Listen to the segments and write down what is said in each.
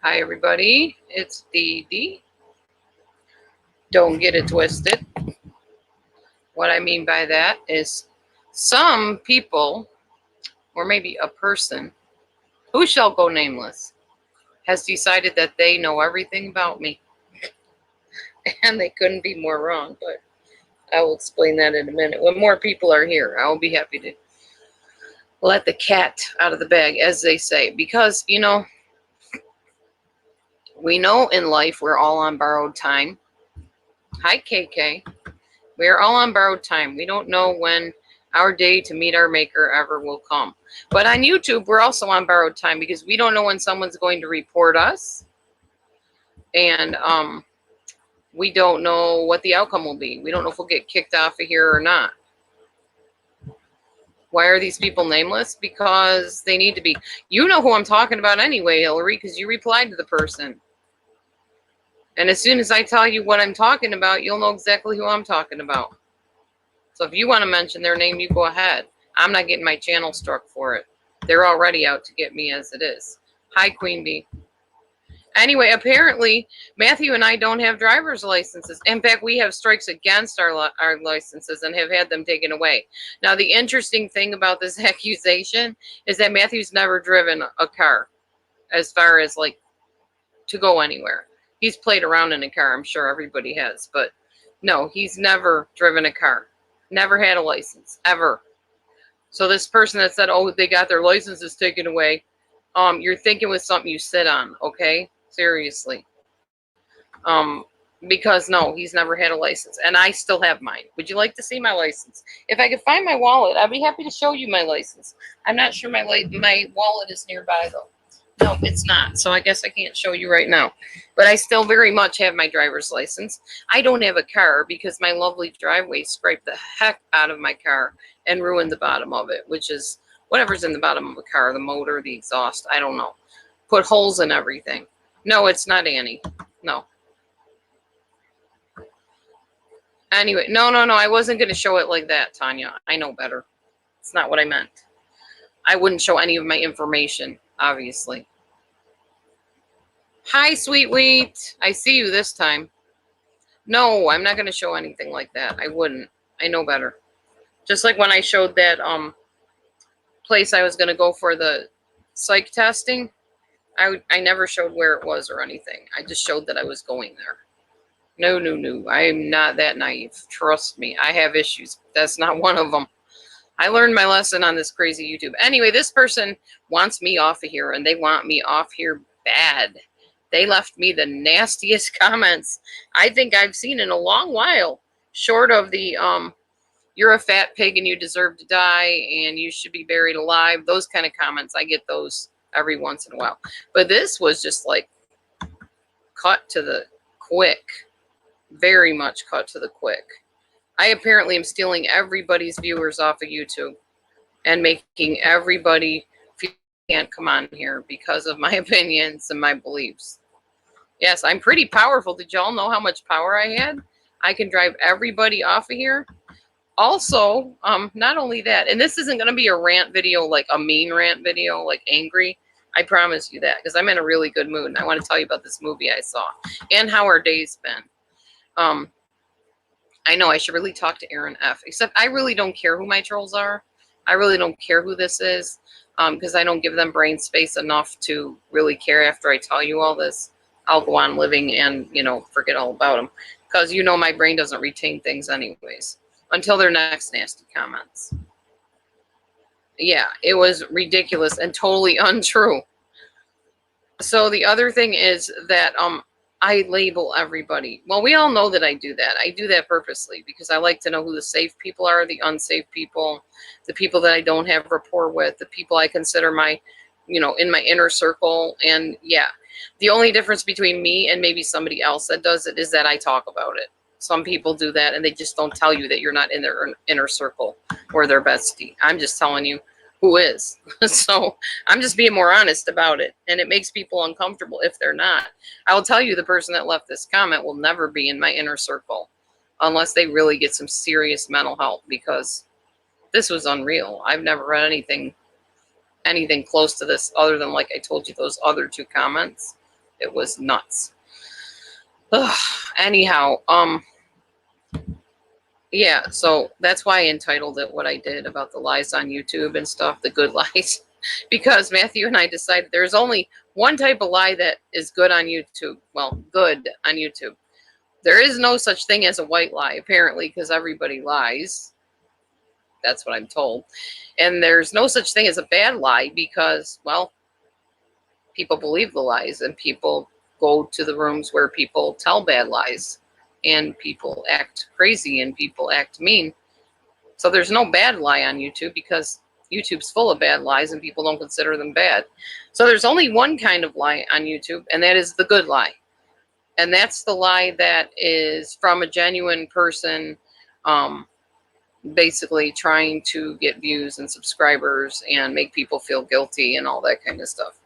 Hi everybody, it's Dee Dee. Don't get it twisted. What I mean by that is some people, or maybe a person, who shall go nameless, has decided that they know everything about me. And they couldn't be more wrong, but I will explain that in a minute. When more people are here, I will be happy to let the cat out of the bag, as they say. Because, we know in life we're all on borrowed time. Hi, KK. We are all on borrowed time. We don't know when our day to meet our maker ever will come. But on YouTube, we're also on borrowed time because we don't know when someone's going to report us. And we don't know what the outcome will be. We don't know if we'll get kicked off of here or not. Why are these people nameless? Because they need to be. You know who I'm talking about anyway, Hillary, because you replied to the person. And as soon as I tell you what I'm talking about, you'll know exactly who I'm talking about. So if you want to mention their name, you go ahead. I'm not getting my channel struck for it. They're already out to get me as it is. Hi, Queen Bee. Anyway, apparently, Matthew and I don't have driver's licenses. In fact, we have strikes against our licenses and have had them taken away. Now, the interesting thing about this accusation is that Matthew's never driven a car as far as, like, to go anywhere. He's played around in a car. I'm sure everybody has. But, no, he's never driven a car. Never had a license, ever. So this person that said, oh, they got their licenses taken away, you're thinking with something you sit on, okay? Seriously. Because, no, he's never had a license. And I still have mine. Would you like to see my license? If I could find my wallet, I'd be happy to show you my license. I'm not sure my wallet is nearby, though. No, it's not. So I guess I can't show you right now. But I still very much have my driver's license. I don't have a car because my lovely driveway scraped the heck out of my car and ruined the bottom of it, which is whatever's in the bottom of a car, the motor, the exhaust, I don't know. Put holes in everything. No, it's not Annie. No. Anyway, no, I wasn't going to show it like that, Tanya. I know better. It's not what I meant. I wouldn't show any of my information, obviously. Hi, Sweet Wheat. I see you this time. No, I'm not going to show anything like that. I wouldn't. I know better. Just like when I showed that place I was going to go for the psych testing, I never showed where it was or anything. I just showed that I was going there. No. I'm not that naive. Trust me. I have issues. That's not one of them. I learned my lesson on this crazy YouTube. Anyway, this person wants me off of here, and they want me off here bad. They left me the nastiest comments I think I've seen in a long while, short of the, you're a fat pig and you deserve to die and you should be buried alive. Those kind of comments, I get those every once in a while. But this was just like cut to the quick, very much cut to the quick. I apparently am stealing everybody's viewers off of YouTube and making everybody feel they can't come on here because of my opinions and my beliefs. Yes, I'm pretty powerful. Did y'all know how much power I had? I can drive everybody off of here. Also, not only that, and this isn't going to be a rant video, like a mean rant video, like angry. I promise you that, because I'm in a really good mood, and I want to tell you about this movie I saw and how our day's been. I know I should really talk to Aaron F. Except I really don't care who my trolls are. I really don't care who this is, because I don't give them brain space enough to really care after I tell you all this. I'll go on living and, forget all about them. Because, my brain doesn't retain things anyways. Until their next nasty comments. Yeah, it was ridiculous and totally untrue. So the other thing is that I label everybody. Well, we all know that I do that. I do that purposely because I like to know who the safe people are, the unsafe people, the people that I don't have rapport with, the people I consider my, in my inner circle. And yeah, the only difference between me and maybe somebody else that does it is that I talk about it. Some people do that and they just don't tell you that you're not in their inner circle or their bestie. I'm just telling you who is. So I'm just being more honest about it. And it makes people uncomfortable if they're not. I will tell you the person that left this comment will never be in my inner circle unless they really get some serious mental help, because this was unreal. I've never read anything close to this other than, like I told you, those other two comments. It was nuts. Ugh. Anyhow, yeah, so that's why I entitled it what I did about the lies on YouTube and stuff, the good lies. Because Matthew and I decided there's only one type of lie that is good on YouTube. Well, good on YouTube. There is no such thing as a white lie, apparently, because everybody lies. That's what I'm told. And there's no such thing as a bad lie because, well, people believe the lies and people go to the rooms where people tell bad lies and people act crazy and people act mean. So there's no bad lie on YouTube because YouTube's full of bad lies and people don't consider them bad. So there's only one kind of lie on YouTube, and that is the good lie. And that's the lie that is from a genuine person, basically trying to get views and subscribers and make people feel guilty and all that kind of stuff.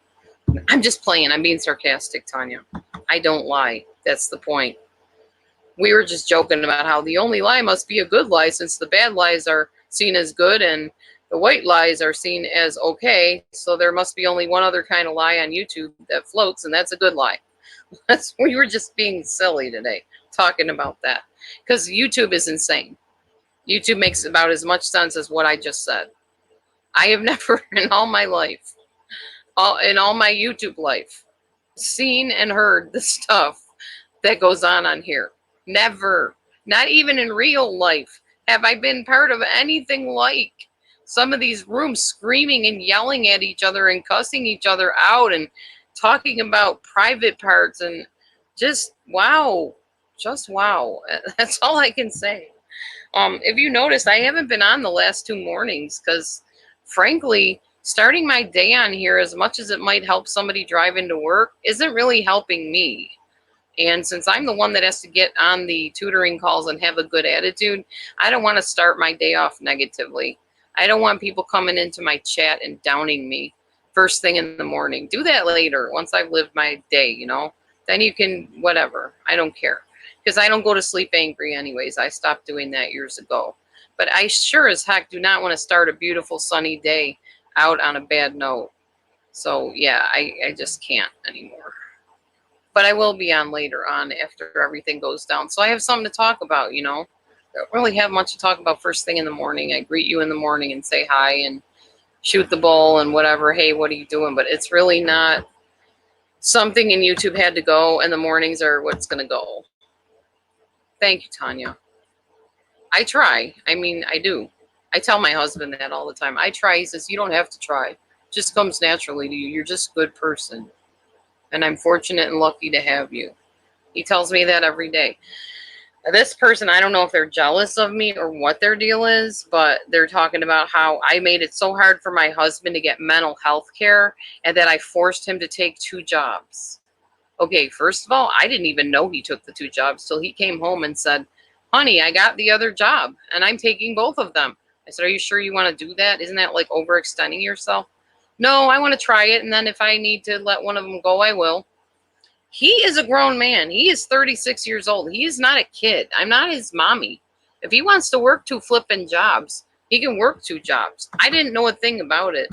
I'm just playing. I'm being sarcastic, Tanya. I don't lie. That's the point. We were just joking about how the only lie must be a good lie since the bad lies are seen as good and the white lies are seen as okay. So there must be only one other kind of lie on YouTube that floats, and that's a good lie. We were just being silly today talking about that because YouTube is insane. YouTube makes about as much sense as what I just said. I have never in all my life, in all my YouTube life, seen and heard the stuff that goes on here. Never, not even in real life, have I been part of anything like some of these rooms screaming and yelling at each other and cussing each other out and talking about private parts and just wow. That's all I can say. If you notice, I haven't been on the last 2 mornings because, frankly, starting my day on here, as much as it might help somebody drive into work, isn't really helping me. And since I'm the one that has to get on the tutoring calls and have a good attitude, I don't want to start my day off negatively. I don't want people coming into my chat and downing me first thing in the morning. Do that later, once I've lived my day, you know. Then you can, whatever. I don't care. Because I don't go to sleep angry anyways. I stopped doing that years ago. But I sure as heck do not want to start a beautiful sunny day out on a bad note. So, yeah, I just can't anymore. But I will be on later on after everything goes down. So I have something to talk about, you know. I don't really have much to talk about first thing in the morning. I greet you in the morning and say hi and shoot the bull and whatever. Hey, what are you doing? But it's really not something in YouTube had to go, and the mornings are what's going to go. Thank you, Tanya. I try. I mean, I do. I tell my husband that all the time. I try. He says, you don't have to try. It just comes naturally to you. You're just a good person. And I'm fortunate and lucky to have you. He tells me that every day. This person, I don't know if they're jealous of me or what their deal is, but they're talking about how I made it so hard for my husband to get mental health care and that I forced him to take 2 jobs. Okay, first of all, I didn't even know he took the 2 jobs till he came home and said, honey, I got the other job and I'm taking both of them. I said, are you sure you want to do that? Isn't that like overextending yourself? No, I want to try it, and then if I need to let one of them go, I will. He is a grown man. He is 36 years old. He is not a kid. I'm not his mommy. If he wants to work 2 flipping jobs, he can work 2 jobs. I didn't know a thing about it.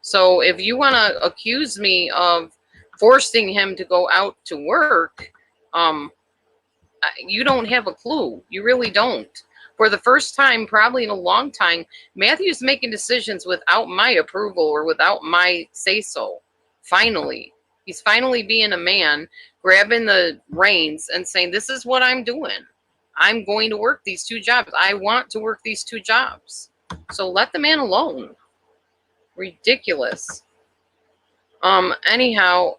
So if you want to accuse me of forcing him to go out to work, you don't have a clue. You really don't. For the first time, probably in a long time, Matthew's making decisions without my approval or without my say-so. Finally. He's finally being a man, grabbing the reins and saying, this is what I'm doing. I'm going to work these 2 jobs. I want to work these 2 jobs. So let the man alone. Ridiculous. Anyhow,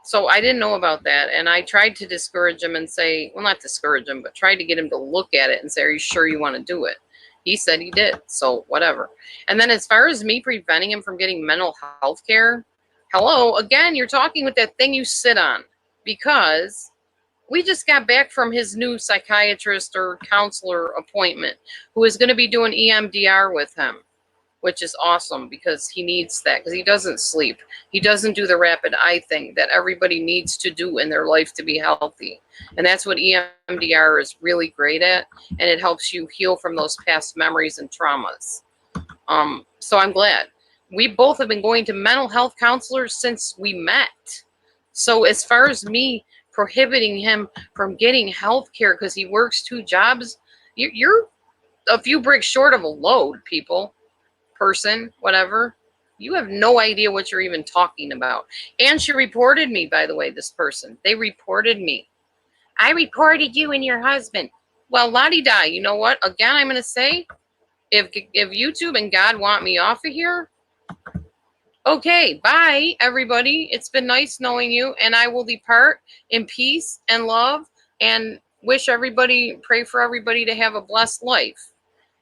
so I didn't know about that, and I tried to discourage him and say, well, not discourage him, but tried to get him to look at it and say, are you sure you want to do it? He said he did, so whatever. And then as far as me preventing him from getting mental health care, hello, again, you're talking with that thing you sit on, because we just got back from his new psychiatrist or counselor appointment who is going to be doing EMDR with him, which is awesome because he needs that because he doesn't sleep. He doesn't do the rapid eye thing that everybody needs to do in their life to be healthy. And that's what EMDR is really great at. And it helps you heal from those past memories and traumas. So I'm glad. We both have been going to mental health counselors since we met. So as far as me prohibiting him from getting health care because he works 2 jobs, you're a few bricks short of a load, people, person, whatever. You have no idea what you're even talking about. And she reported me, by the way, this person. They reported me. I reported you and your husband. Well, la-di-da, you know what? Again, I'm going to say, if YouTube and God want me off of here, okay, bye, everybody. It's been nice knowing you, and I will depart in peace and love and wish everybody, pray for everybody to have a blessed life.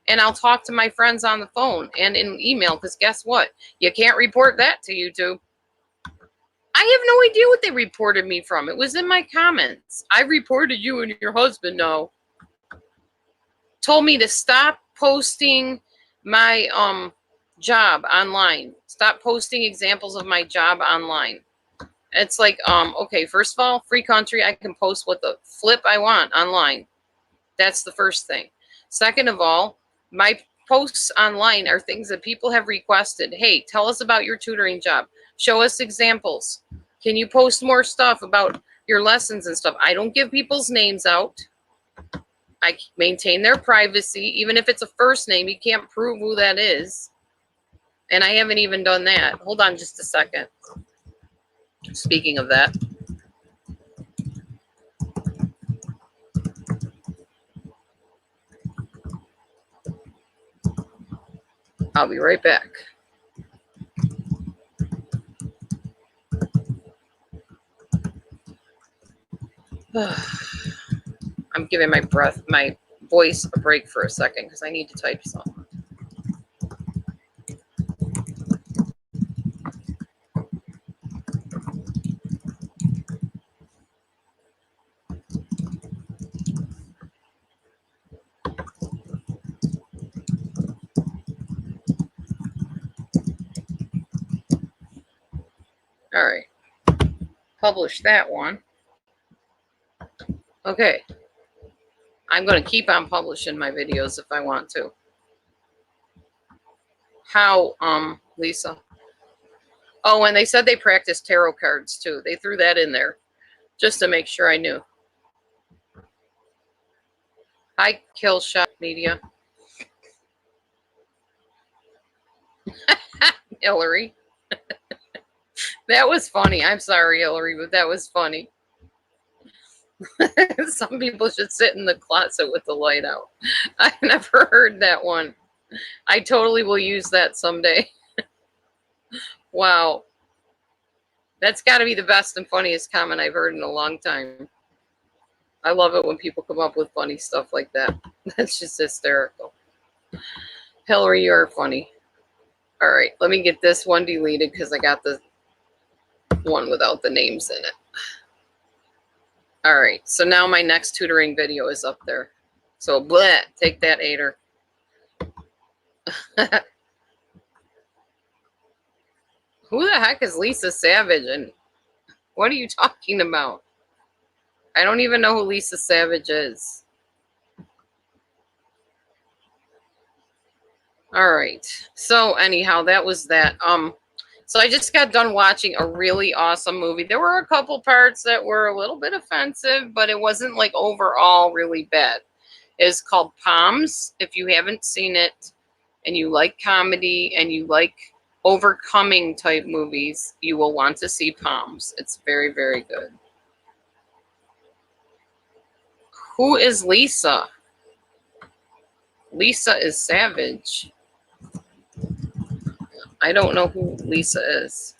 And I'll talk to my friends on the phone and in email, because guess what? You can't report that to YouTube. I have no idea what they reported me from. It was in my comments. I reported you and your husband now. Told me to stop posting my job online. Stop posting examples of my job online. It's like, okay, first of all, free country, I can post what the flip I want online. That's the first thing. Second of all, my posts online are things that people have requested. Hey, tell us about your tutoring job. Show us examples. Can you post more stuff about your lessons and stuff? I don't give people's names out. I maintain their privacy. Even if it's a first name, you can't prove who that is. And I haven't even done that. Hold on just a second. Speaking of that. I'll be right back. I'm giving my voice a break for a second because I need to type something. All right. Publish that one. Okay. I'm going to keep on publishing my videos if I want to. How, Lisa? Oh, and they said they practiced tarot cards too. They threw that in there just to make sure I knew. Hi, Killshot Media. Hillary. That was funny. I'm sorry, Hillary, but that was funny. Some people should sit in the closet with the light out. I've never heard that one. I totally will use that someday. Wow. That's got to be the best and funniest comment I've heard in a long time. I love it when people come up with funny stuff like that. That's just hysterical. Hillary, you're funny. All right, let me get this one deleted because I got the one without the names in it. All right, so now my next tutoring video is up there. So, bleh, take that, Ader. Who the heck is Lisa Savage? And what are you talking about? I don't even know who Lisa Savage is. All right. So anyhow, that was that. So I just got done watching a really awesome movie. There were a couple parts that were a little bit offensive, but it wasn't like overall really bad. It's called Palms. If you haven't seen it and you like comedy and you like overcoming type movies, you will want to see Palms. It's very, very good. Who is Lisa? Lisa is Savage. I don't know who Lisa is.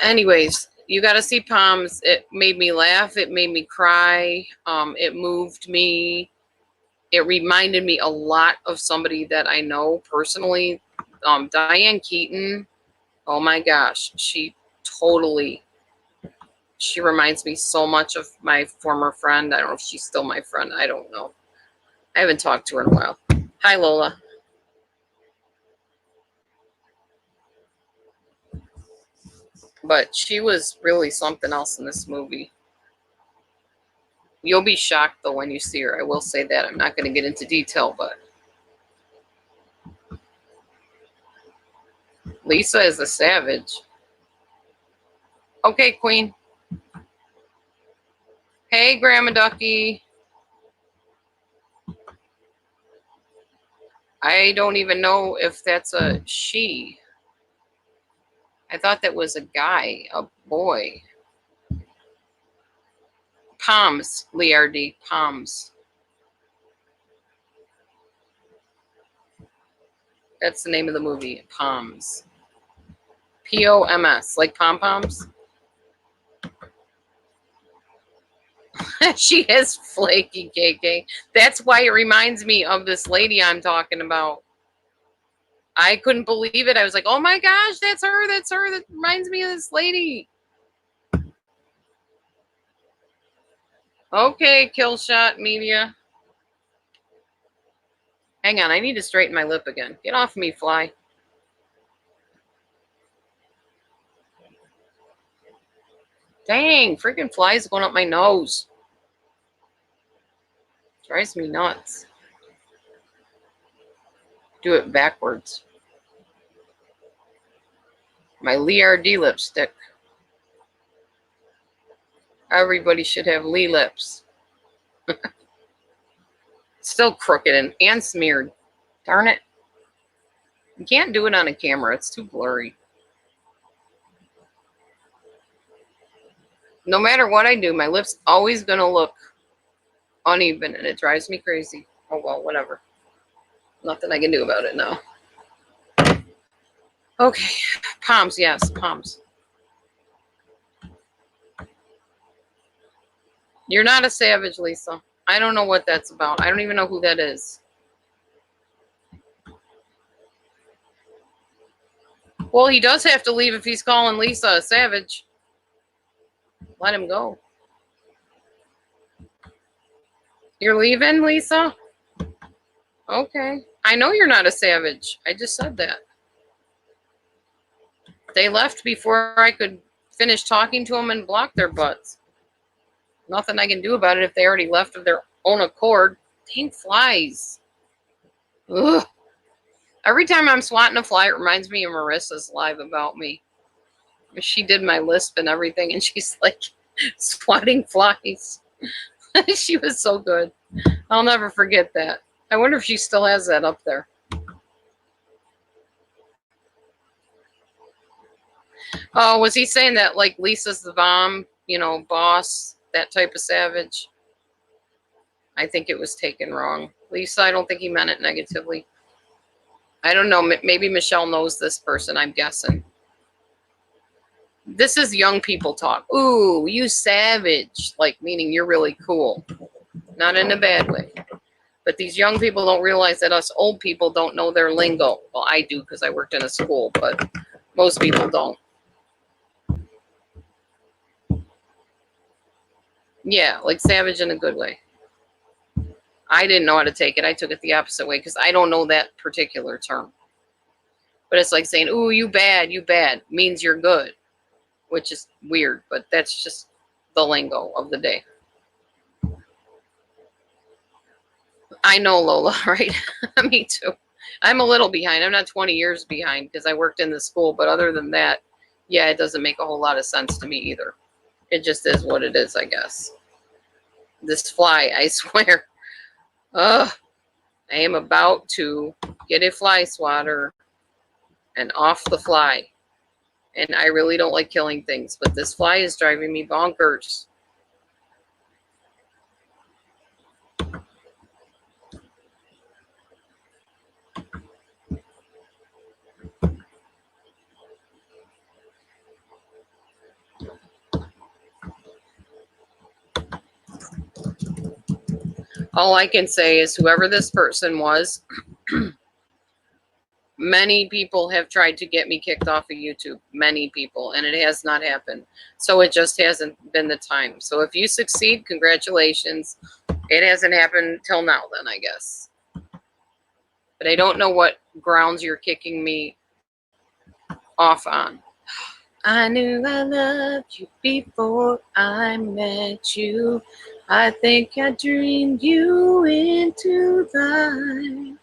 Anyways, you got to see Palms. It made me laugh. It made me cry. It moved me. It reminded me a lot of somebody that I know personally. Diane Keaton. Oh my gosh. She reminds me so much of my former friend. I don't know if she's still my friend. I don't know. I haven't talked to her in a while. Hi, Lola. But she was really something else in this movie. You'll be shocked, though, when you see her. I will say that. I'm not going to get into detail, but Lisa is a savage. Okay, Queen. Hey, Grandma Ducky. I don't even know if that's a she. I thought that was a guy, a boy. Palms, Liardi, Palms. That's the name of the movie, Palms. Poms, like pom-poms. She is flaky, KK. That's why it reminds me of this lady I'm talking about. I couldn't believe it. I was like, oh my gosh, that's her. That's her. That reminds me of this lady. Okay, kill shot media. Hang on, I need to straighten my lip again. Get off me, fly. Dang, freaking flies going up my nose. Drives me nuts. Do it backwards. My Liardi lipstick. Everybody should have Lee lips. Still crooked and smeared. Darn it. You can't do it on a camera. It's too blurry. No matter what I do, my lip's always going to look uneven, and it drives me crazy. Oh, well, whatever. Nothing I can do about it now. Okay. Palms, yes, palms. You're not a savage, Lisa. I don't know what that's about. I don't even know who that is. Well, he does have to leave if he's calling Lisa a savage. Let him go. You're leaving, Lisa? Okay. I know you're not a savage. I just said that. They left before I could finish talking to them and block their butts. Nothing I can do about it if they already left of their own accord. Dang flies. Ugh. Every time I'm swatting a fly, it reminds me of Marissa's live about me. She did my lisp and everything, and she's like swatting flies. She was so good. I'll never forget that. I wonder if she still has that up there. Oh, was he saying that like Lisa's the bomb, boss, that type of savage? I think it was taken wrong. Lisa, I don't think he meant it negatively. I don't know. Maybe Michelle knows this person, I'm guessing. This is young people talk. Ooh, you savage. Like, meaning you're really cool. Not in a bad way. But these young people don't realize that us old people don't know their lingo. Well, I do because I worked in a school, but most people don't. Yeah, like savage in a good way. I didn't know how to take it. I took it the opposite way because I don't know that particular term. But it's like saying, ooh, you bad, means you're good, which is weird, but that's just the lingo of the day. I know, Lola, right? Me too. I'm a little behind. I'm not 20 years behind because I worked in the school, but other than that, yeah, it doesn't make a whole lot of sense to me either. It just is what it is, I guess. This fly, I swear. Ugh. I am about to get a fly swatter and off the fly. And I really don't like killing things, but this fly is driving me bonkers. All I can say is whoever this person was, many people have tried to get me kicked off of YouTube. Many people, and it has not happened. So it just hasn't been the time. So if you succeed, congratulations. It hasn't happened till now then, I guess. But I don't know what grounds you're kicking me off on. I knew I loved you before I met you. I think I dreamed you into life.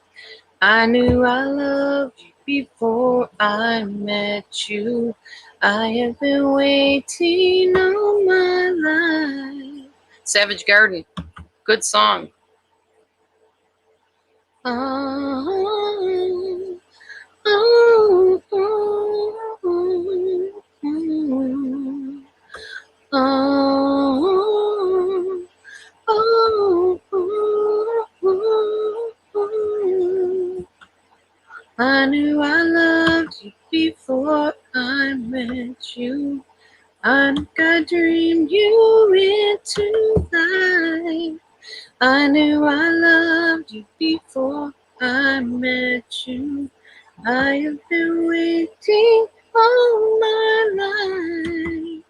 I knew I loved you before I met you. I have been waiting all my life. Savage Garden. Good song. Oh, oh, oh, oh, oh, oh, oh, oh, oh. I knew I loved you before I met you. I dreamed you into life. I knew I loved you before I met you. I have been waiting all my life.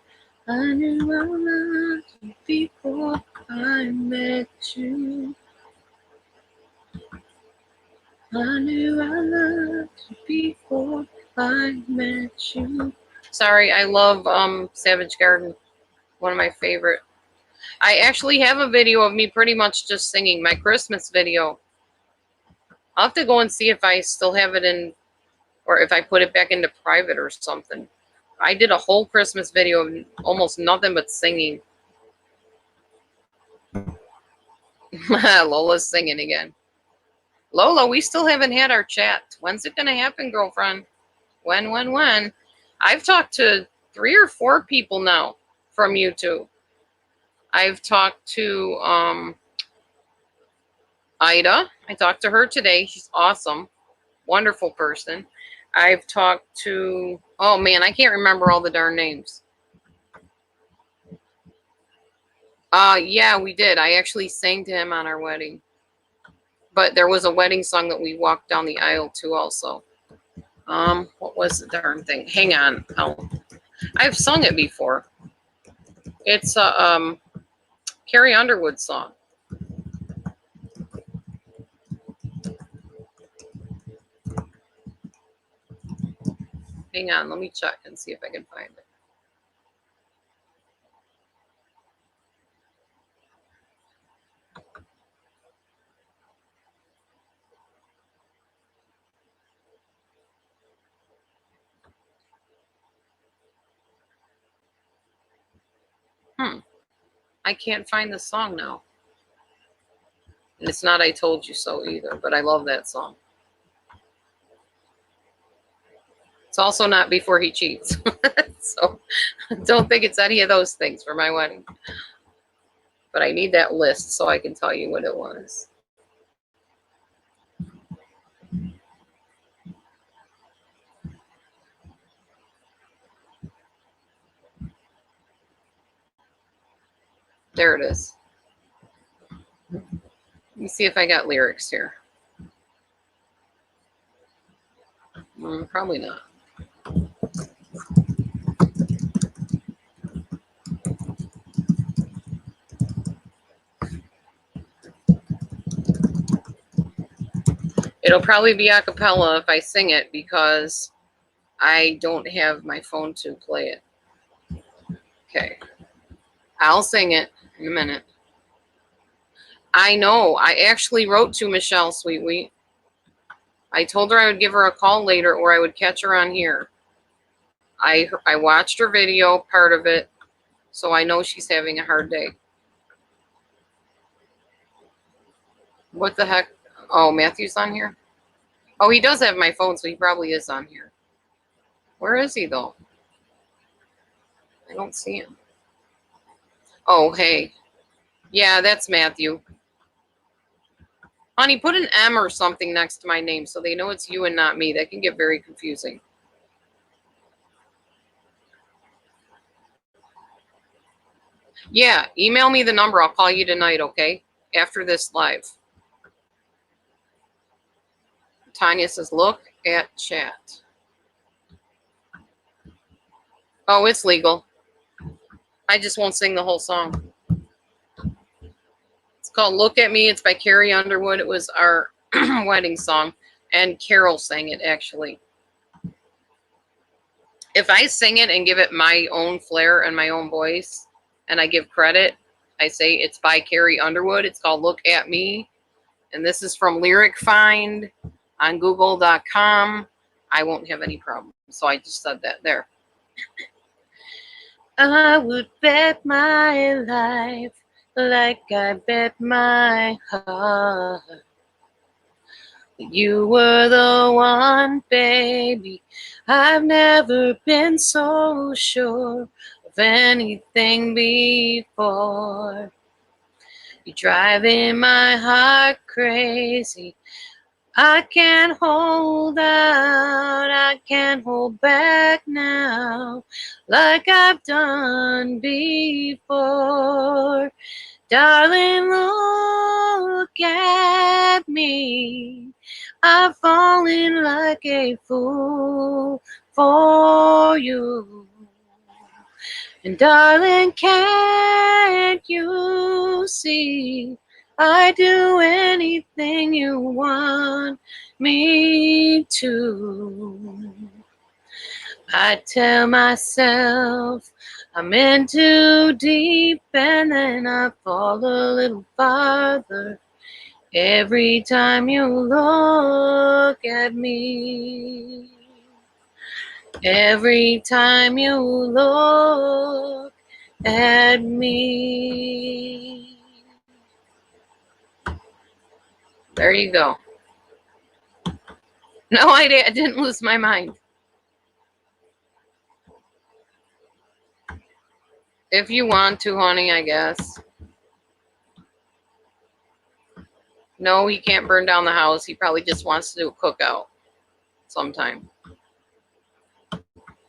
I knew I loved you before I met you. I knew I loved you before I met you. Sorry, I love Savage Garden. One of my favorite. I actually have a video of me pretty much just singing my Christmas video. I'll have to go and see if I still have it in, or if I put it back into private or something. I did a whole Christmas video of almost nothing but singing. Lola's singing again. Lola, we still haven't had our chat. When's it going to happen, girlfriend? When? I've talked to 3 or 4 people now from YouTube. I've talked to Ida. I talked to her today. She's awesome. Wonderful person. I've talked to, oh man, I can't remember all the darn names. Yeah, we did. I actually sang to him on our wedding. But there was a wedding song that we walked down the aisle to also. What was the darn thing? Hang on. I've sung it before. It's a Carrie Underwood song. Hang on, let me check and see if I can find it. I can't find the song now. And it's not I Told You So either, but I love that song. It's also not Before He Cheats. So don't think it's any of those things for my wedding. But I need that list so I can tell you what it was. There it is. Let me see if I got lyrics here. Probably not. It'll probably be a cappella if I sing it because I don't have my phone to play it. Okay. I'll sing it in a minute. I know. I actually wrote to Michelle Sweetwheat. I told her I would give her a call later or I would catch her on here. I watched her video, part of it, so I know she's having a hard day. What the heck? Oh, Matthew's on here? Oh, he does have my phone, so he probably is on here. Where is he, though? I don't see him. Oh, hey. Yeah, that's Matthew. Honey, put an M or something next to my name so they know it's you and not me. That can get very confusing. Yeah, email me the number. I'll call you tonight, okay? After this live. Tanya says, look at chat. Oh, it's legal. I just won't sing the whole song. It's called Look at Me. It's by Carrie Underwood. It was our wedding song. And Carol sang it, actually. If I sing it and give it my own flair and my own voice, and I give credit, I say it's by Carrie Underwood. It's called Look at Me. And this is from Lyric Find on Google.com. I won't have any problem. So I just said that there. I would bet my life like I bet my heart. You were the one, baby. I've never been so sure of anything before. You're driving my heart crazy. I can't hold out, I can't hold back now, like I've done before. Darling, look at me. I've fallen like a fool for you. And darling, can't you see? I do anything you want me to. I tell myself I'm in too deep, and then I fall a little farther every time you look at me. Every time you look at me. There you go. No, I didn't lose my mind. If you want to, honey, I guess. No, he can't burn down the house. He probably just wants to do a cookout sometime.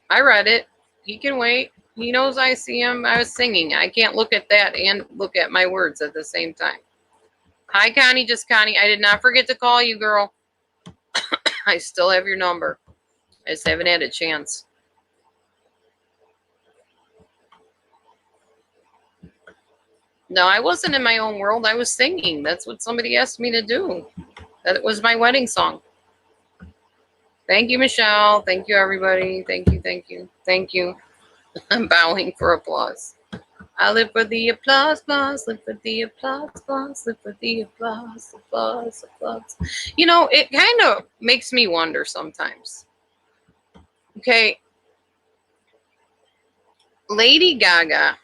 I read it. He can wait. He knows I see him. I was singing. I can't look at that and look at my words at the same time. Hi, Connie. Just Connie. I did not forget to call you, girl. I still have your number. I just haven't had a chance. No, I wasn't in my own world. I was singing. That's what somebody asked me to do. That was my wedding song. Thank you, Michelle. Thank you, everybody. Thank you, thank you, thank you. I'm bowing for applause. I live for the applause, applause, live for the applause, applause, live for the applause, applause, applause. You know, it kind of makes me wonder sometimes. Okay, Lady Gaga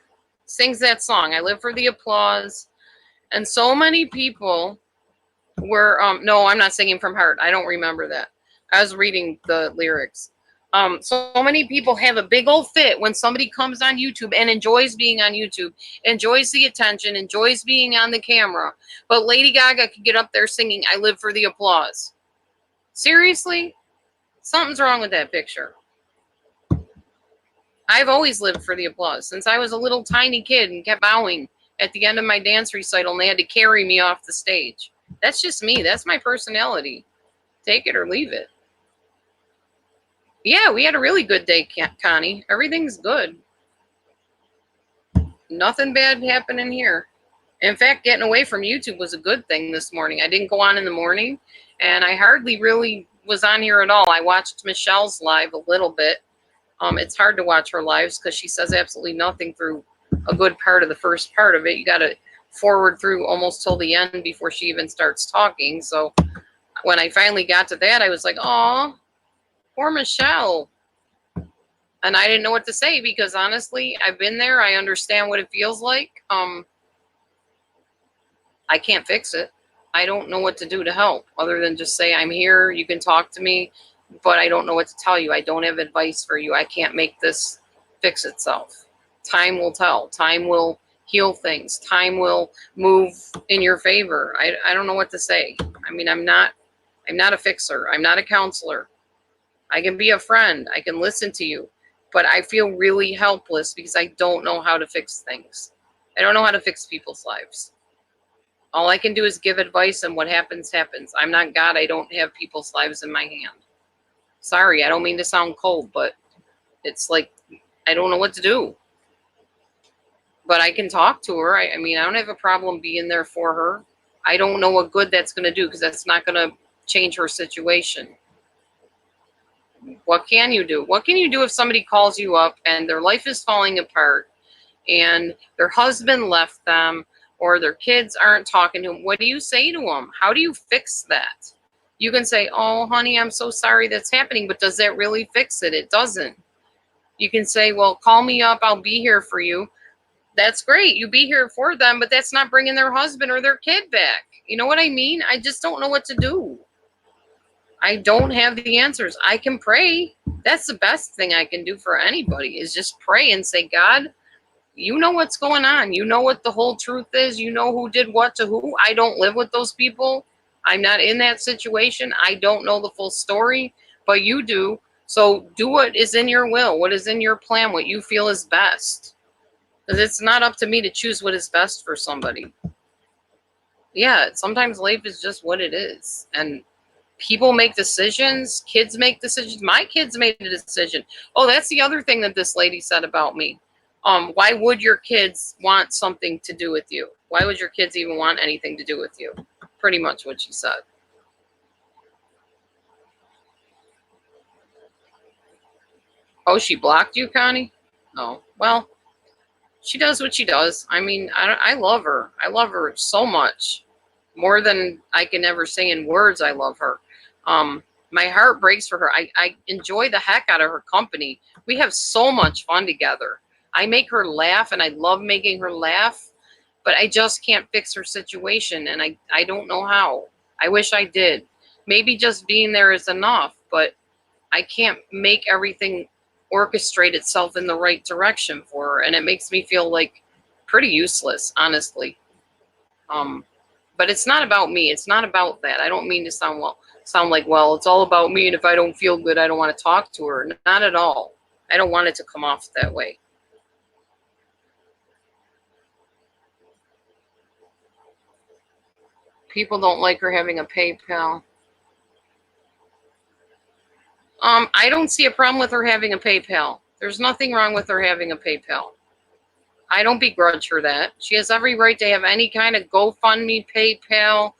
sings that song, I live for the applause, and so many people were, no, I'm not singing from heart. I don't remember that. I was reading the lyrics. So many people have a big old fit when somebody comes on YouTube and enjoys being on YouTube, enjoys the attention, enjoys being on the camera. But Lady Gaga could get up there singing, I live for the applause. Seriously? Something's wrong with that picture. I've always lived for the applause since I was a little tiny kid and kept bowing at the end of my dance recital, and they had to carry me off the stage. That's just me. That's my personality. Take it or leave it. Yeah, we had a really good day, Connie. Everything's good. Nothing bad happening here. In fact, getting away from YouTube was a good thing this morning. I didn't go on in the morning, and I hardly really was on here at all. I watched Michelle's live a little bit. It's hard to watch her lives because she says absolutely nothing through a good part of the first part of it. You got to forward through almost till the end before she even starts talking. So when I finally got to that, I was like, "Aw, poor Michelle." And I didn't know what to say because honestly, I've been there. I understand what it feels like. I can't fix it. I don't know what to do to help other than just say, I'm here. You can talk to me, but I don't know what to tell you. I don't have advice for you. I can't make this fix itself. Time will tell. Time will heal things. Time will move in your favor. I don't know what to say. I mean, I'm not a fixer. I'm not a counselor. I can be a friend. I can listen to you, but I feel really helpless because I don't know how to fix things. I don't know how to fix people's lives. All I can do is give advice, and what happens, happens. I'm not God. I don't have people's lives in my hand. Sorry, I don't mean to sound cold, but it's like I don't know what to do. But I can talk to her. I mean, I don't have a problem being there for her. I don't know what good that's going to do because that's not going to change her situation. What can you do? What can you do if somebody calls you up and their life is falling apart and their husband left them or their kids aren't talking to them? What do you say to them? How do you fix that? You can say, oh, honey, I'm so sorry that's happening, but does that really fix it? It doesn't. You can say, well, call me up. I'll be here for you. That's great. You be here for them, but that's not bringing their husband or their kid back. You know what I mean? I just don't know what to do. I don't have the answers. I can pray. That's the best thing I can do for anybody is just pray and say, God, you know what's going on. You know what the whole truth is. You know who did what to who. I don't live with those people. I'm not in that situation. I don't know the full story, but you do. So do what is in your will, what is in your plan, what you feel is best. Because it's not up to me to choose what is best for somebody. Yeah, sometimes life is just what it is. And people make decisions, kids make decisions. My kids made a decision. Oh, that's the other thing that this lady said about me. Why would your kids want something to do with you? Why would your kids even want anything to do with you? Pretty much what she said. Oh, she blocked you, Connie? Oh, well, she does what she does. I mean, I love her. I love her so much. More than I can ever say in words, I love her. My heart breaks for her. I enjoy the heck out of her company. We have so much fun together. I make her laugh, and I love making her laugh, but I just can't fix her situation, and I don't know how. I wish I did. Maybe just being there is enough, but I can't make everything orchestrate itself in the right direction for her, and it makes me feel like pretty useless, honestly. Um, but it's not about me. It's not about that. I don't mean to sound like, well, it's all about me, and if I don't feel good, I don't want to talk to her. Not at all. I don't want it to come off that way. People don't like her having a PayPal. I don't see a problem with her having a PayPal. There's nothing wrong with her having a PayPal. I don't begrudge her that. She has every right to have any kind of GoFundMe, PayPal,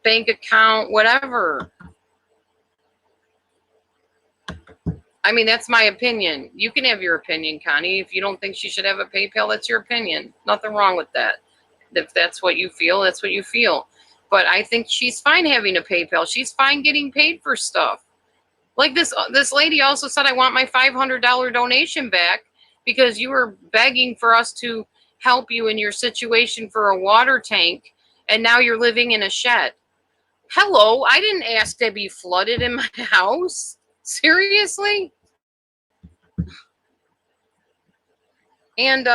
bank account, whatever. I mean, that's my opinion. You can have your opinion, Connie. If you don't think she should have a PayPal, that's your opinion. Nothing wrong with that. If that's what you feel, that's what you feel. But I think she's fine having a PayPal. She's fine getting paid for stuff. Like this lady also said, I want my $500 donation back because you were begging for us to help you in your situation for a water tank, and now you're living in a shed. Hello, I didn't ask to be flooded in my house. Seriously? And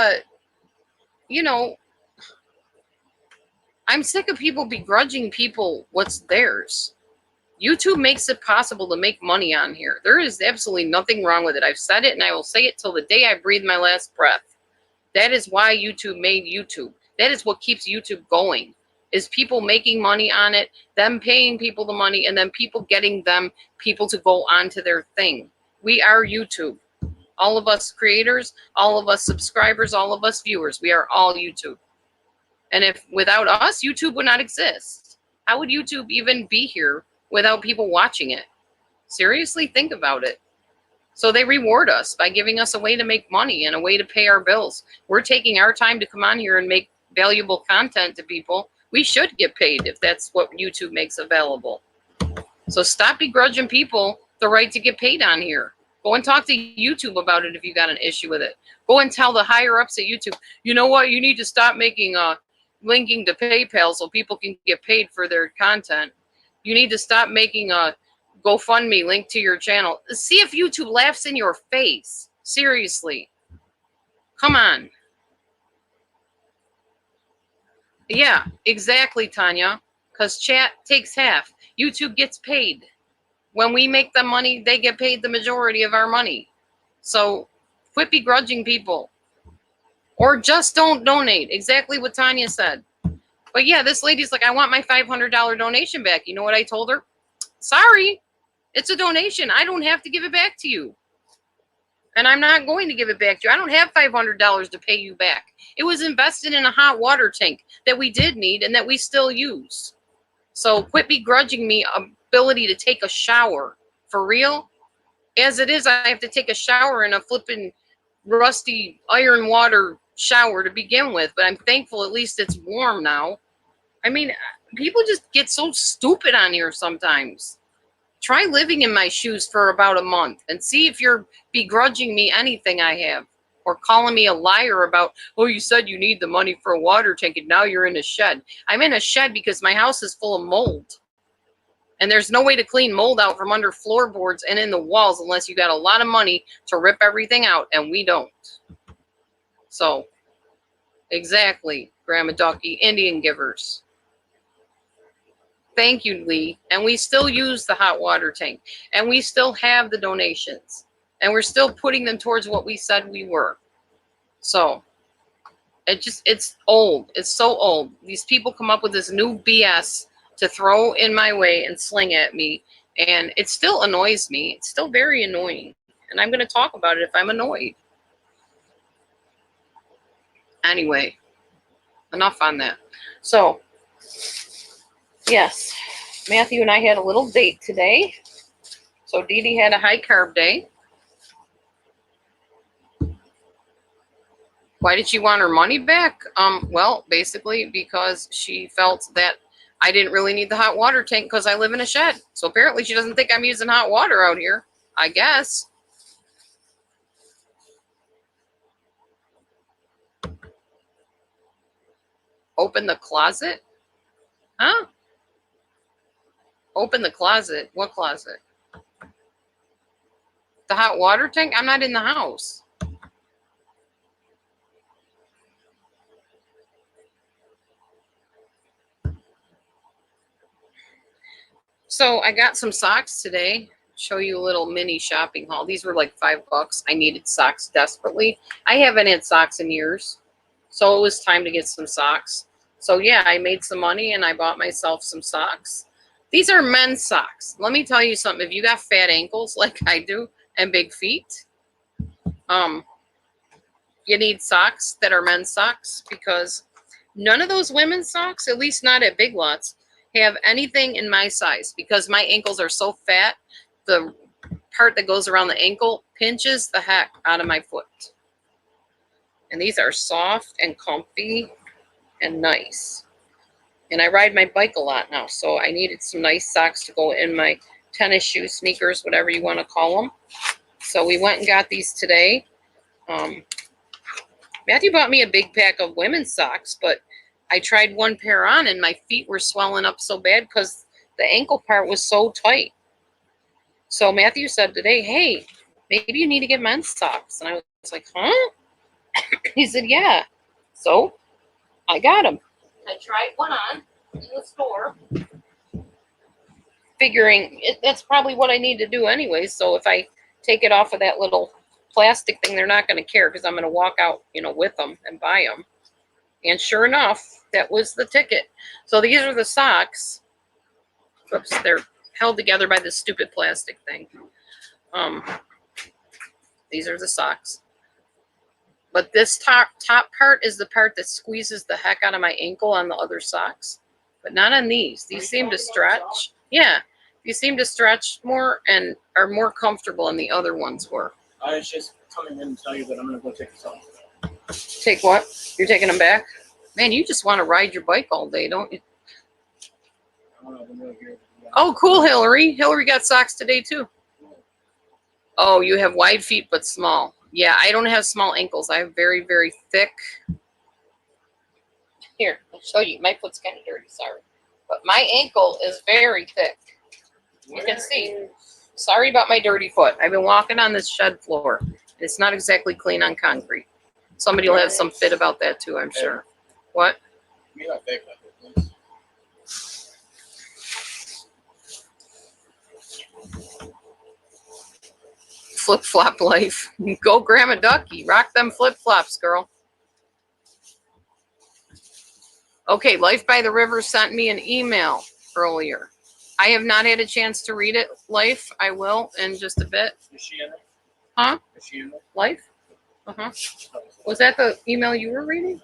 you know, I'm sick of people begrudging people what's theirs. YouTube makes it possible to make money on here. There is absolutely nothing wrong with it. I've said it and I will say it till the day I breathe my last breath. That is why YouTube made YouTube. That is what keeps YouTube going. Is people making money on it, them paying people the money, and then people getting them people to go onto their thing. We are YouTube. All of us creators, all of us subscribers, all of us viewers, we are all YouTube. And if without us, YouTube would not exist. How would YouTube even be here without people watching it? Seriously, think about it. So they reward us by giving us a way to make money and a way to pay our bills. We're taking our time to come on here and make valuable content to people. We should get paid if that's what YouTube makes available. So stop begrudging people the right to get paid on here. Go and talk to YouTube about it if you got an issue with it. Go and tell the higher ups at YouTube, you know what, you need to stop making linking to PayPal so people can get paid for their content. You need to stop making a GoFundMe link to your channel. See if YouTube laughs in your face. Seriously. Come on. Yeah, exactly, Tanya. Because chat takes half. YouTube gets paid. When we make the money, they get paid the majority of our money. So quit begrudging people. Or just don't donate. Exactly what Tanya said. But yeah, this lady's like, I want my $500 donation back. You know what I told her? Sorry, it's a donation. I don't have to give it back to you. And I'm not going to give it back to you. I don't have $500 to pay you back. It was invested in a hot water tank that we did need and that we still use. So quit begrudging me ability to take a shower. For real? As it is, I have to take a shower in a flippin' rusty iron water shower to begin with. But I'm thankful at least it's warm now. I mean, people just get so stupid on here sometimes. Try living in my shoes for about a month and see if you're begrudging me anything I have, or calling me a liar about, oh, you said you need the money for a water tank and now you're in a shed. I'm in a shed because my house is full of mold. And there's no way to clean mold out from under floorboards and in the walls unless you got a lot of money to rip everything out, and we don't. So, exactly, Grandma Ducky, Indian givers. Thank you, Lee. And we still use the hot water tank. And we still have the donations. And we're still putting them towards what we said we were. So, it's old. It's so old. These people come up with this new BS to throw in my way and sling at me. And it still annoys me. It's still very annoying. And I'm going to talk about it if I'm annoyed. Anyway, enough on that. So, yes, Matthew and I had a little date today. So Dee Dee had a high carb day. Why did she want her money back? Well, basically because she felt that I didn't really need the hot water tank because I live in a shed. So apparently she doesn't think I'm using hot water out here, I guess. Open the closet? Huh? Open the closet? What closet? The hot water tank? I'm not in the house. So I got some socks today. Show you a little mini shopping haul. These were like $5. I needed socks desperately. I haven't had socks in years. So it was time to get some socks. So yeah, I made some money and I bought myself some socks. These are men's socks. Let me tell you something. If you got fat ankles like I do and big feet, you need socks that are men's socks, because none of those women's socks, at least not at Big Lots, have anything in my size, because my ankles are so fat. The part that goes around the ankle pinches the heck out of my foot. And these are soft and comfy and nice. And I ride my bike a lot now, so I needed some nice socks to go in my tennis shoes, sneakers, whatever you want to call them. So we went and got these today. Matthew bought me a big pack of women's socks, but I tried one pair on and my feet were swelling up so bad because the ankle part was so tight. So Matthew said today, hey, maybe you need to get men's socks. And I was like, huh? He said, yeah. So I got them. I tried one on in the store, figuring that's probably what I need to do anyway. So if I take it off of that little plastic thing, they're not going to care, because I'm going to walk out, with them and buy them. And sure enough, that was the ticket. So these are the socks. Oops, they're held together by this stupid plastic thing. These are the socks. But this top part is the part that squeezes the heck out of my ankle on the other socks. But not on these. These seem to stretch. Yeah. These seem to stretch more and are more comfortable than the other ones were. I was just coming in to tell you that I'm going to go take this off. Take what? You're taking them back? Man, you just want to ride your bike all day, don't you? Oh, cool, Hillary. Hillary got socks today, too. Oh, you have wide feet but small. Yeah, I don't have small ankles. I have very, very thick. Here, I'll show you. My foot's kind of dirty, sorry. But my ankle is very thick. You can see. Sorry about my dirty foot. I've been walking on this shed floor. It's not exactly clean on concrete. Somebody will have some fit about that, too, I'm sure. What? You not fake like this, Flip-flop life. Go Grandma Ducky. Rock them flip-flops, girl. Okay, Life by the River sent me an email earlier. I have not had a chance to read it, Life. I will in just a bit. Is she in it? Huh? Is she in it? Life? Uh-huh. Was that the email you were reading?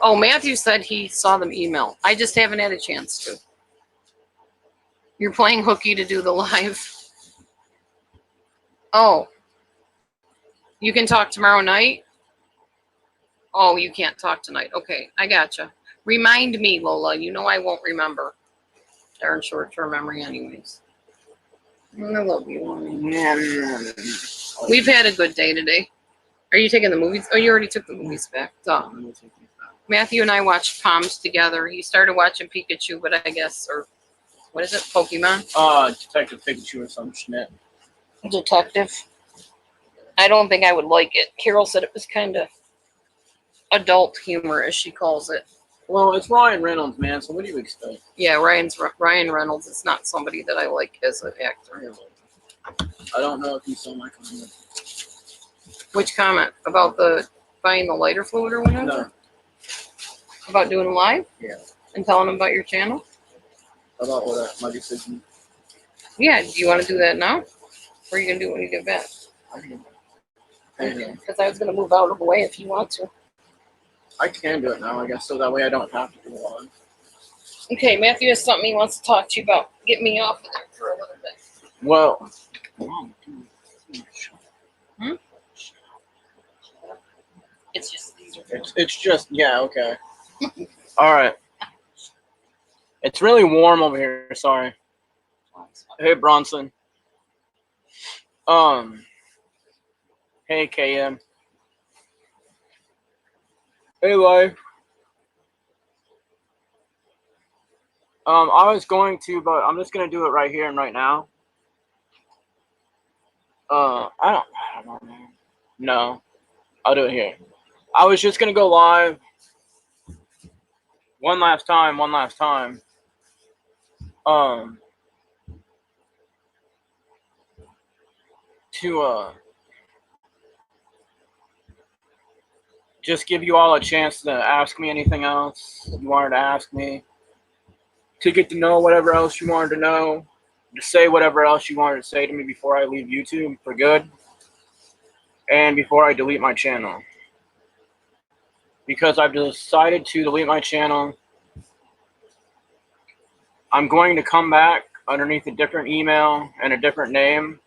Oh, Matthew said he saw them email. I just haven't had a chance to. You're playing hooky to do the live. Oh. You can talk tomorrow night? Oh, you can't talk tonight. Okay, I gotcha. Remind me, Lola. You know I won't remember. Darn short-term memory anyways. I love you. We've had a good day today. Are you taking the movies? Oh, you already took the movies back. Duh. Matthew and I watched Palms together. He started watching Pikachu, but I guess, or what is it, Pokemon? Detective Pikachu or some shit. Detective. I don't think I would like it. Carol said it was kind of adult humor, as she calls it. Well, it's Ryan Reynolds, man, so what do you expect? Yeah, Ryan Reynolds is not somebody that I like as an actor. I don't know if you saw my comment. Which comment? About the buying the lighter fluid or whatever? No. About doing a live? Yeah. And telling them about your channel? About what my decision. Yeah, do you want to do that now? Or are you going to do it when you get back? Okay. Because I was going to move out of the way if you want to. I can do it now, I guess, so that way I don't have to do it on. Okay, Matthew has something he wants to talk to you about. Get me off of there for a little bit. Well, It's just these are it's just, yeah, okay. All right. It's really warm over here, sorry. Hey, Bronson. Hey, KM. Hey, life. I was going to, but I'm just gonna do it right here and right now. I don't know, man. No, I'll do it here. I was just gonna go live one last time. To just give you all a chance to ask me anything else you wanted to ask me, to get to know whatever else you wanted to know, to say whatever else you wanted to say to me before I leave YouTube for good, and before I delete my channel. Because I've decided to delete my channel, I'm going to come back underneath a different email and a different name,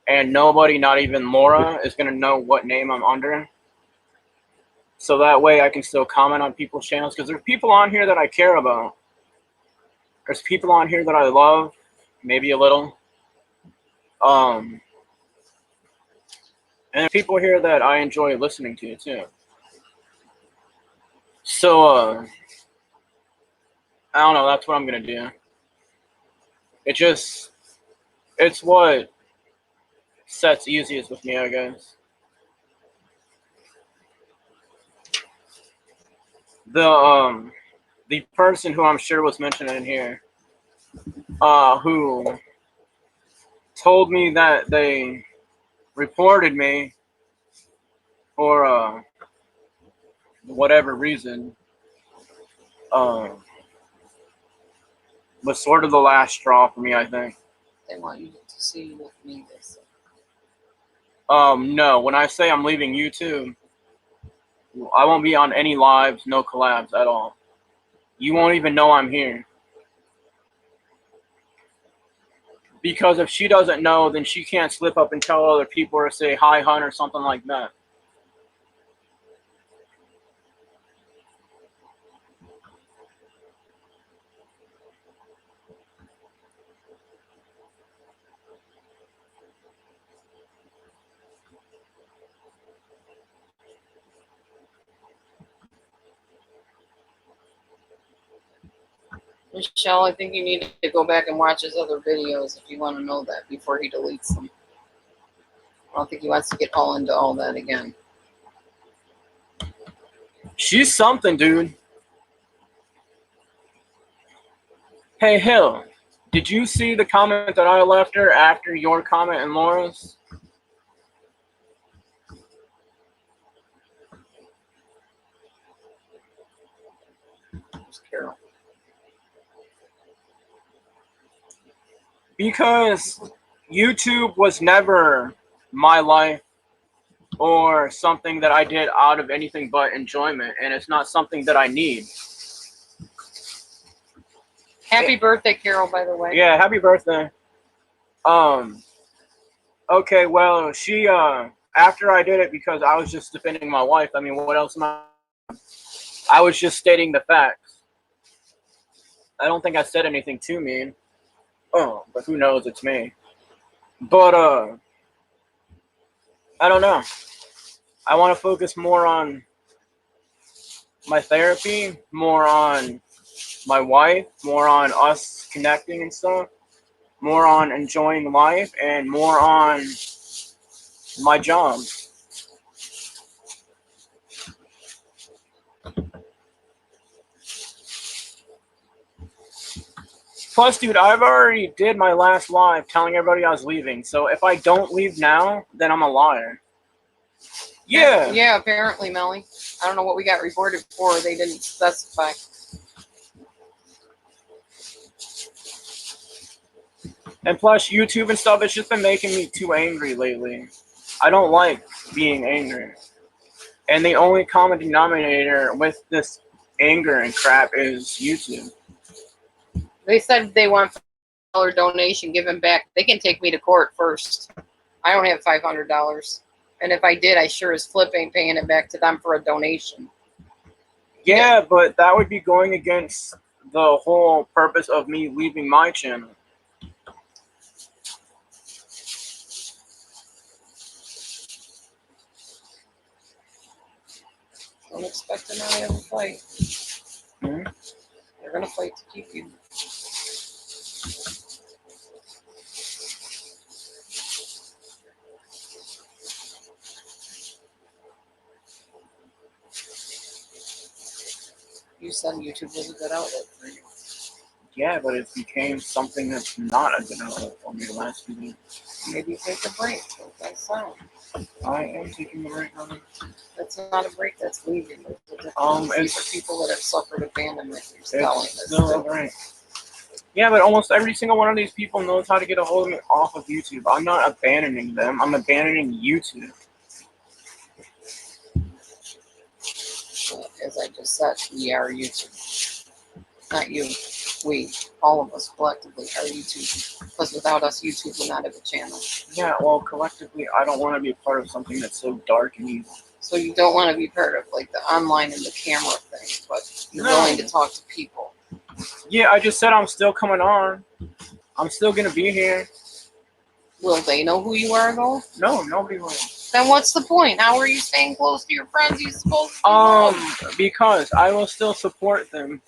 and nobody, not even Laura, is going to know what name I'm under. So that way I can still comment on people's channels, because there's people on here that I care about. There's people on here that I love, maybe a little. And there's people here that I enjoy listening to, too. So, I don't know, that's what I'm going to do. It's what sets easiest with me, I guess. The person who I'm sure was mentioned in here, who told me that they reported me for whatever reason, was sort of the last straw for me, I think. They want you to see with me this. No, when I say I'm leaving YouTube, I won't be on any lives, no collabs at all. You won't even know I'm here. Because if she doesn't know, then she can't slip up and tell other people or say hi, hun, or something like that. Michelle, I think you need to go back and watch his other videos if you want to know that before he deletes them. I don't think he wants to get all into all that again. She's something, dude. Hey, Hill, did you see the comment that I left her after your comment and Laura's? It's Carol. Because YouTube was never my life or something that I did out of anything but enjoyment, and it's not something that I need. Happy birthday, Carol, by the way. Yeah, happy birthday. Okay, well, she, after I did it, because I was just defending my wife, I mean, what else am I was just stating the facts. I don't think I said anything too mean. Oh, but who knows? It's me. But I don't know. I want to focus more on my therapy, more on my wife, more on us connecting and stuff, more on enjoying life, and more on my job. Plus, dude, I've already did my last live telling everybody I was leaving. So if I don't leave now, then I'm a liar. Yeah. Yeah, apparently, Melly. I don't know what we got reported for. They didn't specify. And plus, YouTube and stuff, it's just been making me too angry lately. I don't like being angry. And the only common denominator with this anger and crap is YouTube. They said they want $5 donation given back. They can take me to court first. I don't have $500. And if I did, I sure as flip ain't paying it back to them for a donation. Yeah, but that would be going against the whole purpose of me leaving my channel. Don't expect to not have a fight. Hmm? They're going to fight to keep you. You said YouTube was a good outlet for you. Yeah, but it became something that's not a good outlet for me the last few days. Maybe take a break. That's sound. I am taking a break on it. That's not a break. That's leaving. These It's are people that have suffered abandonment. You're telling us. still a break. Yeah, but almost every single one of these people knows how to get a hold of me off of YouTube. I'm not abandoning them. I'm abandoning YouTube. As I just said, we are YouTube. Not you. We. All of us collectively are YouTube. Because without us, YouTube would not have a channel. Yeah, well, collectively, I don't want to be a part of something that's so dark and evil. So you don't want to be part of like the online and the camera thing, but you're willing to talk to people. Yeah, I just said I'm still coming on. I'm still going to be here. Will they know who you are, though? No, nobody will. Then what's the point? How are you staying close to your friends you're supposed to be Because I will still support them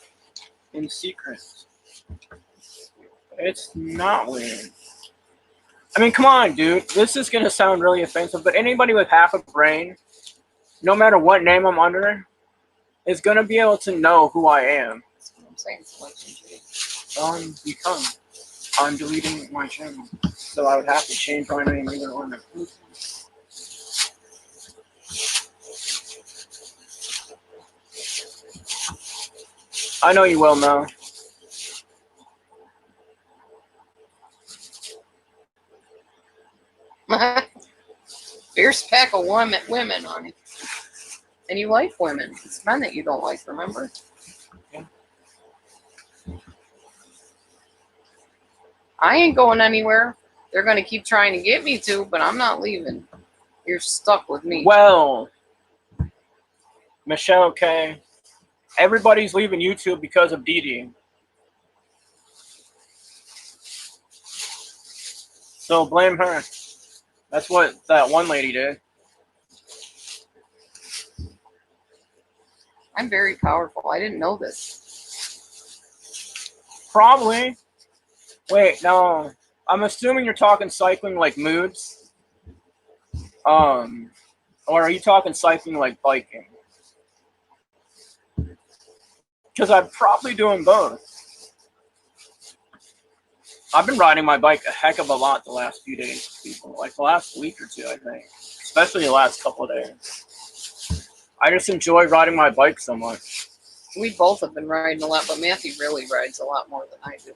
in secret. It's not weird. I mean, come on, dude. This is going to sound really offensive, but anybody with half a brain, no matter what name I'm under, is going to be able to know who I am. That's what I'm saying. Because I'm deleting my channel. So I would have to change my name either one. I know you will, Mel. Fierce pack of women on it. And you like women. It's men that you don't like, remember? Yeah. I ain't going anywhere. They're going to keep trying to get me to, but I'm not leaving. You're stuck with me. Well, Michelle K. Everybody's leaving YouTube because of Dee Dee. So blame her. That's what that one lady did. I'm very powerful. I didn't know this. Probably. Wait, no. I'm assuming you're talking cycling like moods. Or are you talking cycling like biking? Because I'm probably doing both. I've been riding my bike a heck of a lot the last few days, people. Like the last week or two, I think. Especially the last couple of days. I just enjoy riding my bike so much. We both have been riding a lot, but Matthew really rides a lot more than I do.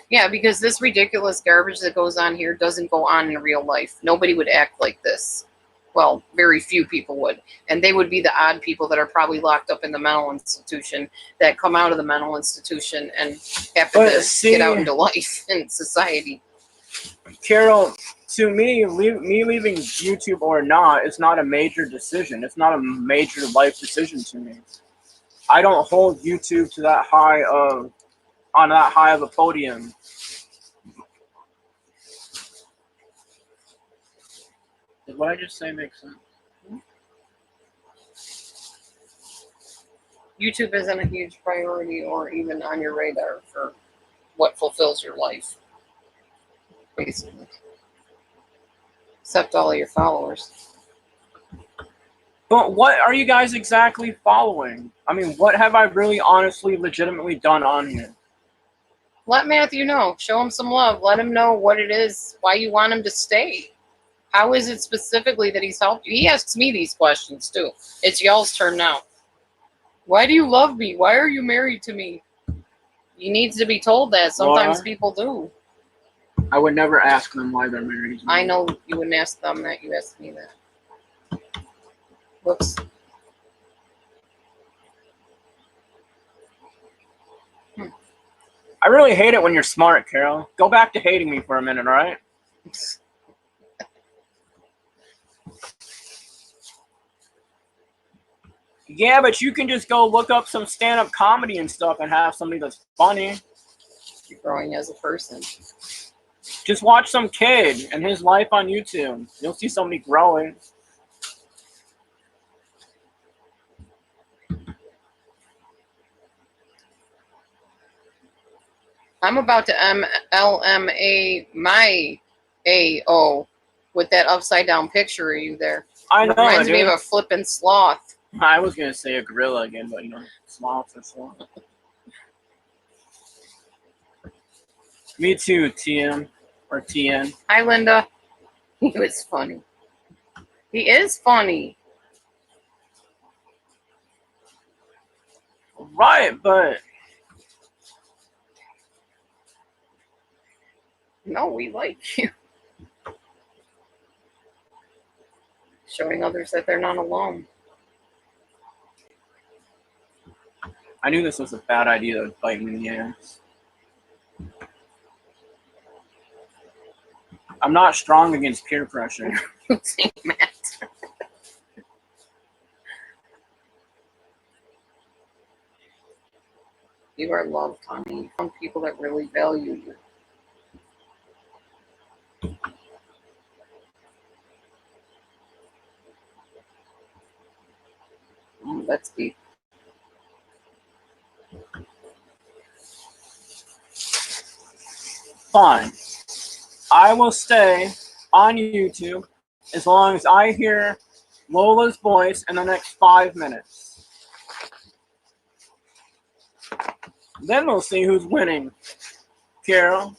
Yeah, because this ridiculous garbage that goes on here doesn't go on in real life. Nobody would act like this. Well, very few people would. And they would be the odd people that are probably locked up in the mental institution that come out of the mental institution and have to get out into life and society. Carol, to me, me leaving YouTube or not is not a major decision. It's not a major life decision to me. I don't hold YouTube to that high of on that high of a podium. Did what I just say make sense? YouTube isn't a huge priority or even on your radar for what fulfills your life, basically. Except all of your followers. But what are you guys exactly following? I mean, what have I really, honestly, legitimately done on here? Let Matthew know. Show him some love. Let him know what it is, why you want him to stay. How is it specifically that he's helped you? He asks me these questions too. It's y'all's turn now. Why do you love me? Why are you married to me? He needs to be told that. Sometimes people do. I would never ask them why they're married. I know you wouldn't ask them that. You asked me that. Whoops. I really hate it when you're smart, Carol. Go back to hating me for a minute, all right? Yeah, but you can just go look up some stand-up comedy and stuff and have somebody that's funny. You're growing as a person. Just watch some kid and his life on YouTube. You'll see somebody growing. I'm about to LMA my AO with that upside down picture of you there. I know. Reminds me of a flippin' sloth. I was gonna say a gorilla again, but you know, sloths are sloth. Me too, TM or TN. Hi, Linda. He was funny. He is funny. Right, but No, we like you. Showing others that they're not alone. I knew this was a bad idea that would bite me in the ass. I'm not strong against peer pressure. Matt. You are loved, honey. You found people that really value you. That's deep. Fine. I will stay on YouTube as long as I hear Lola's voice in the next 5 minutes. Then we'll see who's winning. Carol?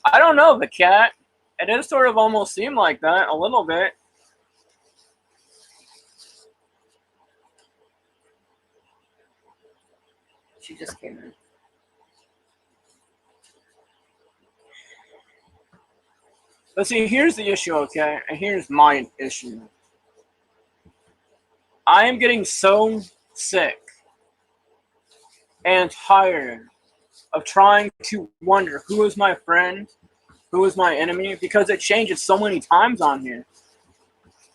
I don't know, the cat. It does sort of almost seem like that, a little bit. She just came in. But see, here's the issue, okay? And here's my issue. I am getting so sick and tired of trying to wonder who is my friend, who is my enemy, because it changes so many times on here.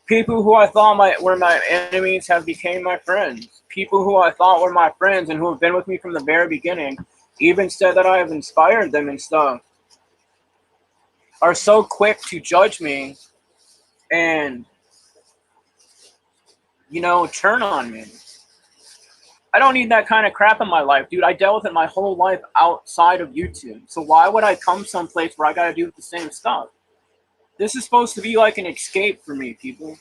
People who I thought were my enemies have become my friends. People who I thought were my friends and who have been with me from the very beginning, even said that I have inspired them and stuff, are so quick to judge me and, you know, turn on me. I don't need that kind of crap in my life, dude. I dealt with it my whole life outside of YouTube. So why would I come someplace where I gotta do the same stuff? This is supposed to be like an escape for me, people.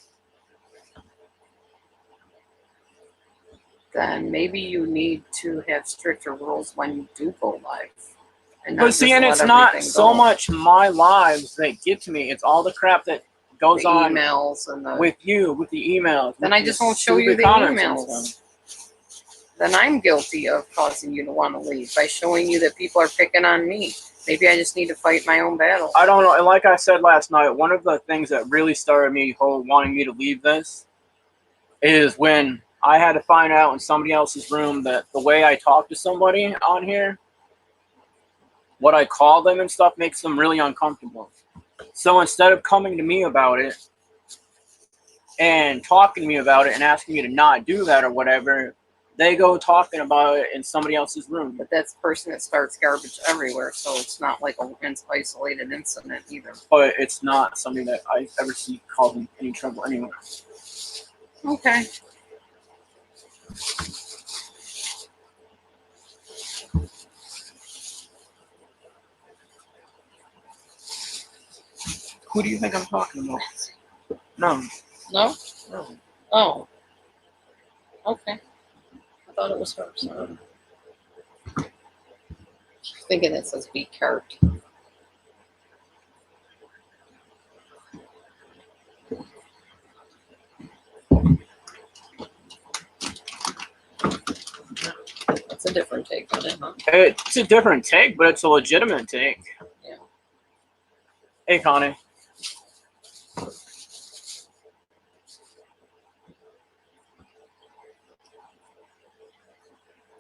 Then maybe you need to have stricter rules when you do go live. But see, and it's not so much my lives that get to me. It's all the crap that goes on emails and with you, with the emails. Then I just won't show you the emails. Then I'm guilty of causing you to want to leave by showing you that people are picking on me. Maybe I just need to fight my own battle. I don't know. And like I said last night, one of the things that really started me wanting me to leave this is when I had to find out in somebody else's room that the way I talk to somebody on here what I call them and stuff makes them really uncomfortable. So instead of coming to me about it and talking to me about it and asking me to not do that or whatever, they go talking about it in somebody else's room. But that's the person that starts garbage everywhere, so it's not like an isolated incident either. But it's not something that I ever see causing any trouble anywhere. Okay. Who do you think I'm talking about? No. No? No. Oh. Okay. I thought it was her. So. Thinking it says be carved. That's a different take on it, huh? It's a different take, but it's a legitimate take. Yeah. Hey, Connie.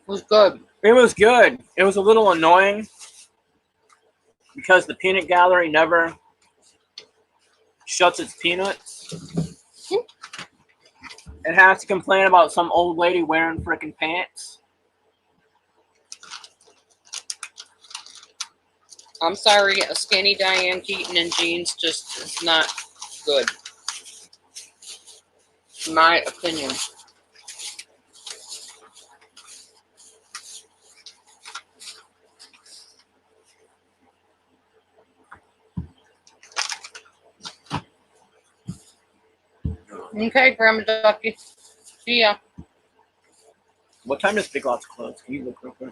It was good. It was good. It was a little annoying because the peanut gallery never shuts its peanuts. It has to complain about some old lady wearing frickin' pants. I'm sorry, a skinny Diane Keaton in jeans just is not good. My opinion. Okay, Grandma Ducky. See ya. What time does Big Lots close? Can you look real quick?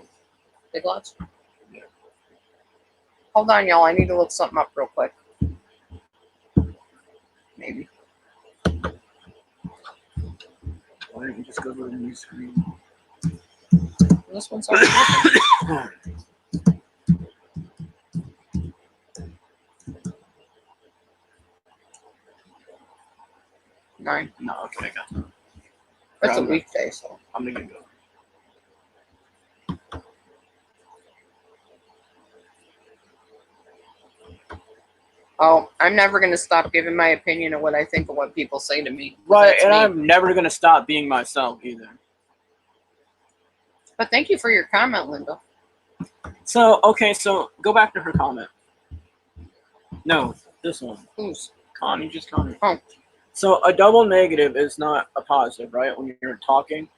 Big Lots? Yeah. Hold on, y'all. I need to look something up real quick. Maybe. Why don't you just go to the new screen? This one's already open. Nine. No, okay, I got that. It's a weekday, so. I'm gonna go. Oh, I'm never going to stop giving my opinion of what I think of what people say to me. Right, That's and me. I'm never gonna stop being myself either. But thank you for your comment, Linda. So, okay, so go back to her comment. No, this one. Who's? Connie, just Connie. Oh. So a double negative is not a positive, right? When you're talking.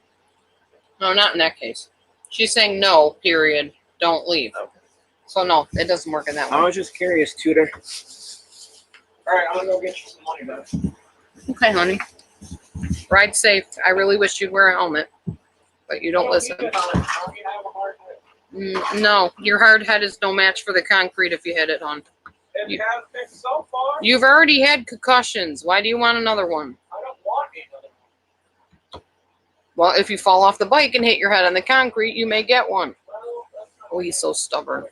No, not in that case. She's saying no, period. Don't leave. Okay. So no, it doesn't work in that way. I was just curious, Tudor. All right, I'm gonna go get you some money back. Okay, honey. Ride safe. I really wish you'd wear a helmet, but you don't listen. No, your hard head is no match for the concrete if you hit it on. You have fixed so far. You've already had concussions. Why do you want another one? I don't want another one. Well, if you fall off the bike and hit your head on the concrete, you may get one. Oh, he's so stubborn.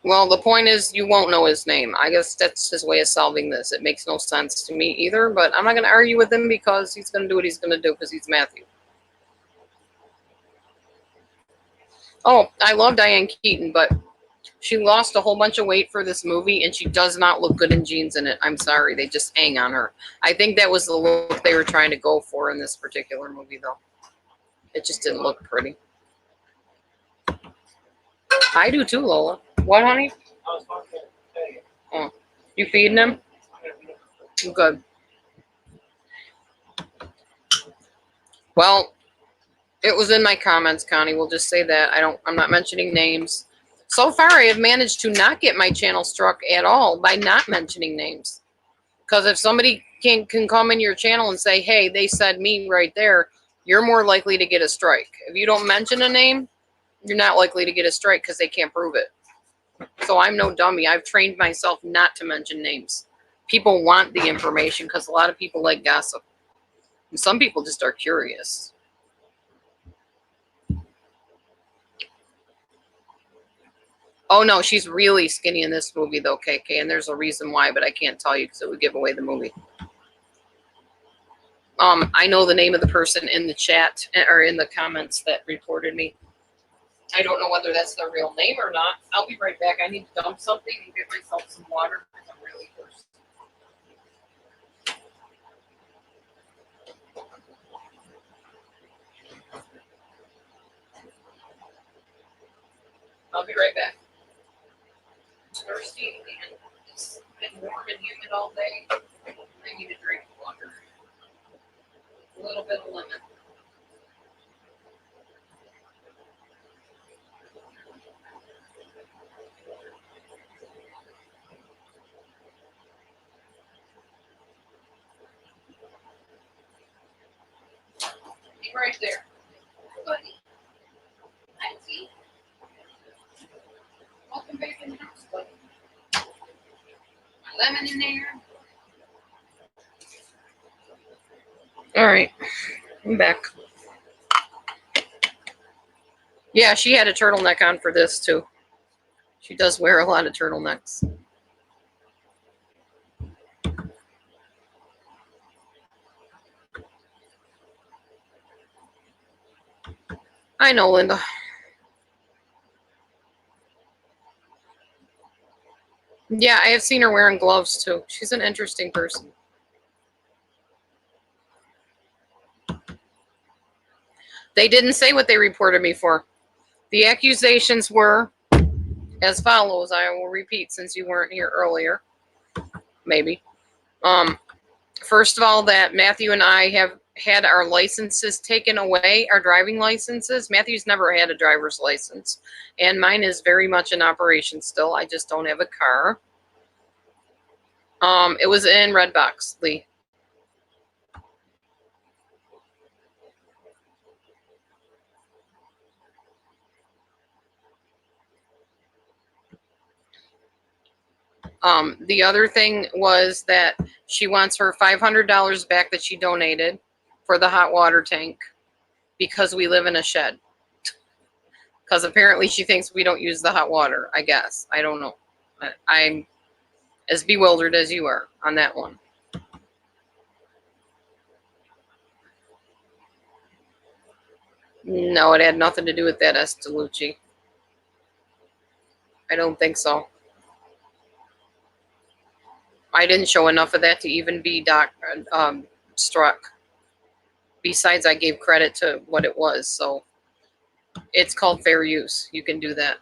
Well, the point is you won't know his name. I guess that's his way of solving this. It makes no sense to me either, but I'm not going to argue with him because he's going to do what he's going to do because he's Matthew. Oh, I love Diane Keaton, but she lost a whole bunch of weight for this movie, and she does not look good in jeans in it. I'm sorry. They just hang on her. I think that was the look they were trying to go for in this particular movie, though. It just didn't look pretty. I do too, Lola. What, honey? Oh, you feeding him? Good. Well, it was in my comments, Connie. We'll just say that. I'm not mentioning names. So far, I have managed to not get my channel struck at all by not mentioning names. Because if somebody can come in your channel and say, hey, they said me right there, you're more likely to get a strike. If you don't mention a name, you're not likely to get a strike because they can't prove it. So I'm no dummy. I've trained myself not to mention names. People want the information because a lot of people like gossip. And some people just are curious. Oh, no, she's really skinny in this movie, though, KK, and there's a reason why, but I can't tell you because it would give away the movie. I know the name of the person in the chat, or in the comments that reported me. I don't know whether that's their real name or not. I'll be right back. I need to dump something and get myself some water because I'm really thirsty. I'll be right back. I'm thirsty and it's been warm and humid all day. I need to drink water. A little bit of lemon. Be right there. Buddy. Hi, T. Welcome back in the house, buddy. My lemon in there. All right. I'm back. Yeah, she had a turtleneck on for this too. She does wear a lot of turtlenecks. I know, Linda. Yeah, I have seen her wearing gloves too. She's an interesting person. They didn't say what they reported me for. The accusations were as follows. I will repeat since you weren't here earlier. Maybe. First of all, that Matthew and I have had our licenses taken away, our driving licenses. Matthew's never had a driver's license, and mine is very much in operation still. I just don't have a car. It was in Redbox, Lee. The other thing was that she wants her $500 back that she donated for the hot water tank because we live in a shed. Because apparently she thinks we don't use the hot water, I guess. I don't know. I'm as bewildered as you are on that one. No, it had nothing to do with that, Estalucci. I don't think so. I didn't show enough of that to even be struck. Besides, I gave credit to what it was, so it's called fair use. You can do that.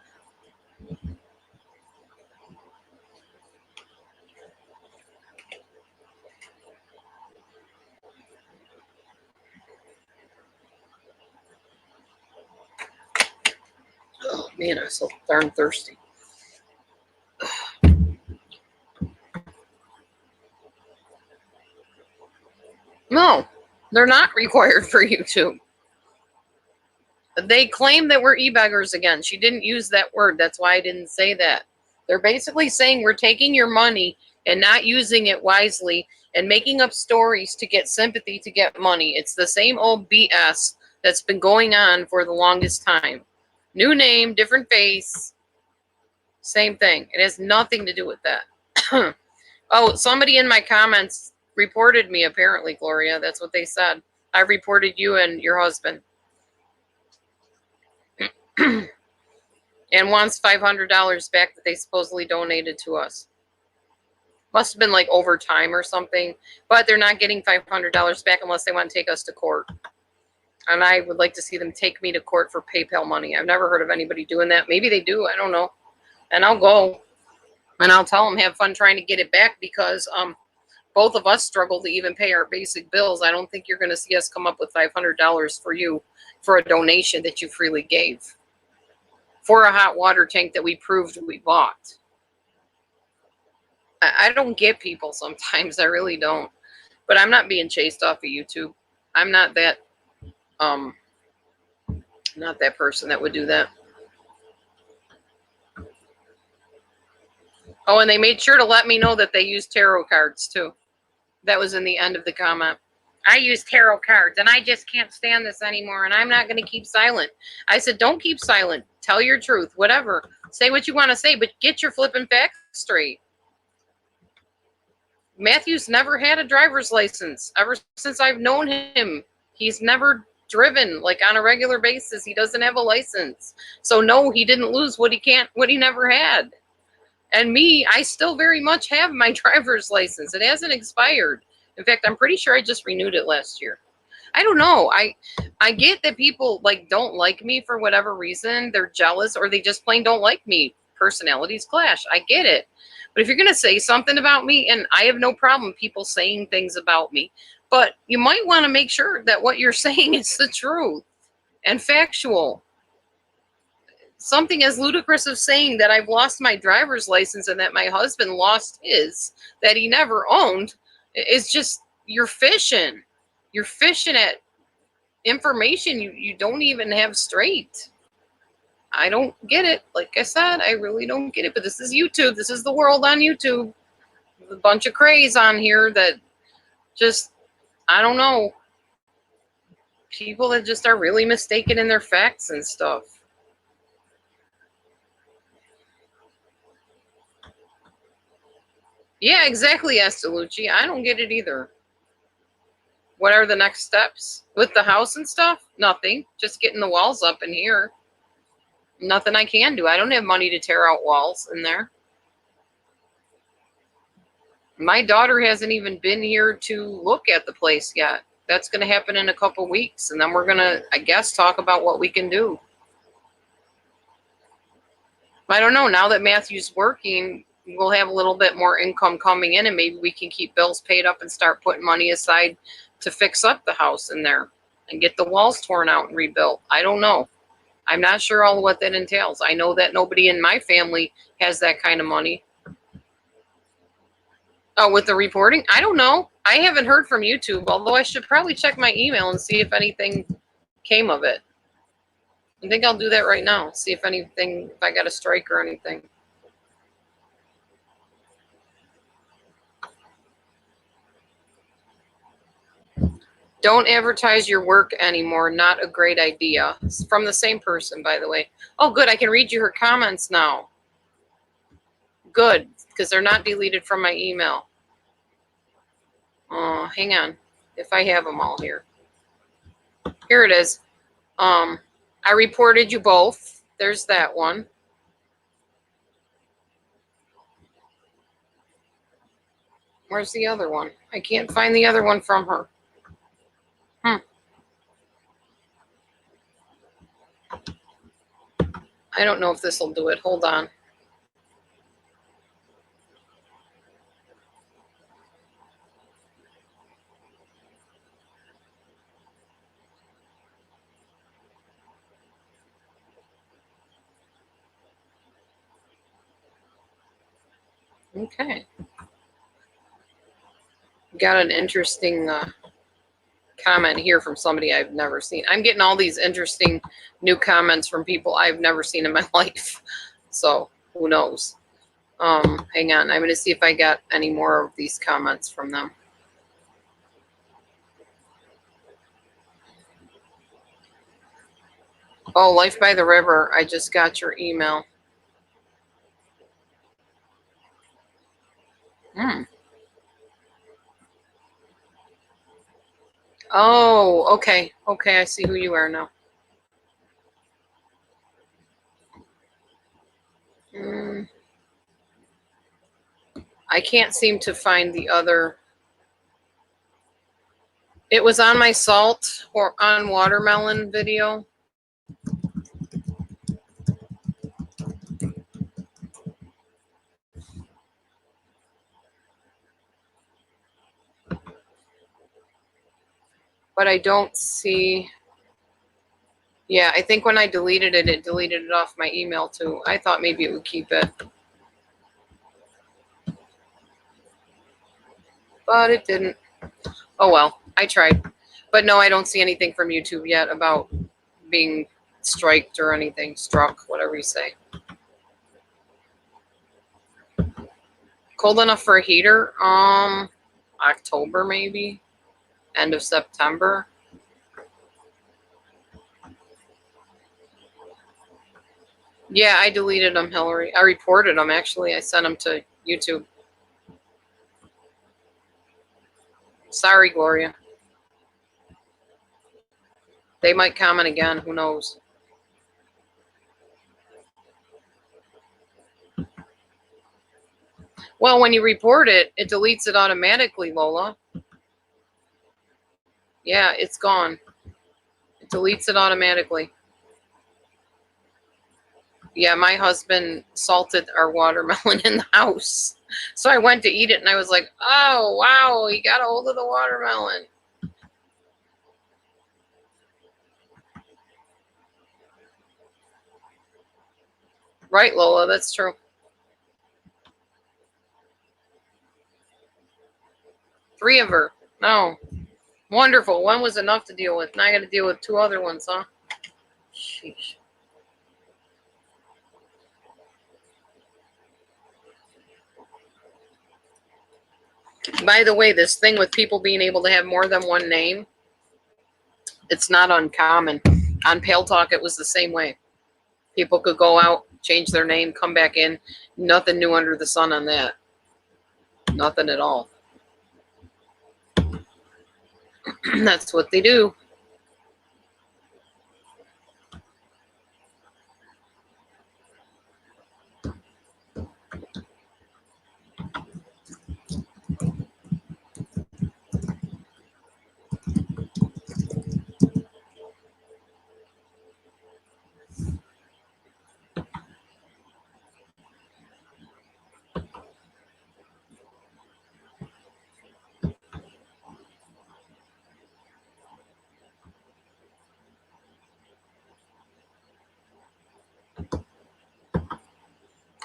Oh man, I'm so darn thirsty. No, they're not required for YouTube. They claim that we're e-beggars again. She didn't use that word. That's why I didn't say that. They're basically saying we're taking your money and not using it wisely and making up stories to get sympathy to get money. It's the same old BS that's been going on for the longest time. New name, different face, same thing. It has nothing to do with that. Oh, somebody in my comments reported me, apparently, Gloria. That's what they said. I reported you and your husband. And wants $500 back that they supposedly donated to us. Must have been like overtime or something. But they're not getting $500 back unless they want to take us to court. And I would like to see them take me to court for PayPal money. I've never heard of anybody doing that. Maybe they do. I don't know. And I'll go. And I'll tell them have fun trying to get it back because both of us struggle to even pay our basic bills. I don't think you're going to see us come up with $500 for you for a donation that you freely gave for a hot water tank that we proved we bought. I don't get people sometimes. I really don't. But I'm not being chased off of YouTube. I'm not that person that would do that. Oh, and they made sure to let me know that they use tarot cards too. That was in the end of the comment. I use tarot cards and I just can't stand this anymore and I'm not going to keep silent. I said, don't keep silent. Tell your truth, whatever. Say what you want to say, but get your flipping facts straight. Matthew's never had a driver's license. Ever since I've known him, he's never driven like on a regular basis. He doesn't have a license. So no, he didn't lose what he never had. And me, I still very much have my driver's license. It hasn't expired. In fact, I'm pretty sure I just renewed it last year. I don't know. I get that people like don't like me for whatever reason. They're jealous or they just plain don't like me. Personalities clash. I get it. But if you're going to say something about me, and I have no problem people saying things about me, but you might want to make sure that what you're saying is the truth and factual. Something as ludicrous as saying that I've lost my driver's license and that my husband lost his that he never owned is just, you're fishing. You're fishing at information you don't even have straight. I don't get it. Like I said, I really don't get it. But this is YouTube. This is the world on YouTube. A bunch of craze on here that just, I don't know. People that just are really mistaken in their facts and stuff. Yeah, exactly, Estalucci. I don't get it either. What are the next steps? With the house and stuff? Nothing. Just getting the walls up in here. Nothing I can do. I don't have money to tear out walls in there. My daughter hasn't even been here to look at the place yet. That's going to happen in a couple weeks. And then we're going to, I guess, talk about what we can do. I don't know. Now that Matthew's working, we'll have a little bit more income coming in and maybe we can keep bills paid up and start putting money aside to fix up the house in there and get the walls torn out and rebuilt. I don't know. I'm not sure all of what that entails. I know that nobody in my family has that kind of money. Oh, with the reporting? I don't know. I haven't heard from YouTube, although I should probably check my email and see if anything came of it. I think I'll do that right now. See if anything, if I got a strike or anything. Don't advertise your work anymore. Not a great idea. It's from the same person, by the way. Oh, good. I can read you her comments now. Good, because they're not deleted from my email. Hang on. If I have them all here. Here it is. I reported you both. There's that one. Where's the other one? I can't find the other one from her. I don't know if this will do it. Hold on. Okay. Got an interesting comment here from somebody I've never seen. I'm getting all these interesting new comments from people I've never seen in my life. So who knows? Hang on. I'm going to see if I got any more of these comments from them. Oh, Life by the River. I just got your email. Oh, okay. Okay, I see who you are now. I can't seem to find the other. It was on my salt or on watermelon video. But I don't see. Yeah, I think when I deleted it, it deleted it off my email too. I thought maybe it would keep it. But it didn't. Oh well, I tried. But no, I don't see anything from YouTube yet about being striked or anything. Struck, whatever you say. Cold enough for a heater? October maybe. End of September. Yeah, I deleted them, Hillary. I reported them, actually. I sent them to YouTube. Sorry, Gloria. They might comment again. Who knows? Well, when you report it, it deletes it automatically, Lola. Yeah, it's gone. It deletes it automatically. Yeah, my husband salted our watermelon in the house. So I went to eat it and I was like, oh, wow, he got a hold of the watermelon. Right, Lola, that's true. Three of her. No. Wonderful. One was enough to deal with. Now I got to deal with two other ones, huh? Sheesh. By the way, this thing with people being able to have more than one name, it's not uncommon. On Pale Talk, it was the same way. People could go out, change their name, come back in. Nothing new under the sun on that. Nothing at all. That's what they do.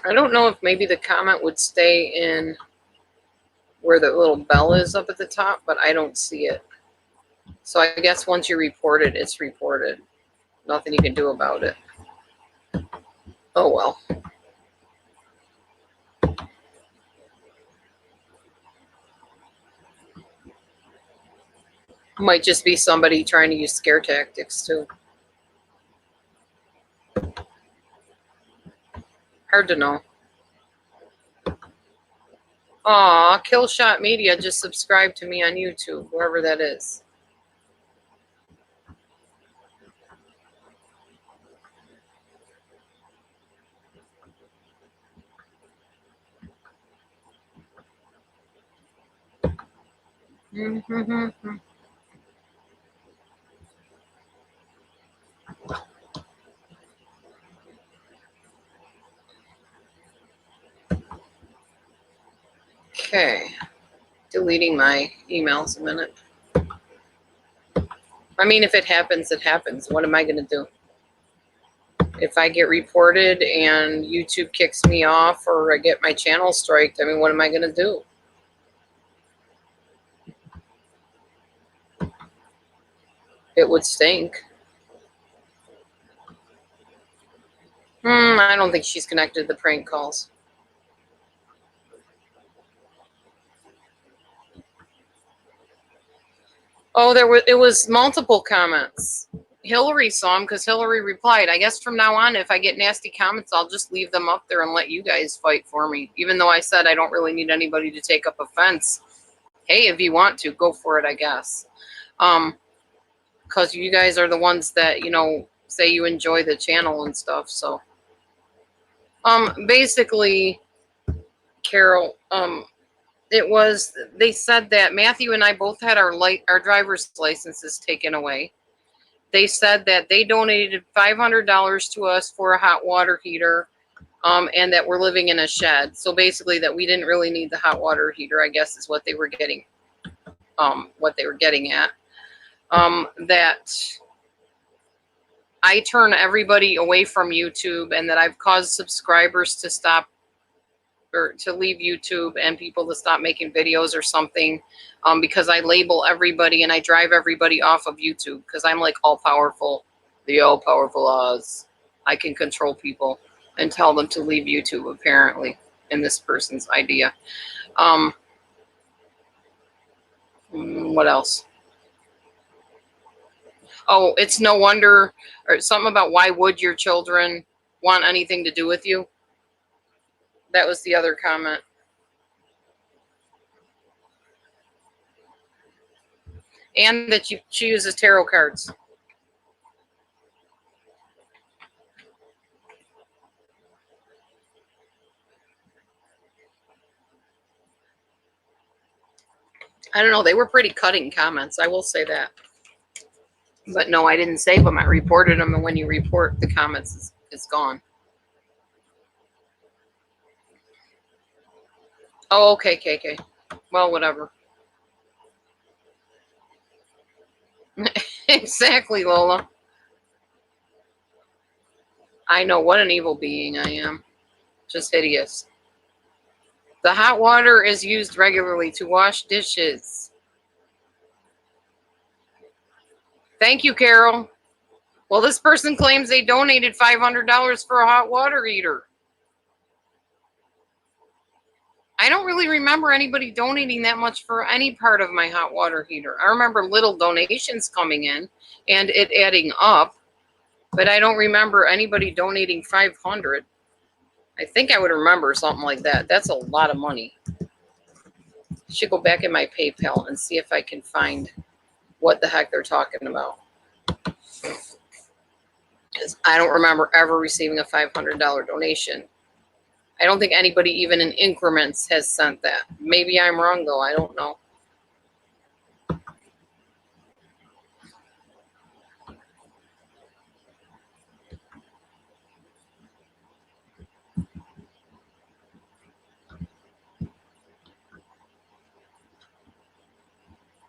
I don't know if maybe the comment would stay in where the little bell is up at the top, but I don't see it. So I guess once you report it, it's reported. Nothing you can do about it. Oh well. Might just be somebody trying to use scare tactics too. Hard to know. Aw, Killshot Media just subscribed to me on YouTube, whoever that is. Okay. Deleting my emails a minute. I mean, if it happens, it happens. What am I going to do? If I get reported and YouTube kicks me off or I get my channel striked, I mean, what am I going to do? It would stink. I don't think she's connected to the prank calls. Oh, it was multiple comments. Hillary saw them because Hillary replied. I guess from now on, if I get nasty comments, I'll just leave them up there and let you guys fight for me. Even though I said I don't really need anybody to take up offense. Hey, if you want to, go for it, I guess. Because you guys are the ones that, say you enjoy the channel and stuff. So, basically, Carol, they said that Matthew and I both had our driver's licenses taken away. They said that they donated $500 to us for a hot water heater, and that we're living in a shed. So basically, that we didn't really need the hot water heater, I guess, is what they were getting. What they were getting at. That I turn everybody away from YouTube, and that I've caused subscribers to stop or to leave YouTube and people to stop making videos or something, because I label everybody and I drive everybody off of YouTube because I'm like all powerful, the all powerful Oz. I can control people and tell them to leave YouTube, apparently, in this person's idea. What else? Oh, it's no wonder, or something about why would your children want anything to do with you? That was the other comment. And that she uses tarot cards. I don't know. They were pretty cutting comments. I will say that. But no, I didn't save them. I reported them, and when you report the comments, it's gone. Oh, okay, KK. Well, whatever. Exactly, Lola. I know what an evil being I am. Just hideous. The hot water is used regularly to wash dishes. Thank you, Carol. Well, this person claims they donated $500 for a hot water heater. I don't really remember anybody donating that much for any part of my hot water heater. I remember little donations coming in and it adding up, but I don't remember anybody donating 500. I think I would remember something like that. That's a lot of money. I should go back in my PayPal and see if I can find what the heck they're talking about. Because I don't remember ever receiving a $500 donation. I don't think anybody, even in increments, has sent that. Maybe I'm wrong, though. I don't know.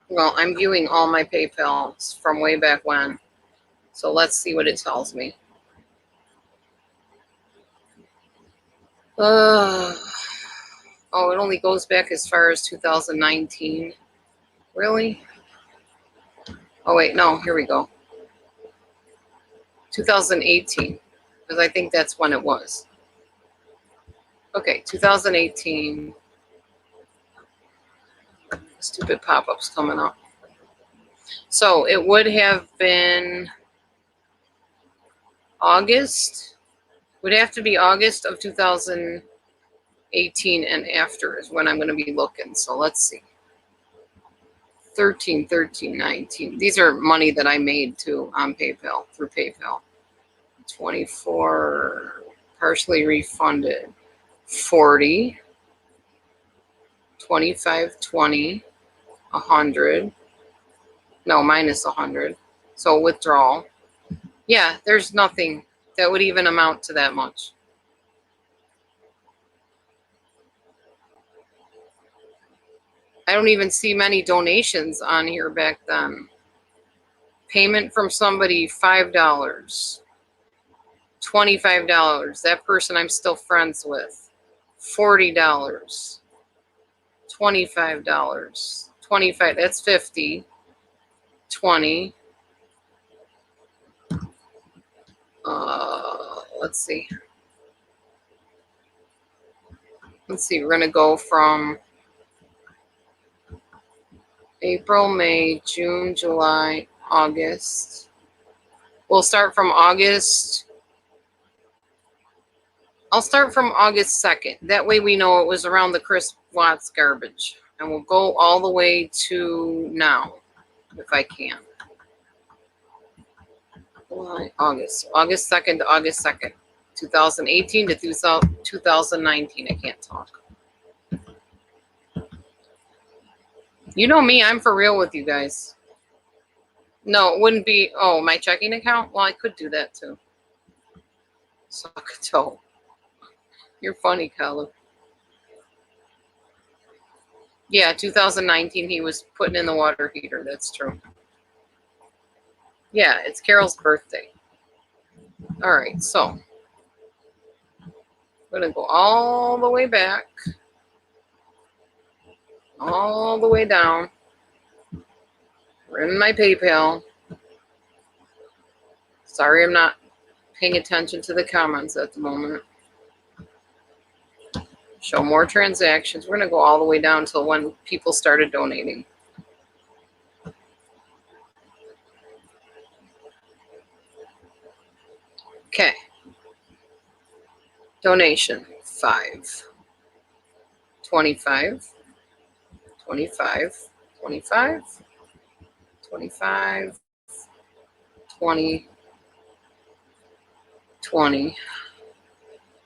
Well, I'm viewing all my PayPals from way back when. So let's see what it tells me. Oh, it only goes back as far as 2019. Really? Oh, wait, no, here we go. 2018, because I think that's when it was. Okay, 2018. Stupid pop-ups coming up. So it would have been August. Would have to be August of 2018 and after is when I'm going to be looking. So let's see. 13, 13, 19. These are money that I made too on PayPal, through PayPal. 24, partially refunded. 40, 25, 20, 100. No, minus 100. So withdrawal. Yeah, there's nothing that would even amount to that much. I don't even see many donations on here back then. Payment from somebody, $5. $25. That person I'm still friends with. $40. $25. 25, that's 50. 20. Let's see. We're going to go from April, May, June, July, August. We'll start from August. I'll start from August 2nd. That way we know it was around the Chris Watts garbage. And we'll go all the way to now, if I can. August 2nd to August 2nd. 2018 to 2019. I can't talk. You know me, I'm for real with you guys. No, it wouldn't be. Oh, my checking account? Well, I could do that too. Suck a toe. You're funny, Caleb. Yeah, 2019, he was putting in the water heater. That's true. Yeah, it's Carol's birthday. All right, so I'm going to go all the way back, all the way down. We're in my PayPal. Sorry, I'm not paying attention to the comments at the moment. Show more transactions. We're going to go all the way down till when people started donating. Okay. Donation, 5. 25. 25. 25. 25. 20. 20.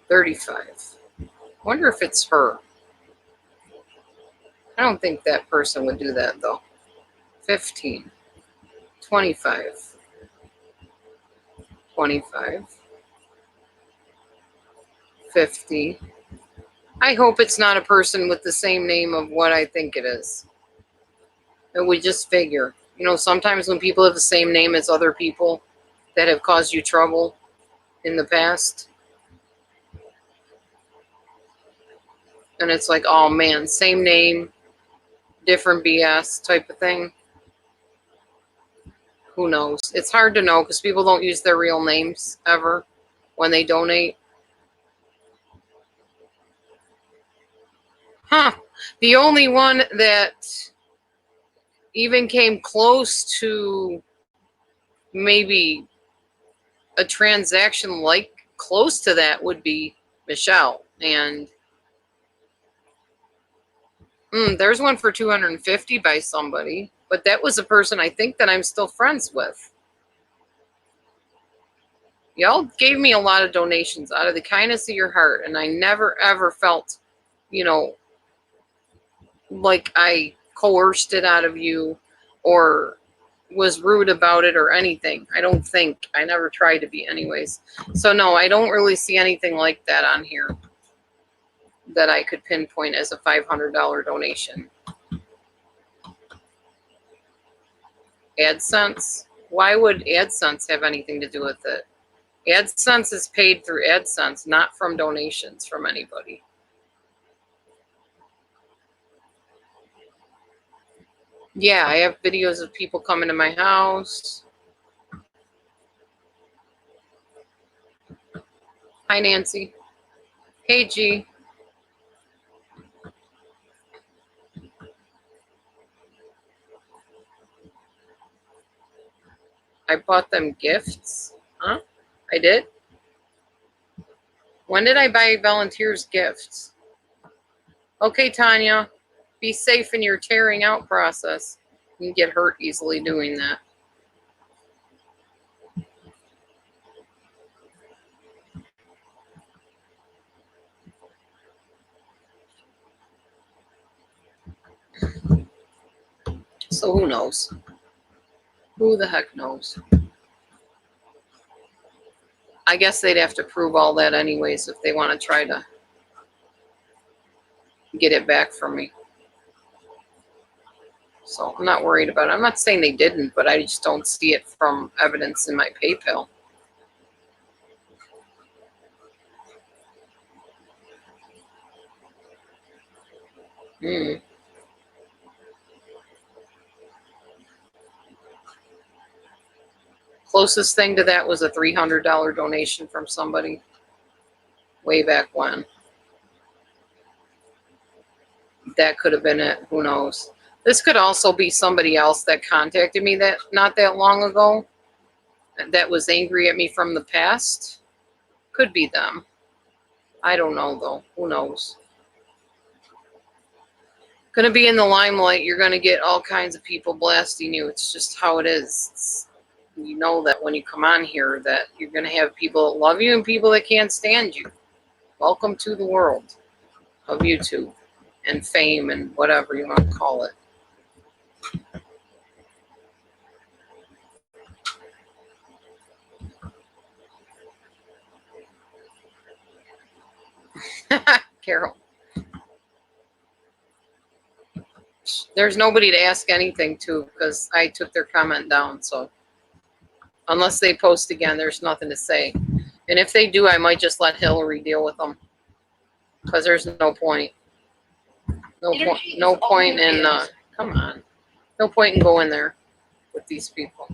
35. Wonder if it's her. I don't think that person would do that though. 15, 25, 25, 50. I hope it's not a person with the same name of what I think it is. And we just figure. You know, sometimes when people have the same name as other people that have caused you trouble in the past, and it's like, oh man, same name, different BS type of thing. Who knows? It's hard to know because people don't use their real names ever when they donate. Huh. The only one that even came close to maybe a transaction like close to that would be Michelle. And there's one for 250 by somebody, but that was a person I think that I'm still friends with. Y'all gave me a lot of donations out of the kindness of your heart, and I never ever felt, you know, like I coerced it out of you or was rude about it or anything. I don't think. I never tried to be anyways. So no, I don't really see anything like that on here that I could pinpoint as a $500 donation. AdSense? Why would AdSense have anything to do with it? AdSense is paid through AdSense, not from donations from anybody. Yeah, I have videos of people coming to my house. Hi, Nancy. Hey, G. I bought them gifts. Huh? I did? When did I buy volunteers gifts? Okay, Tanya. Be safe in your tearing out process. You can get hurt easily doing that. So who knows? Who the heck knows? I guess they'd have to prove all that anyways if they want to try to get it back from me. So I'm not worried about it. I'm not saying they didn't, but I just don't see it from evidence in my PayPal. Closest thing to that was a $300 donation from somebody way back when. That could have been it. Who knows? This could also be somebody else that contacted me that not that long ago that was angry at me from the past. Could be them. I don't know though. Who knows? Gonna be in the limelight. You're gonna get all kinds of people blasting you. It's just how it is. You know that when you come on here that you're gonna have people that love you and people that can't stand you. Welcome to the world of YouTube and fame and whatever you want to call it. Carol. There's nobody to ask anything to because I took their comment down. So unless they post again, there's nothing to say. And if they do, I might just let Hillary deal with them because there's no point. No point in, come on. No point in going there with these people.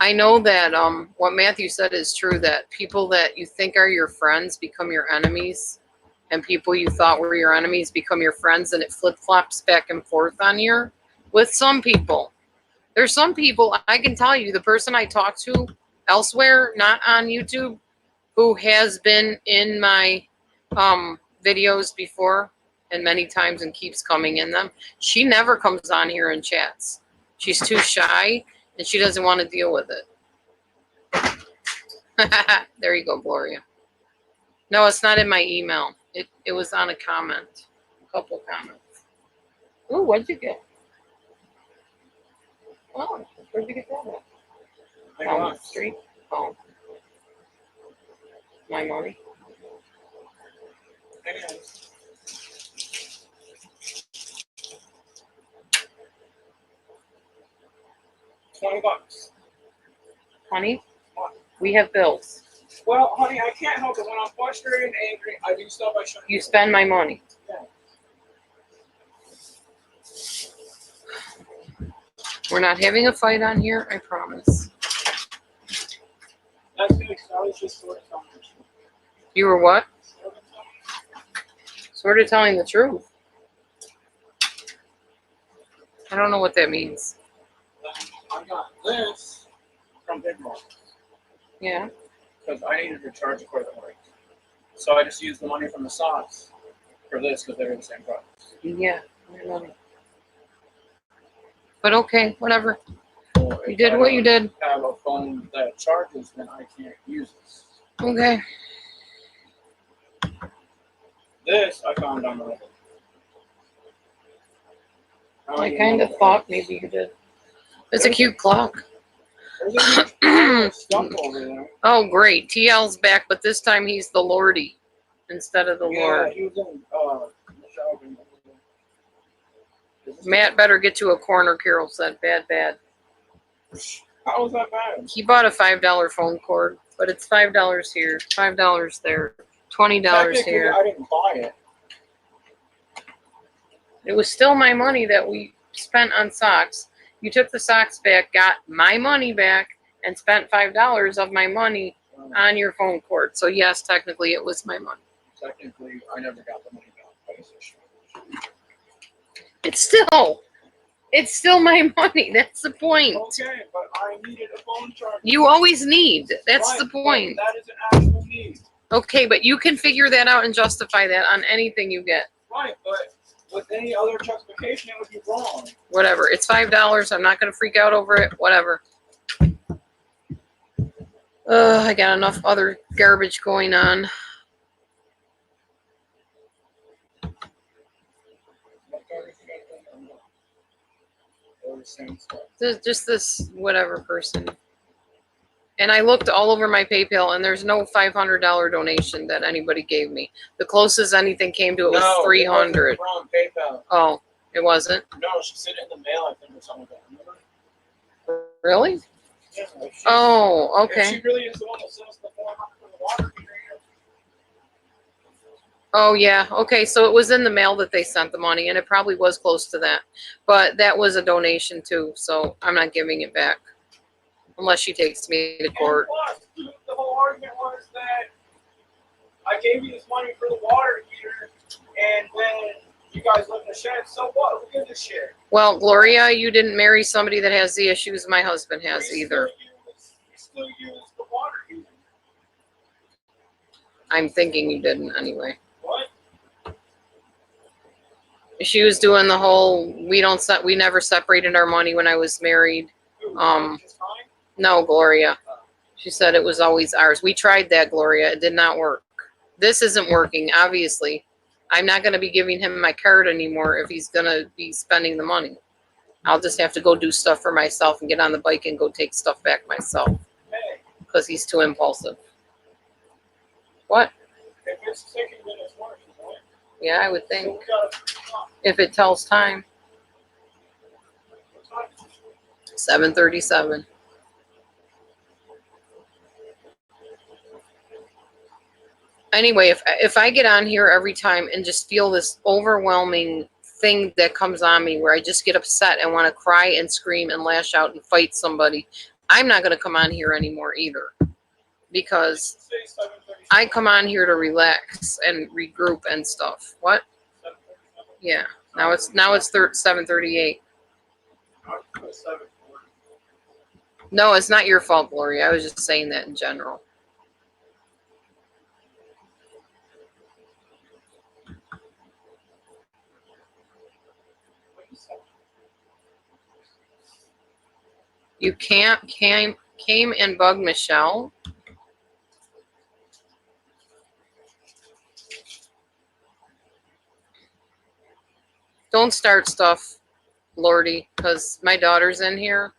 I know that what Matthew said is true, that people that you think are your friends become your enemies, and people you thought were your enemies become your friends, and it flip-flops back and forth on here with some people. There's some people, I can tell you, the person I talk to elsewhere, not on YouTube, who has been in my videos before and many times and keeps coming in them, she never comes on here and chats. She's too shy and she doesn't want to deal with it. There you go, Gloria. No, it's not in my email. It was on a comment. A couple comments. Ooh, what'd you get? Oh, where'd you get that at? Down the street? Oh. My money? $20. Honey, we have bills. Well, honey, I can't help it. When I'm frustrated and angry, I do stuff I shouldn't. You spend my money. Yeah. We're not having a fight on here, I promise. That's good, because I was just sort of telling the truth. You were what? Sort of telling the truth. I don't know what that means. I got this from Big Mom. Yeah. Because I needed to charge accordingly. So I just used the money from the socks for this because they were the same price. Yeah. I love it. But okay, whatever. So You did what you did. If I have a phone that charges, then I can't use this. Okay. This I found on the web. I kind of thought maybe you did. It's a cute clock. There's a huge pile of stuff over there. Oh, great. TL's back, but this time he's the Lordy instead of the Lord. Yeah, he was in the shower. Matt better get to a corner, Carol said. Bad, bad. How was that bad? He bought a $5 phone cord, but it's $5 here, $5 there, $20 here. I didn't buy it. It was still my money that we spent on socks. You took the socks back, got my money back, and spent $5 of my money on your phone cord. So yes, technically it was my money. Technically, I never got the money back. But it's a shame. It's still my money. That's the point. Okay, but I needed a phone charger. You always need. That's Right, the point. That is an actual need. Okay, but you can figure that out and justify that on anything you get. Right, but with any other justification, it would be wrong. Whatever. It's $5. I'm not going to freak out over it. Whatever. I got enough other garbage going on. Just this whatever person. And I looked all over my PayPal, and there's no $500 donation that anybody gave me. The closest anything came to it was $300. It wasn't from PayPal. Oh, it wasn't? No, she sent it in the mail, I think, or something like that. Remember? Really? Yeah, Oh, if okay. she really is the one that sent us the form for the water heater. Oh, yeah. Okay, so it was in the mail that they sent the money, and it probably was close to that. But that was a donation, too, so I'm not giving it back. Unless she takes me to court. And plus, the whole argument was that I gave you this money for the water heater, and when you guys live in the shed, so what? Who gives a shit? Well, Gloria, you didn't marry somebody that has the issues my husband has either. We still use the water heater. I'm thinking you didn't anyway. What? She was doing the whole, we never separated our money when I was married. No, Gloria. She said it was always ours. We tried that, Gloria. It did not work. This isn't working, obviously. I'm not going to be giving him my card anymore if he's going to be spending the money. I'll just have to go do stuff for myself and get on the bike and go take stuff back myself. Because he's too impulsive. What? If it's taking minutes work, right? Yeah, I would think. So we gotta, If it tells time. 7:37. Anyway, if I get on here every time and just feel this overwhelming thing that comes on me where I just get upset and want to cry and scream and lash out and fight somebody, I'm not going to come on here anymore either, because I come on here to relax and regroup and stuff. What? Yeah. Now it's 7:38. No, it's not your fault, Gloria. I was just saying that in general. You came and bugged Michelle. Don't start stuff, Lordy, because my daughter's in here.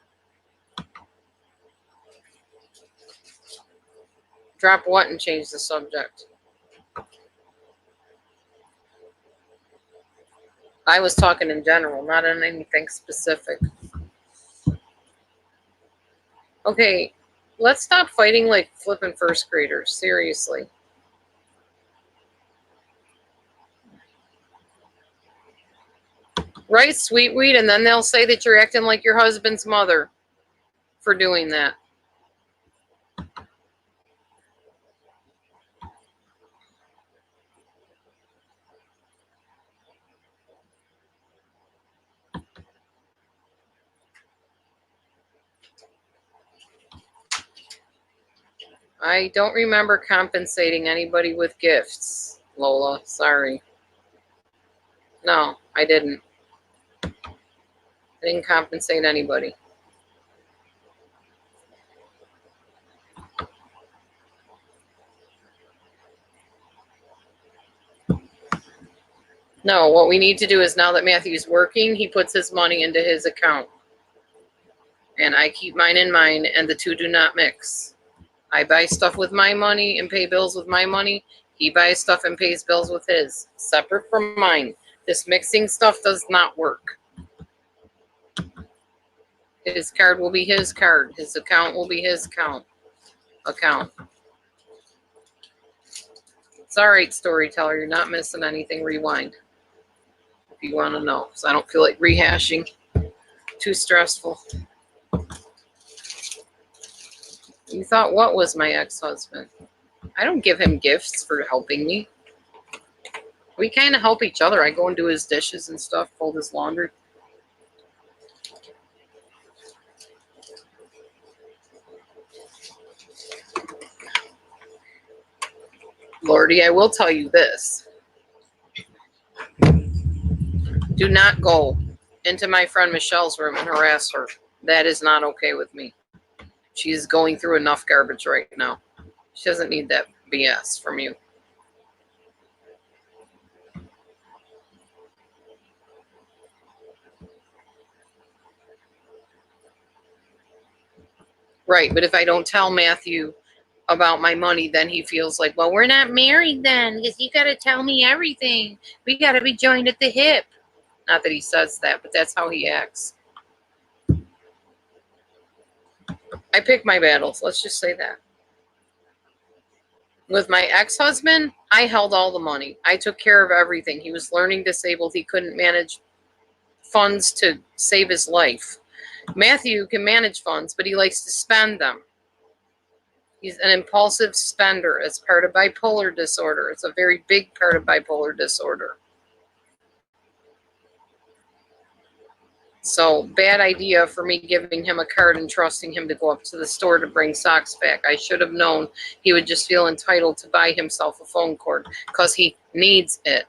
Drop what and change the subject. I was talking in general, not on anything specific. Okay, let's stop fighting like flipping first graders. Seriously. Right, sweetweed, and then they'll say that you're acting like your husband's mother for doing that. I don't remember compensating anybody with gifts, Lola. Sorry. No, I didn't. I didn't compensate anybody. No, what we need to do is, now that Matthew's working, he puts his money into his account. And I keep mine in mine, and the two do not mix. I buy stuff with my money and pay bills with my money. He buys stuff and pays bills with his, separate from mine. This mixing stuff does not work. His card will be his card. His account will be his account. It's all right, storyteller. You're not missing anything. Rewind if you want to know. So I don't feel like rehashing. Too stressful. You thought what was my ex-husband? I don't give him gifts for helping me. We kind of help each other. I go and do his dishes and stuff, fold his laundry. Lordy, I will tell you this. Do not go into my friend Michelle's room and harass her. That is not okay with me. She is going through enough garbage right now. She doesn't need that BS from you. Right, but if I don't tell Matthew about my money, then he feels like, well, we're not married then, because you got to tell me everything. We got to be joined at the hip. Not that he says that, but that's how he acts. I pick my battles. Let's just say that. With my ex-husband, I held all the money. I took care of everything. He was learning disabled. He couldn't manage funds to save his life. Matthew can manage funds, but he likes to spend them. He's an impulsive spender. It's part of bipolar disorder. It's a very big part of bipolar disorder. So, bad idea for me giving him a card and trusting him to go up to the store to bring socks back. I should have known he would just feel entitled to buy himself a phone cord because he needs it.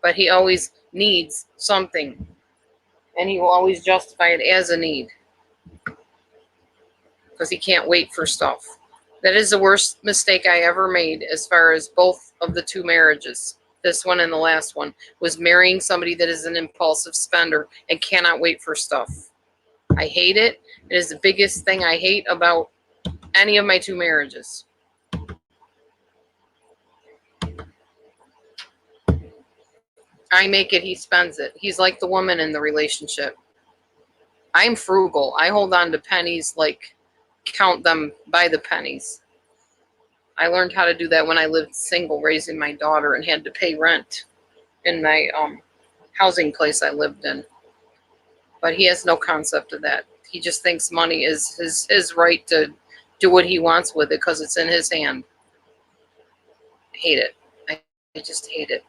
But he always needs something. And he will always justify it as a need. Because he can't wait for stuff. That is the worst mistake I ever made as far as both of the two marriages. This one and the last one was marrying somebody that is an impulsive spender and cannot wait for stuff. I hate it. It is the biggest thing I hate about any of my two marriages. I make it, he spends it. He's like the woman in the relationship. I'm frugal. I hold on to pennies, like count them by the pennies. I learned how to do that when I lived single, raising my daughter, and had to pay rent in my housing place I lived in. But he has no concept of that. He just thinks money is his right to do what he wants with it because it's in his hand. I hate it. I just hate it.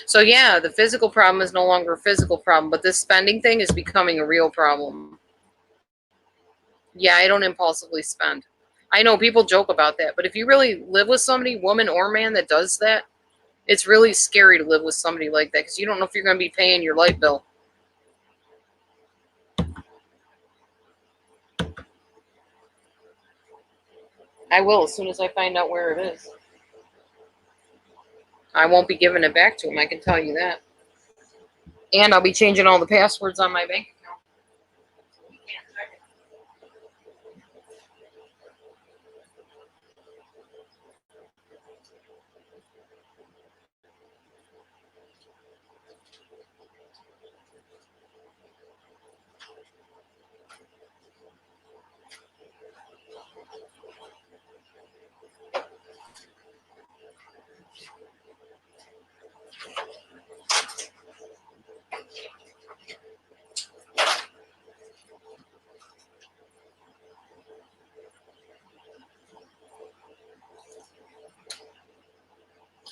So yeah, the physical problem is no longer a physical problem, but this spending thing is becoming a real problem. Yeah, I don't impulsively spend. I know people joke about that, but if you really live with somebody, woman or man, that does that, it's really scary to live with somebody like that because you don't know if you're going to be paying your light bill. I will as soon as I find out where it is. I won't be giving it back to him, I can tell you that. And I'll be changing all the passwords on my bank account.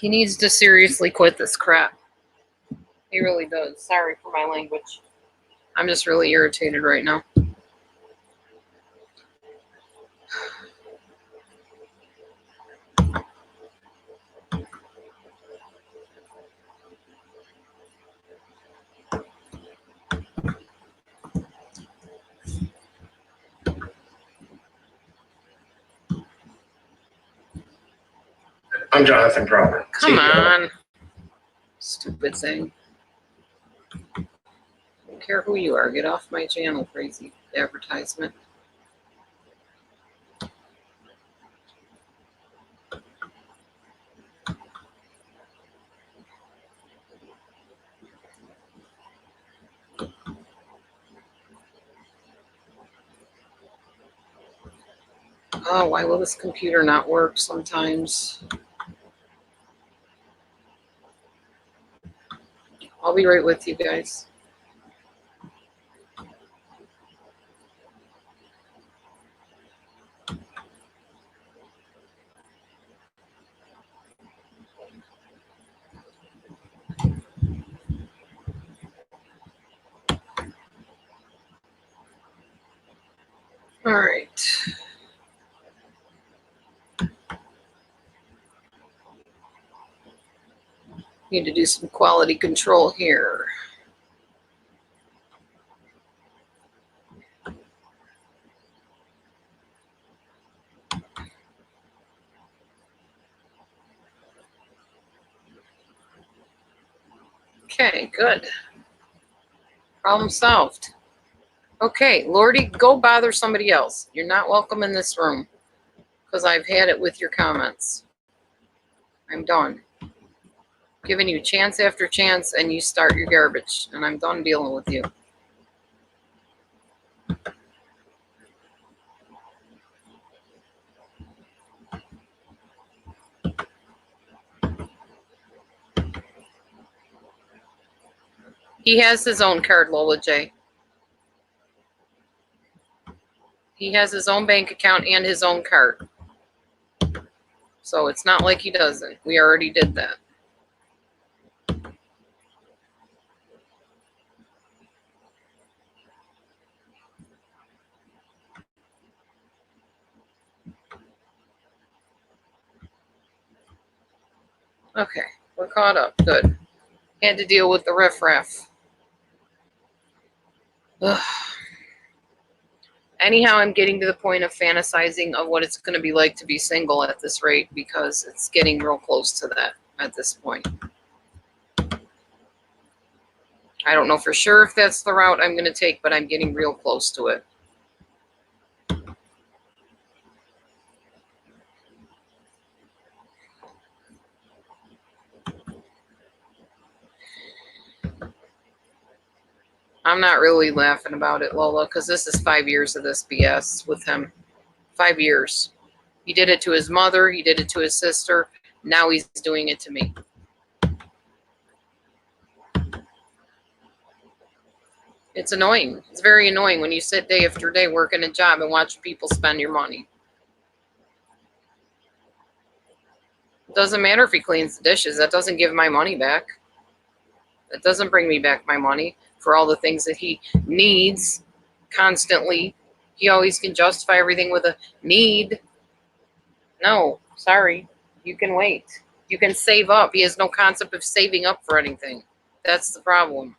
He needs to seriously quit this crap. He really does. Sorry for my language. I'm just really irritated right now. I'm Jonathan Proper. Come on. Stupid thing. I don't care who you are. Get off my channel, crazy advertisement. Oh, why will this computer not work sometimes? I'll be right with you guys. All right. Need to do some quality control here. Okay, good. Problem solved. Okay, Lordy, go bother somebody else. You're not welcome in this room because I've had it with your comments. I'm done. Giving you chance after chance and you start your garbage and I'm done dealing with you. He has his own card, Lola J. He has his own bank account and his own card. So it's not like he doesn't. We already did that. Okay, we're caught up. Good. Had to deal with the riffraff. Ugh. Anyhow, I'm getting to the point of fantasizing of what it's going to be like to be single at this rate because it's getting real close to that at this point. I don't know for sure if that's the route I'm going to take, but I'm getting real close to it. I'm not really laughing about it, Lola, because this is 5 years of this BS with him. 5 years. He did it to his mother. He did it to his sister. Now he's doing it to me. It's annoying. It's very annoying when you sit day after day working a job and watch people spend your money. It doesn't matter if he cleans the dishes. That doesn't give my money back. That doesn't bring me back my money for all the things that he needs constantly. He always can justify everything with a need. No, sorry. You can wait. You can save up. He has no concept of saving up for anything. That's the problem.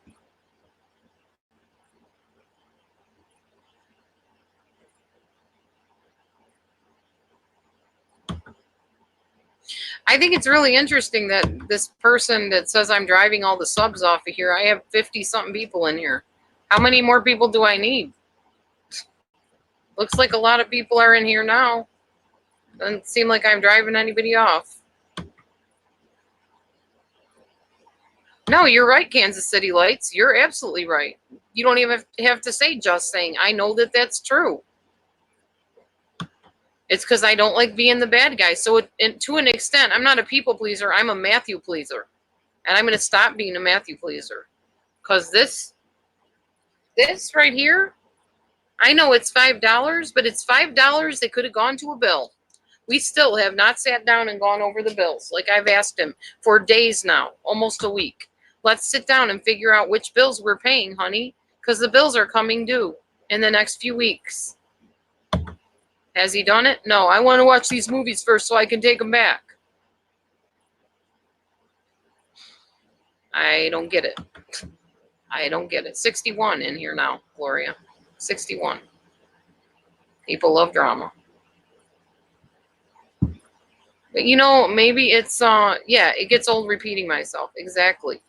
I think it's really interesting that this person that says I'm driving all the subs off of here, I have 50-something people in here. How many more people do I need? Looks like a lot of people are in here now. Doesn't seem like I'm driving anybody off. No, you're right, Kansas City Lights. You're absolutely right. You don't even have to say just saying. I know that that's true. It's because I don't like being the bad guy. So to an extent, I'm not a people pleaser. I'm a Matthew pleaser. And I'm going to stop being a Matthew pleaser. Because this right here, I know it's $5, but it's $5 that could have gone to a bill. We still have not sat down and gone over the bills like I've asked him for days now, almost a week. Let's sit down and figure out which bills we're paying, honey, because the bills are coming due in the next few weeks. Has he done it? No, I want to watch these movies first so I can take them back. I don't get it. I don't get it. 61 in here now, Gloria. 61. People love drama. But you know, maybe it's yeah, it gets old repeating myself. Exactly.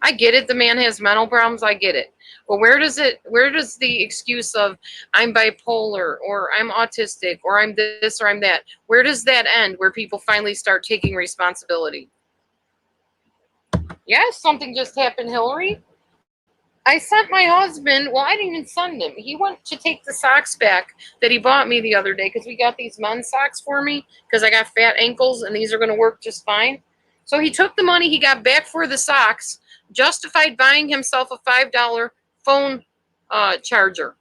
I get it. The man has mental problems. I get it. But where does the excuse of I'm bipolar or I'm autistic or I'm this or I'm that, where does that end where people finally start taking responsibility? Yes, something just happened, Hillary. I sent my husband, well, I didn't even send him. He went to take the socks back that he bought me the other day because we got these men's socks for me because I got fat ankles and these are going to work just fine. So he took the money he got back for the socks, justified buying himself a $5 phone charger,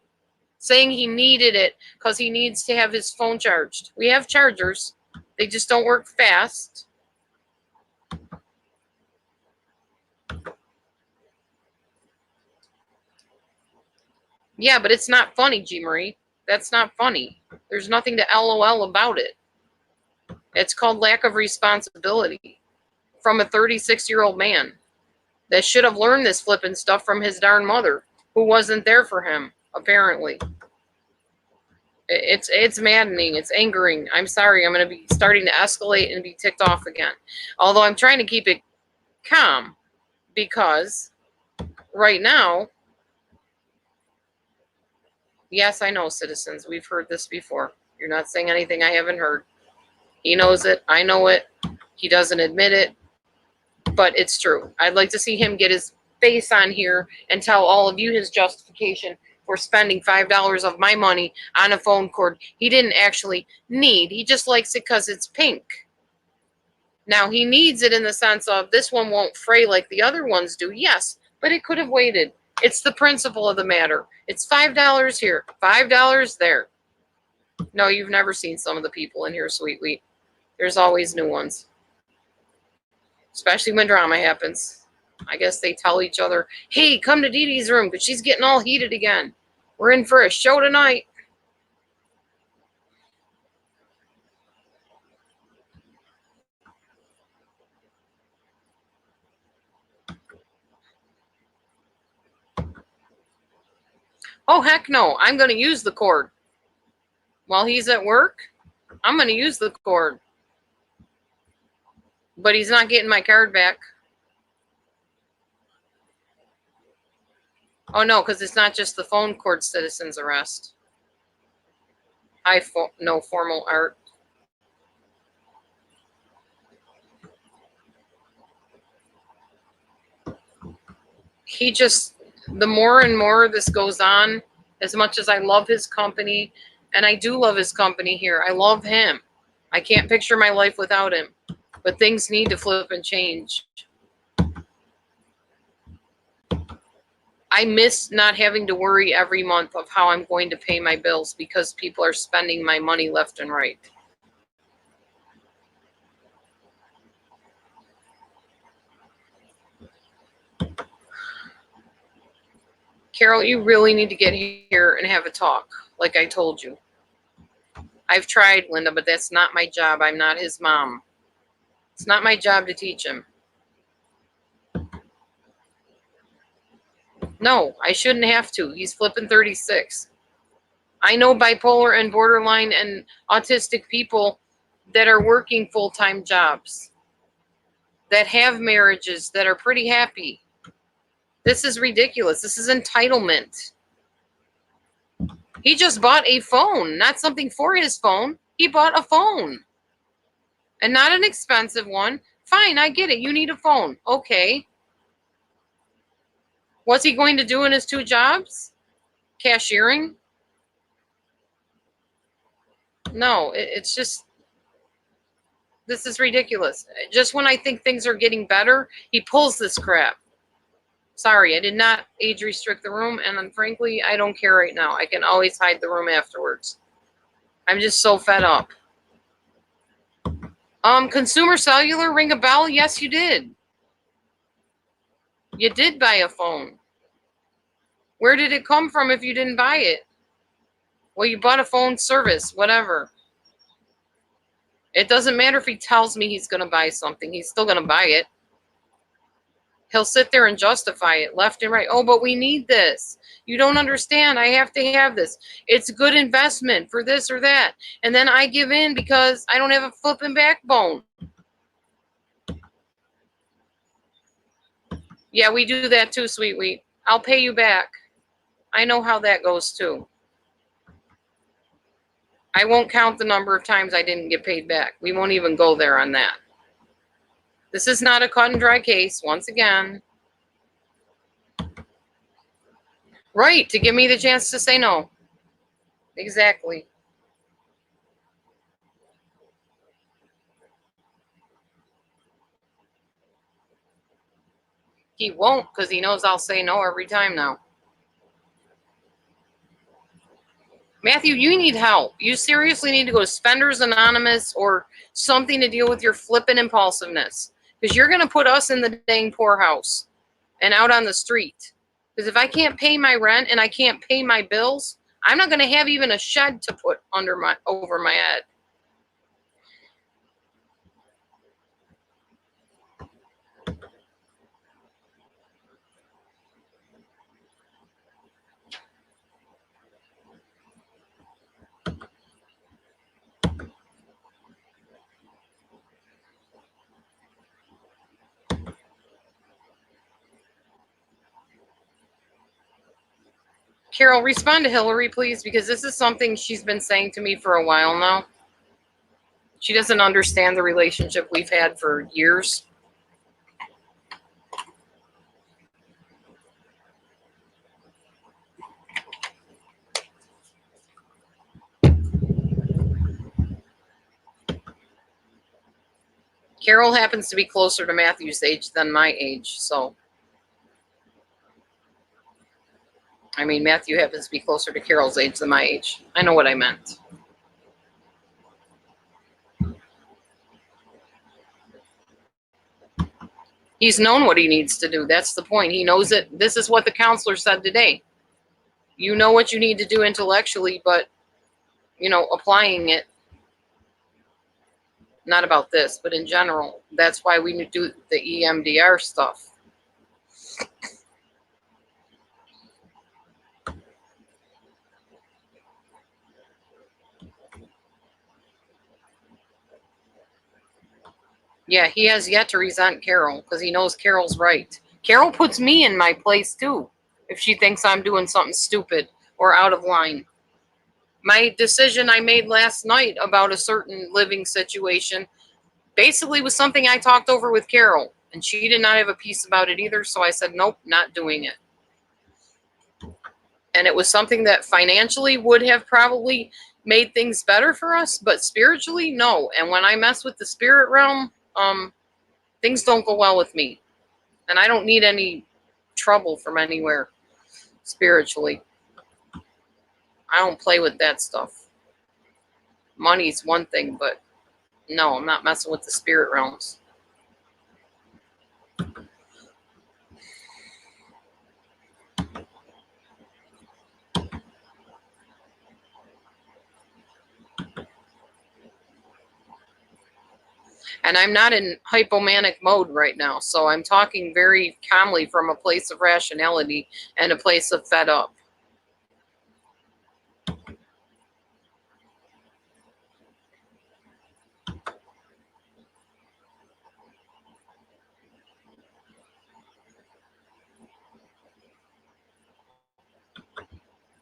saying he needed it because he needs to have his phone charged. We have chargers. They just don't work fast. Yeah, but it's not funny, G. Marie. That's not funny. There's nothing to LOL about it. It's called lack of responsibility from a 36-year-old man that should have learned this flippin' stuff from his darn mother, who wasn't there for him, apparently. It's maddening. It's angering. I'm sorry. I'm going to be starting to escalate and be ticked off again. Although I'm trying to keep it calm because right now, yes, I know, citizens. We've heard this before. You're not saying anything I haven't heard. He knows it. I know it. He doesn't admit it. But it's true. I'd like to see him get his face on here and tell all of you his justification for spending $5 of my money on a phone cord he didn't actually need. He just likes it because it's pink. Now, he needs it in the sense of this one won't fray like the other ones do. Yes, but it could have waited. It's the principle of the matter. It's $5 here, $5 there. No, you've never seen some of the people in here, Sweet Wheat. There's always new ones. Especially when drama happens. I guess they tell each other, hey, come to Dee Dee's room because she's getting all heated again. We're in for a show tonight. Oh, heck no. I'm going to use the cord. While he's at work, I'm going to use the cord. But he's not getting my card back. Oh, no, because it's not just the phone cord citizen's arrest. No formal art. He just, the more and more this goes on, as much as I love his company, and I do love his company here, I love him. I can't picture my life without him. But things need to flip and change. I miss not having to worry every month of how I'm going to pay my bills because people are spending my money left and right. Carol, you really need to get here and have a talk, like I told you. I've tried, Linda, but that's not my job. I'm not his mom. It's not my job to teach him. No, I shouldn't have to. He's flipping 36. I know bipolar and borderline and autistic people that are working full-time jobs, that have marriages, that are pretty happy. This is ridiculous. This is entitlement. He just bought a phone, not something for his phone. He bought a phone. And not an expensive one. Fine, I get it. You need a phone. Okay. What's he going to do in his 2 jobs? Cashiering? No, it's just, this is ridiculous. Just when I think things are getting better, he pulls this crap. Sorry, I did not age restrict the room, and frankly, I don't care right now. I can always hide the room afterwards. I'm just so fed up. Consumer Cellular, ring a bell? Yes, you did. You did buy a phone. Where did it come from if you didn't buy it? Well, you bought a phone service, whatever. It doesn't matter if he tells me he's going to buy something. He's still going to buy it. He'll sit there and justify it left and right. Oh, but we need this. You don't understand. I have to have this. It's a good investment for this or that. And then I give in because I don't have a flipping backbone. Yeah, we do that too, sweet wheat. I'll pay you back. I know how that goes too. I won't count the number of times I didn't get paid back. We won't even go there on that. This is not a cut and dry case, once again. Right, to give me the chance to say no. Exactly. He won't because he knows I'll say no every time now. Matthew, you need help. You seriously need to go to Spenders Anonymous or something to deal with your flippin' impulsiveness. Because you're going to put us in the dang poorhouse and out on the street. Because if I can't pay my rent and I can't pay my bills, I'm not going to have even a shed to put over my head. Carol, respond to Hillary, please, because this is something she's been saying to me for a while now. She doesn't understand the relationship we've had for years. Carol happens to be closer to Matthew's age than my age, so. I mean, Matthew happens to be closer to Carol's age than my age. I know what I meant. He's known what he needs to do. That's the point. He knows it. This is what the counselor said today. You know what you need to do intellectually, but, applying it. Not about this, but in general. That's why we do the EMDR stuff. Yeah, he has yet to resent Carol because he knows Carol's right. Carol puts me in my place too if she thinks I'm doing something stupid or out of line. My decision I made last night about a certain living situation basically was something I talked over with Carol, and she did not have a piece about it either, so I said, nope, not doing it. And it was something that financially would have probably made things better for us, but spiritually, no. And when I mess with the spirit realm, things don't go well with me. And I don't need any trouble from anywhere. spiritually. I don't play with that stuff. Money's one thing, but no, I'm not messing with the spirit realms. And I'm not in hypomanic mode right now, so I'm talking very calmly from a place of rationality and a place of fed up.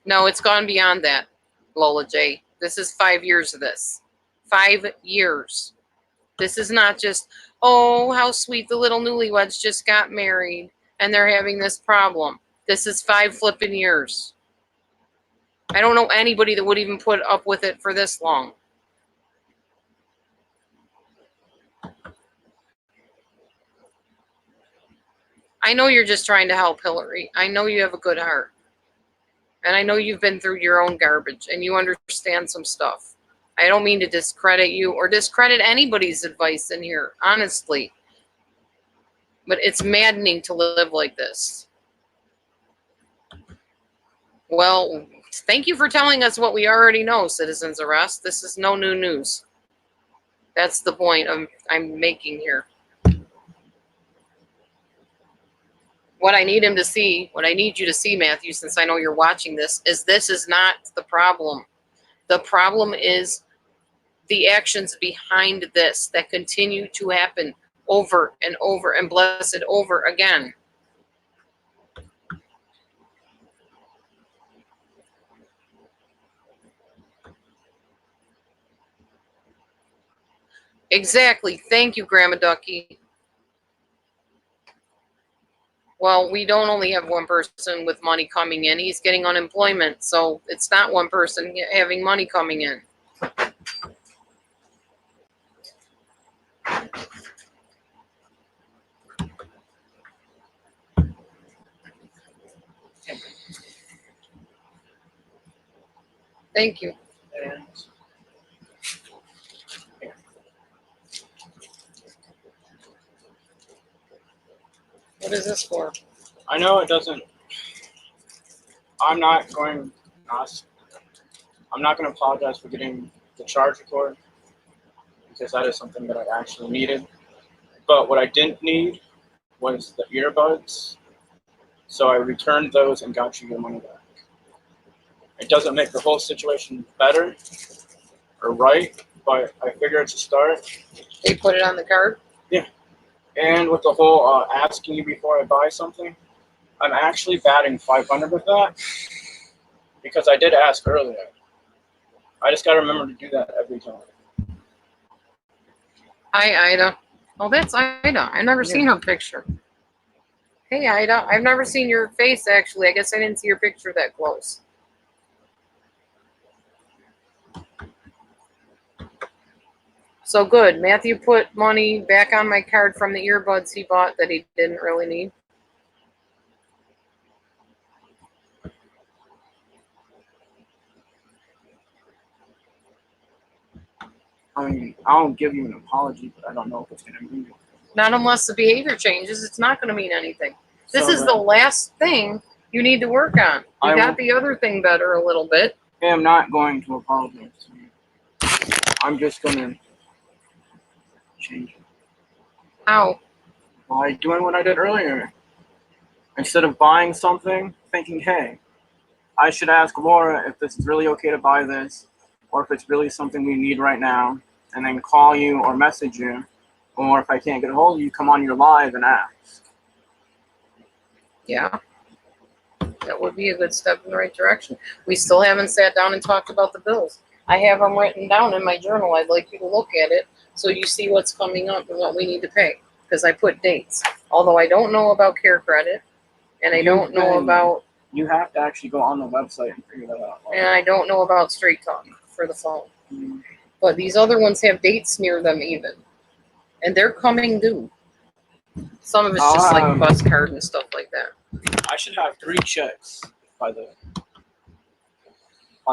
No, it's gone beyond that, Lola J. This is 5 years of this. 5 years. This is not just, oh, how sweet, the little newlyweds just got married and they're having this problem. This is 5 flipping years. I don't know anybody that would even put up with it for this long. I know you're just trying to help Hillary. I know you have a good heart. And I know you've been through your own garbage and you understand some stuff. I don't mean to discredit you or discredit anybody's advice in here, honestly. But it's maddening to live like this. Well, thank you for telling us what we already know, Citizens Arrest. This is no new news. That's the point I'm making here. What I need him to see, what I need you to see, Matthew, since I know you're watching this is not the problem. The problem is the actions behind this that continue to happen over and over and blessed over again. Exactly. Thank you, Grandma Ducky. Well, we don't only have one person with money coming in. He's getting unemployment, so it's not one person having money coming in. Thank you. What is this for? I know it doesn't. I'm not going to apologize for getting the charger cord because that is something that I actually needed. But what I didn't need was the earbuds, so I returned those and got you your money back. It doesn't make the whole situation better or right, but I figure it's a start. They put it on the card? Yeah. And with the whole asking you before I buy something, I'm actually batting 500 with that because I did ask earlier. I just got to remember to do that every time. Hi, Ida. Oh, that's Ida. I've never seen her picture. Hey, Ida. I've never seen your face, actually. I guess I didn't see your picture that close. So good. Matthew put money back on my card from the earbuds he bought that he didn't really need. I mean, I'll give you an apology, but I don't know if it's going to mean anything. Not unless the behavior changes. It's not going to mean anything. This is the last thing you need to work on. You got the other thing better a little bit. I am not going to apologize to you. I'm just going to change it. How? By doing what I did earlier. Instead of buying something, thinking, hey, I should ask Laura if this is really okay to buy this, or if it's really something we need right now, and then call you or message you, or if I can't get a hold of you, come on your live and ask. Yeah. That would be a good step in the right direction. We still haven't sat down and talked about the bills. I have them written down in my journal. I'd like you to look at it so you see what's coming up and what we need to pay. Because I put dates. Although I don't know about care credit, and I don't know about... You have to actually go on the website and figure that out. And I don't know about Straight Talk for the phone. Mm-hmm. But these other ones have dates near them even. And they're coming due. Some of it's just like bus card and stuff like that. I should have 3 checks by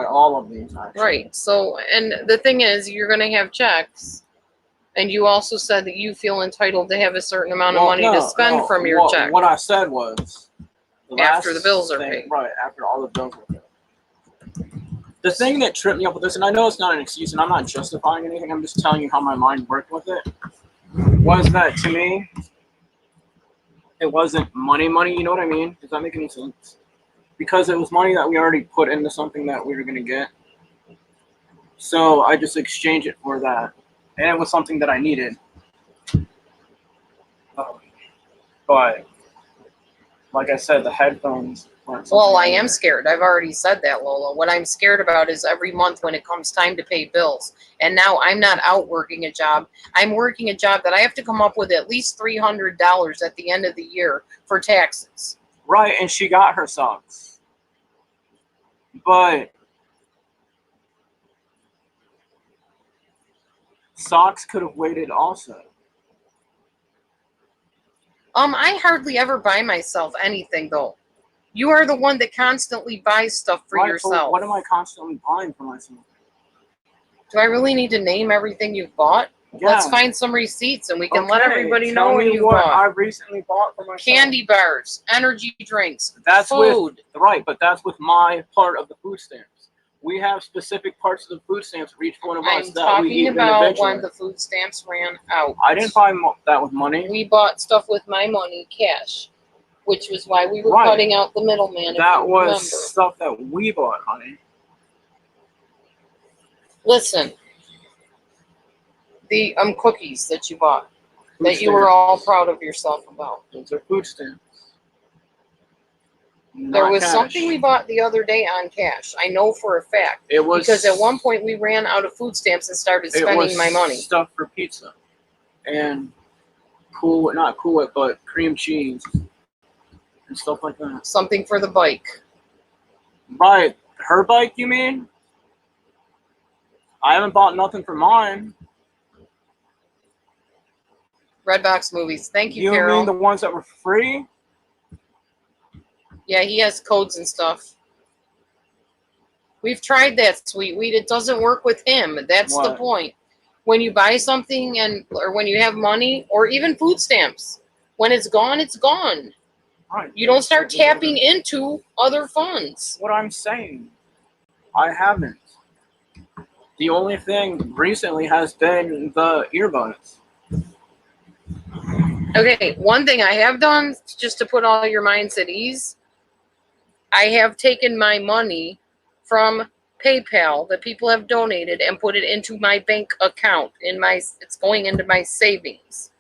all of these, actually. Right. So, and the thing is, you're going to have checks. And you also said that you feel entitled to have a certain amount of money to spend from your check. What I said was after the bills are paid. Right, after all the bills are paid. The thing that tripped me up with this, and I know it's not an excuse, and I'm not justifying anything, I'm just telling you how my mind worked with it, was that to me, it wasn't money, you know what I mean? Does that make any sense? Because it was money that we already put into something that we were going to get. So I just exchanged it for that. And it was something that I needed. But, like I said, the headphones weren't something Well, I I am needed. scared. I've already said that, Lola. What I'm scared about is every month when it comes time to pay bills. And now I'm not out working a job. I'm working a job that I have to come up with at least $300 at the end of the year for taxes. Right, and she got her socks. But socks could have waited also. I hardly ever buy myself anything, though. You are the one that constantly buys stuff for yourself. What am I constantly buying for myself? Do I really need to name everything you've bought? Yeah. Let's find some receipts and we can let everybody know what you what bought. I recently bought for myself. Candy bars, energy drinks, That's food. But that's with my part of the food stamps. We have specific parts of the food stamps for each one of us that we eat individually. I'm talking about when the food stamps ran out. I didn't buy that with money. We bought stuff with my money, cash, which was why we were cutting out the middleman. That was stuff that we bought, honey. Listen, the cookies that you bought, that you were all proud of yourself about. Those are food stamps. There was something we bought the other day on cash. I know for a fact. It was because at one point we ran out of food stamps and started spending my money. Stuff for pizza and not Cool Whip, but cream cheese and stuff like that. Something for the bike. Right, her bike, you mean? I haven't bought nothing for mine. Redbox movies. Thank you, Carol. You mean the ones that were free? Yeah, he has codes and stuff. We've tried that, sweet weed. It doesn't work with him. That's the point. When you buy something or when you have money or even food stamps, when it's gone, it's gone. Right. You don't start tapping into other funds. What I'm saying, I haven't. The only thing recently has been the earbuds. Okay, one thing I have done just to put all your minds at ease, I have taken my money from PayPal that people have donated and put it into my bank account. It's going into my savings.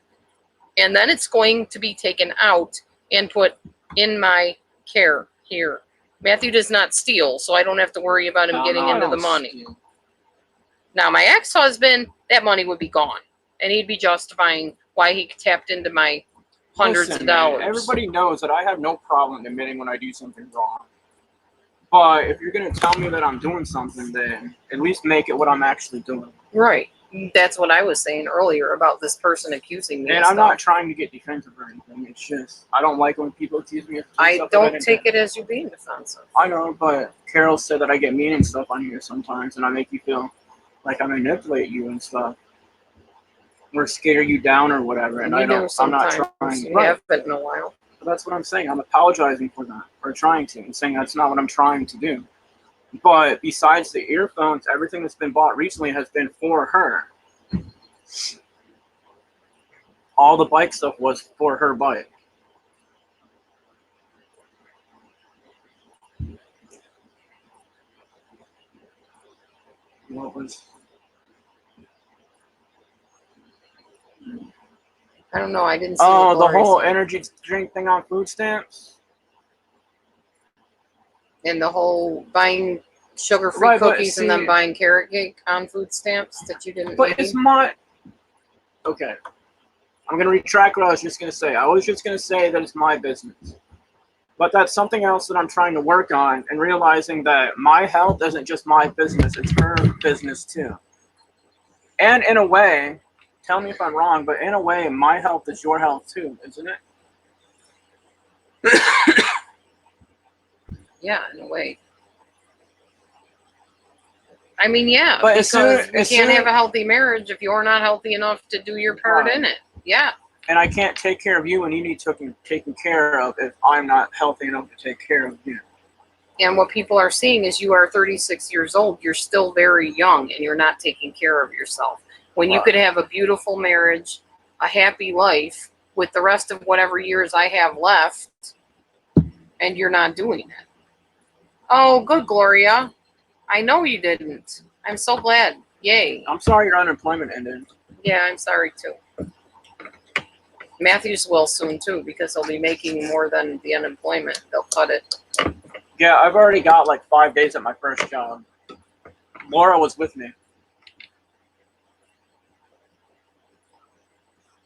And then it's going to be taken out and put in my care here. Matthew does not steal, so I don't have to worry about him getting into the money. Steal. Now, my ex-husband, that money would be gone. And he'd be justifying why he tapped into my hundreds of dollars. Man, everybody knows that I have no problem admitting when I do something wrong. But if you're going to tell me that I'm doing something, then at least make it what I'm actually doing. Right. That's what I was saying earlier about this person accusing me. And I'm not trying to get defensive or anything. It's just, I don't like when people accuse me of I stuff don't take it as you being defensive. I know, but Carol said that I get mean and stuff on here sometimes, and I make you feel like I manipulate you and stuff. Or scare you down or whatever, and I'm not trying. You haven't in a while. But that's what I'm saying. I'm apologizing for that, or trying to. I'm saying that's not what I'm trying to do. But besides the earphones, everything that's been bought recently has been for her. All the bike stuff was for her bike. What was... I don't know. I didn't see. Oh, the whole energy drink thing on food stamps? And the whole buying sugar-free cookies and then buying carrot cake on food stamps that you didn't But it's my... Okay. I'm going to retract what I was just going to say. I was just going to say that it's my business. But that's something else that I'm trying to work on, and realizing that my health isn't just my business. It's her business, too. And in a way... Tell me if I'm wrong, but in a way, my health is your health too, isn't it? Yeah, in a way. I mean, yeah, But because you can't have a healthy marriage if you're not healthy enough to do your part in it. Yeah. And I can't take care of you when you need taken care of if I'm not healthy enough to take care of you. And what people are seeing is you are 36 years old. You're still very young, and you're not taking care of yourself. When you could have a beautiful marriage, a happy life with the rest of whatever years I have left, and you're not doing it. Oh, good, Gloria. I know you didn't. I'm so glad. Yay. I'm sorry your unemployment ended. Yeah, I'm sorry too. Matthews will soon too, because he'll be making more than the unemployment. They'll cut it. Yeah, I've already got like 5 days at my first job. Laura was with me.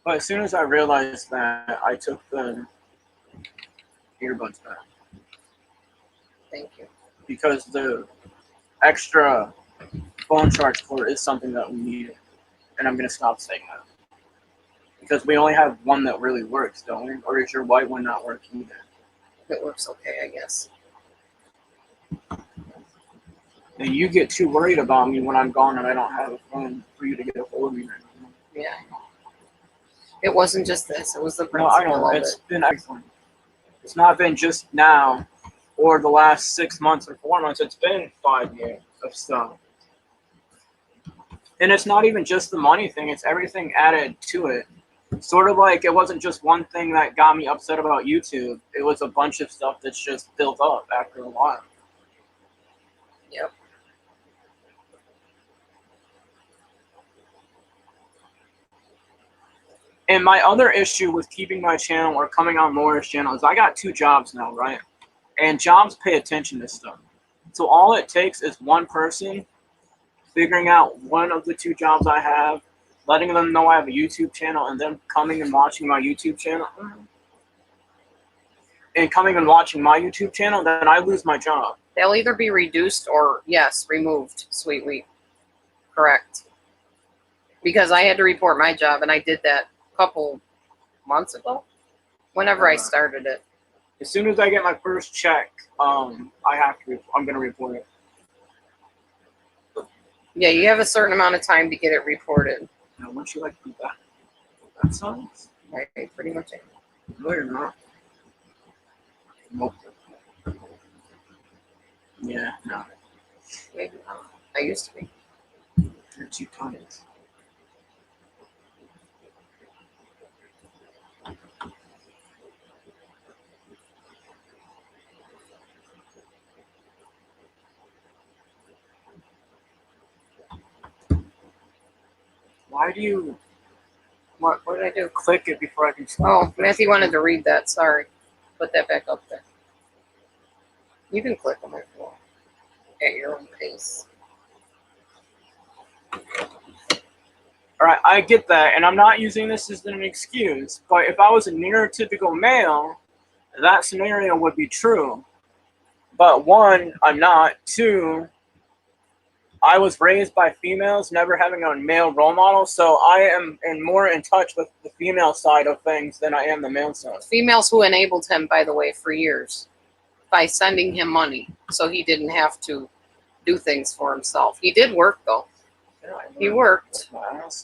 But as soon as I realized that, I took the earbuds back. Thank you. Because the extra phone charge cord is something that we need. And I'm going to stop saying that. Because we only have one that really works, don't we? Or is your white one not working either? It works okay, I guess. And you get too worried about me when I'm gone and I don't have a phone for you to get a hold of me right now. Yeah, I know. It wasn't just this. It was the No, principle I know. of It's it. been excellent. It's not been just now or the last 6 months or 4 months. It's been 5 years of stuff. And it's not even just the money thing. It's everything added to it. Sort of like it wasn't just one thing that got me upset about YouTube. It was a bunch of stuff that's just built up after a while. Yep. And my other issue with keeping my channel or coming on Laura's channel is I got 2 jobs now, right? And jobs pay attention to stuff. So all it takes is one person figuring out one of the 2 jobs I have, letting them know I have a YouTube channel, and them coming and watching my YouTube channel. And coming and watching my YouTube channel, then I lose my job. They'll either be reduced or, yes, removed, sweet wheat. Correct. Because I had to report my job, and I did that a couple months ago, whenever I started it. As soon as I get my first check, I'm going to report it. Yeah, you have a certain amount of time to get it reported. Now, wouldn't you like to do that? That sounds. Right, pretty much. No, you're not. Nope. Yeah, no. Maybe not. I used to be. You're too tired. Why do you What did I do? click it before I can stop? Oh, Matthew wanted to read that. Sorry. Put that back up there. You can click on my floor at your own pace. All right, I get that, and I'm not using this as an excuse, but if I was a neurotypical male, that scenario would be true. But 1, I'm not. 2, I was raised by females, never having a male role model, so I am more in touch with the female side of things than I am the male side. Females who enabled him, by the way, for years by sending him money so he didn't have to do things for himself. He did work, though. He worked.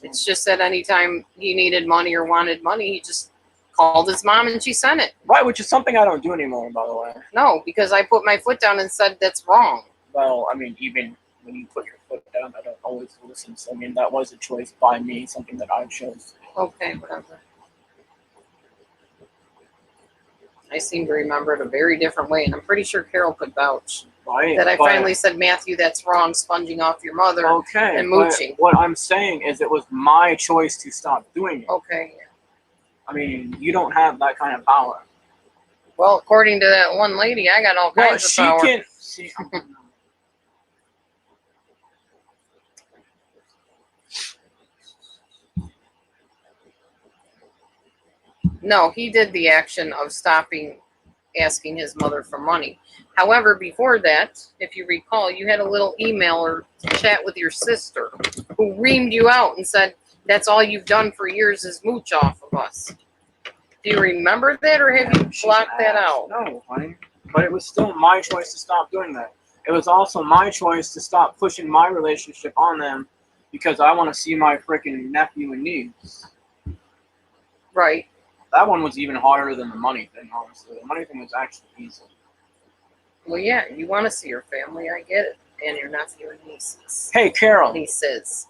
It's just that anytime he needed money or wanted money, he just called his mom and she sent it. Right, which is something I don't do anymore, by the way. No, because I put my foot down and said that's wrong. Well, I mean, even when you put your foot down, I don't always listen. So, I mean, that was a choice by me, something that I chose. Okay, whatever. I seem to remember it a very different way, and I'm pretty sure Carol could vouch. Right. That I finally said, Matthew, that's wrong, sponging off your mother and mooching. What I'm saying is it was my choice to stop doing it. Okay, yeah. I mean, you don't have that kind of power. Well, according to that one lady, I got all kinds of power. No, he did the action of stopping asking his mother for money. However, before that, if you recall, you had a little email or chat with your sister who reamed you out and said, that's all you've done for years is mooch off of us. Do you remember that, or have you blocked that out? No, honey. But it was still my choice to stop doing that. It was also my choice to stop pushing my relationship on them because I want to see my freaking nephew and niece. Right. That one was even harder than the money thing, honestly. The money thing was actually easy. Well, yeah, you want to see your family. I get it. And your nephew and nieces. Hey, Carol. Nieces.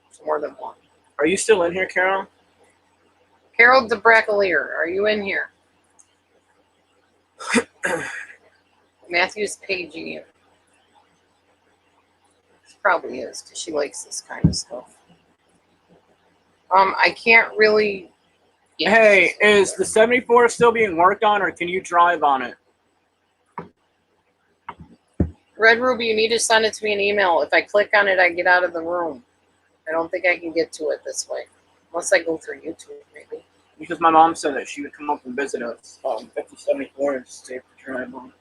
It's more than one. Are you still in here, Carol? Carol DeBracolier, are you in here? Matthew's paging you. She probably is, because she likes this kind of stuff. I can't really... Yeah. Hey, is the 74 still being worked on, or can you drive on it? Red Ruby, you need to send it to me an email. If I click on it, I get out of the room. I don't think I can get to it this way. Unless I go through YouTube, maybe. Because my mom said that she would come up and visit us. 5074 is safe to drive on.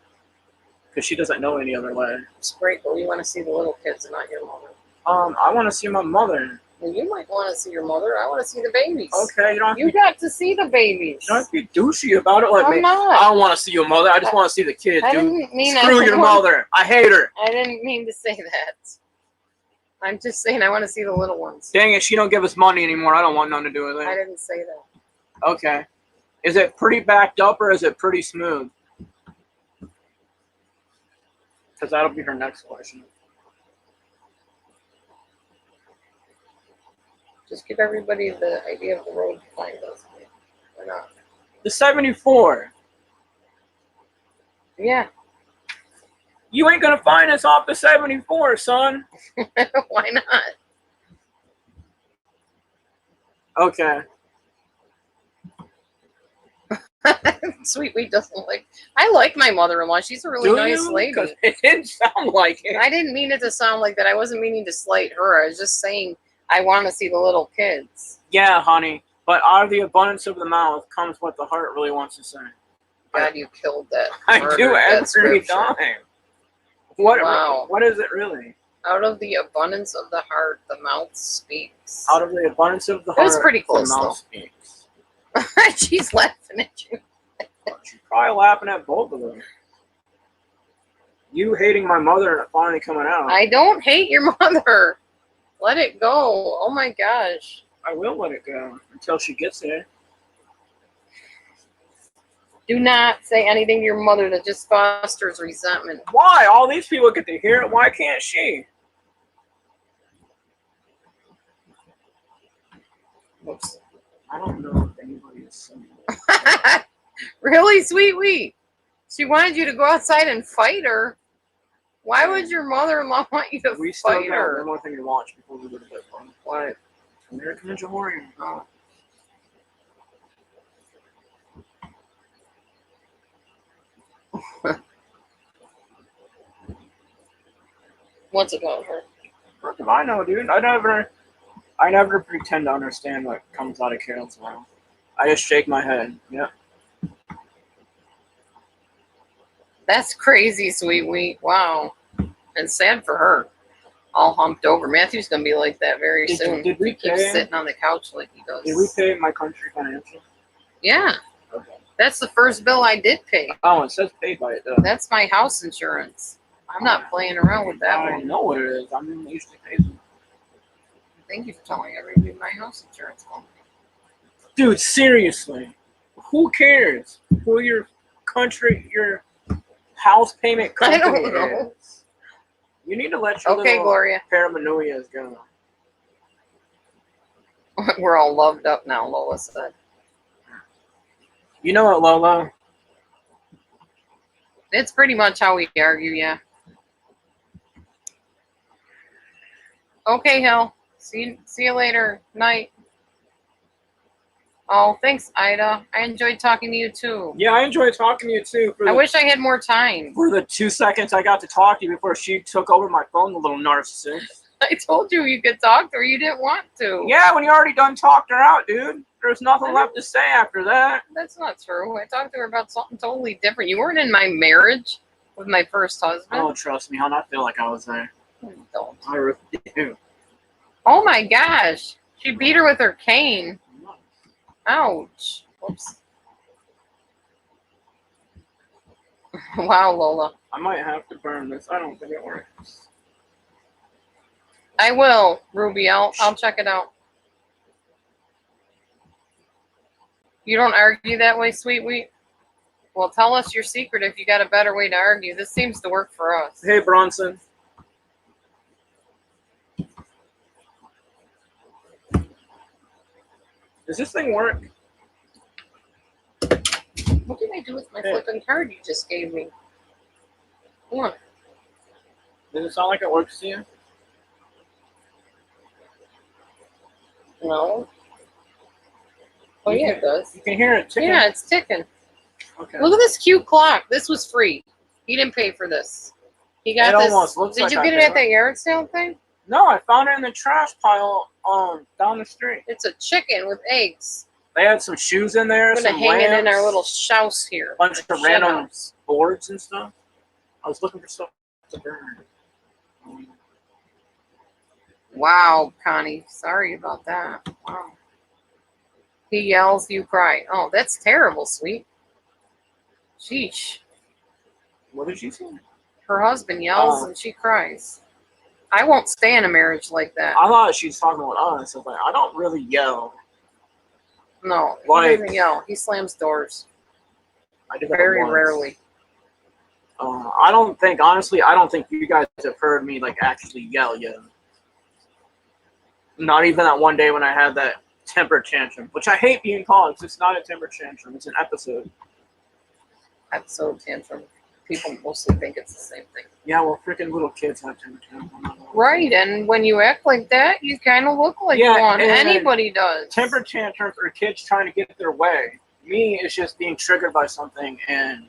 Because she doesn't know any other way. It's great, but we want to see the little kids and not your mother. I want to see my mother. Well, you might want to see your mother. I want to see the babies. Okay, you don't have You got to see the babies. You don't have to be douchey about it like I'm me. not. I don't want to see your mother. I just want to see the kids, I dude. didn't mean Screw your mother. I hate her. I didn't mean to say that. I'm just saying I want to see the little ones. Dang it, she don't give us money anymore. I don't want nothing to do with I it. didn't say that. Okay. Is it pretty backed up or is it pretty smooth? Because that'll be her next question. Just give everybody the idea of the road to find us. Or not. The 74. Yeah. You ain't going to find us off the 74, son. Why not? Okay. Sweet Wheat doesn't like... I like my mother-in-law. She's a really nice lady. Because it didn't sound like it. I didn't mean it to sound like that. I wasn't meaning to slight her. I was just saying I want to see the little kids. Yeah, honey. But out of the abundance of the mouth comes what the heart really wants to say. God, you killed that. I do that every scripture. time. What? Wow. What is it really? Out of the abundance of the heart, the mouth speaks. Out of the abundance of the That was heart, pretty close, the mouth though. speaks. She's laughing at you. She's probably laughing at both of them. You hating my mother and it finally coming out. I don't hate your mother. Let it go. Oh my gosh. I will let it go until she gets there. Do not say anything to your mother that just fosters resentment. Why? All these people get to hear it. Why can't she? Whoops. I don't know if anybody is saying. Really, Sweet Wheat? She wanted you to go outside and fight her. Why would your mother-in-law want you to We still fight got her? one more thing to watch before we go to bed. What? American Ninja Warrior. Oh. What's about her? What do I know, dude? I never pretend to understand what comes out of Carol's mouth. I just shake my head. Yep. That's crazy, Sweet Wheat. Wow. And sad for her. All humped over. Matthew's going to be like that very soon. Did we He keeps pay? sitting on the couch like he does. Did we pay my country financial? Yeah. Okay. That's the first bill I did pay. Oh, it says paid by it though. That's my house insurance. I'm not playing around with that I one. know what it is. I'm usually paid. Thank you for telling everybody my house insurance company. Dude, seriously. Who cares who your country, your house payment I company don't know. is? You need to let your Okay, little Gloria. paranoias go. We're all loved up now, Lola said. You know what, Lola? It's pretty much how we argue, yeah. Okay, Hill. See you later. Night. Oh, thanks, Ida. I enjoyed talking to you, too. Yeah, I enjoyed talking to you too. I wish I had more time. For the 2 seconds I got to talk to you before she took over my phone, the little narcissist. I told you you could talk to her. You didn't want to. Yeah, when you already done talked her out, dude. There's nothing left to say after that. That's not true. I talked to her about something totally different. You weren't in my marriage with my first husband. Oh, trust me, hon. I feel like I was there. Don't. I really do. Oh my gosh. She beat her with her cane. Ouch. Whoops. Wow, Lola. I might have to burn this. I don't think it works. I will, Ruby. I'll check it out. You don't argue that way, Sweet Wheat? Well, tell us your secret if you got a better way to argue. This seems to work for us. Hey, Bronson. Does this thing work? What did I do with my flipping card you just gave me? What? Does it sound like it works to you? No. Oh, yeah, it does. You can hear it ticking. Yeah, it's ticking. Okay. Look at this cute clock. This was free. He didn't pay for this. He got It this. almost looks Did like you I get it paid at that yard sale thing? No, I found it in the trash pile down the street. It's a chicken with eggs. They had some shoes in there, I'm gonna some hang it in lamps, our little house here. bunch of Shed random house. boards and stuff. I was looking for stuff to burn. Wow, Connie. Sorry about that. Wow. He yells, you cry. Oh, that's terrible, Sweet. Sheesh. What did she say? Her husband yells and she cries. I won't stay in a marriage like that. I thought she was talking about us. I was like, I don't really yell. No, he Like- doesn't yell. He slams doors. I did that Very once. rarely. I don't think you guys have heard me like actually yell yet. Not even that one day when I had that temper tantrum, which I hate being called. It's not a temper tantrum. It's an episode. Episode tantrum. People mostly think it's the same thing. Yeah, well, freaking little kids have temper tantrums. Right, and when you act like that, you kind of look like one. and Anybody does. Temper tantrums are kids trying to get their way. Me, it's just being triggered by something, and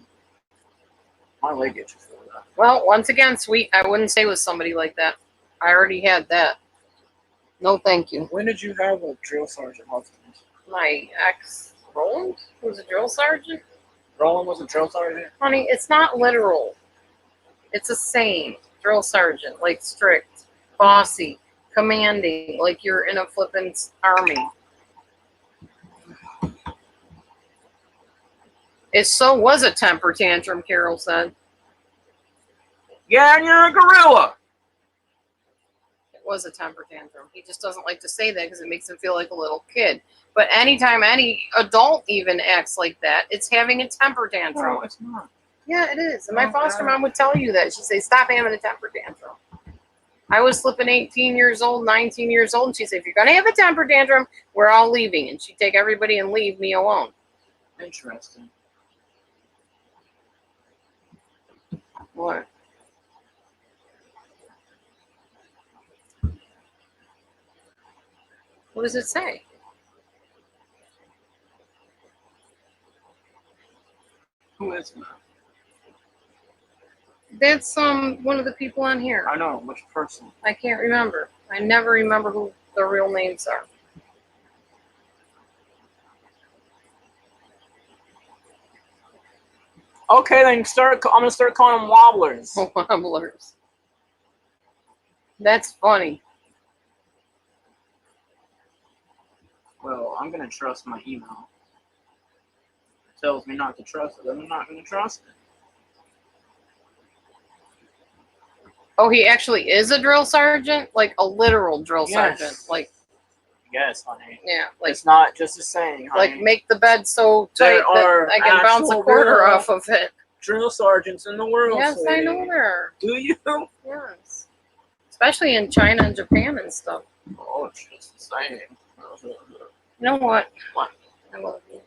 my leg itches for that. Well, once again, Sweet, I wouldn't stay with somebody like that. I already had that. No, thank you. When did you have a drill sergeant husband? My ex, Roland, was a drill sergeant. Roland was a drill sergeant? Honey, it's not literal. It's a saying. Drill sergeant, like strict, bossy, commanding, like you're in a flippin' army. It so was a temper tantrum, Carol said. Yeah, and you're a gorilla. It was a temper tantrum. He just doesn't like to say that because it makes him feel like a little kid. But anytime any adult even acts like that, it's having a temper tantrum. No, it's not. Yeah, it is. And my Oh, foster God. mom would tell you that. She'd say, stop having a temper tantrum. I was flipping 18 years old, 19 years old, and she'd say, if you're going to have a temper tantrum, we're all leaving. And she'd take everybody and leave me alone. Interesting. What? What does it say? Who is that? That's one of the people on here. I know, which person? I can't remember. I never remember who the real names are. Okay, then I'm gonna start calling them wobblers. Wobblers. That's funny. Well, I'm gonna trust my email. It tells me not to trust it, then I'm not gonna trust it. Oh, he actually is a drill sergeant? Like a literal drill Yes. sergeant. Like, Yes, honey. yeah, like It's not just a saying, honey. like make the bed so tight There that are I can bounce a actual quarter real off of it. drill sergeants in the world. Yes, I sweetie. know there are. Do you? Yes. Especially in China and Japan and stuff. Oh, it's just the same. You know what? What? I love you.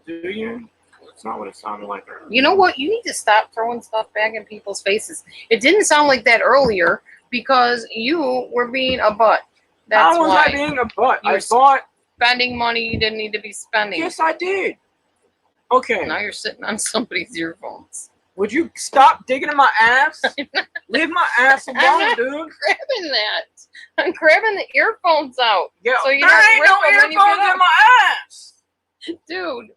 Do you? That's not what it sounded like earlier. You know what? You need to stop throwing stuff back in people's faces. It didn't sound like that earlier because you were being a butt. That's How was why. I being a butt? You I were thought. Spending money you didn't need to be spending. Yes, I did. Okay. Now you're sitting on somebody's earphones. Would you stop digging in my ass? Leave my ass I'm alone, not dude. grabbing that. I'm grabbing the earphones out. Yeah, So you there don't ain't rip no them when you earphones get in up. my ass. Dude.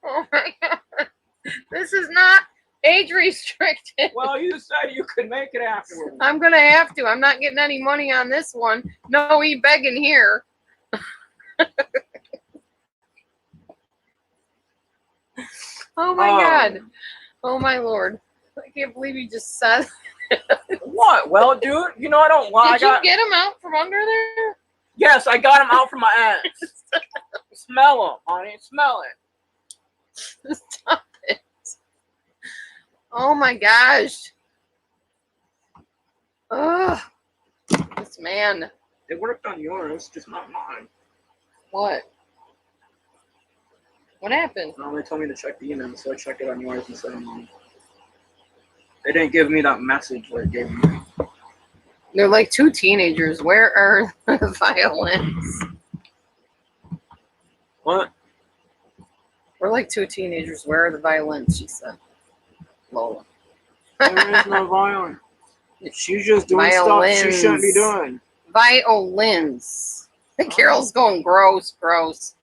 Oh my god. This is not age restricted. Well, you said you could make it afterwards. I'm gonna have to. I'm not getting any money on this one. No e-begging here. Oh my God. Oh my Lord. I can't believe you just said. What? Well, dude, you know I don't lie. Did you get him out from under there? Yes, I got him out from my ass. Smell him, honey. Smell it. Stop it. Oh my gosh. Ugh. This man. It worked on yours, just not mine. What? What happened? No, they told me to check the email, so I checked it on yours instead of mine. They didn't give me that message where it gave me. They're like two teenagers. Where are the violins? What? We're like two teenagers. Where are the violins? She said. Lola. There is no violin. She's just doing stuff she shouldn't be doing. Violins. Carol's going gross, gross.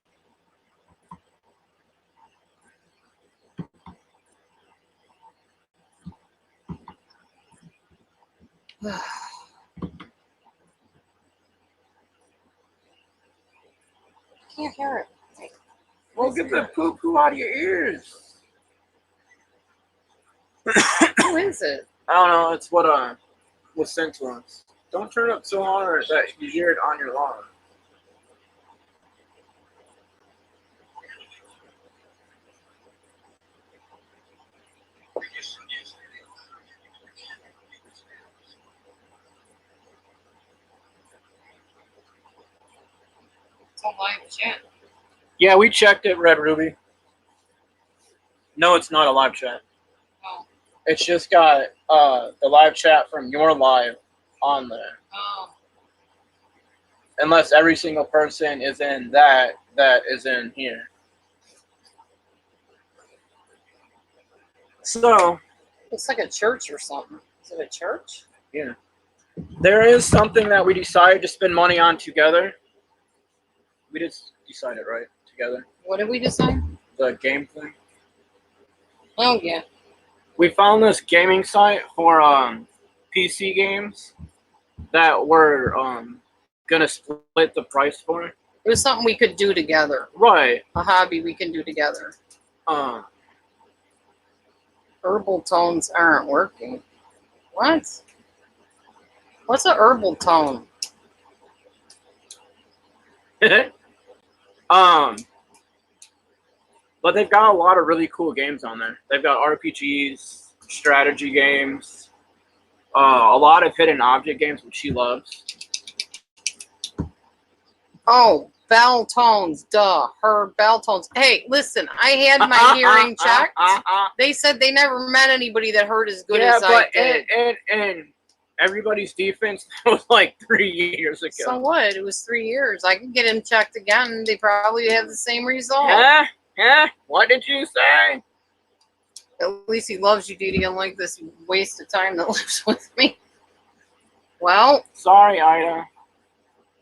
Can't hear it. Well, get the poo-poo out of your ears. Who is it? I don't know. It's what was sent to us. Don't turn up so hard that you hear it on your lawn. It's a live chat. Yeah, we checked it, Red Ruby. No, it's not a live chat. Oh. It's just got the live chat from your live on there. Oh. Unless every single person is in that is in here. So, Looks like a church or something. Is it a church? yeah. There is something that we decided to spend money on together. We just decided, right? Together. What did we decide? The game thing. Oh, yeah. We found this gaming site for PC games that we're gonna split the price for. It was something we could do together. Right. A hobby we can do together. Herbal tones aren't working. What? What's a herbal tone? But they've got a lot of really cool games on there. They've got RPGs, strategy games, a lot of hidden object games, which she loves. Oh, bell tones. Duh. Her bell tones. Hey, listen, I had my hearing checked. They said they never met anybody that heard as good as I did. And everybody's defense, that was like 3 years ago. So what? It was 3 years. I can get him checked again. They probably have the same result. Yeah? What did you say? At least he loves you, Dee, unlike this waste of time that lives with me. Well, Sorry, Ida.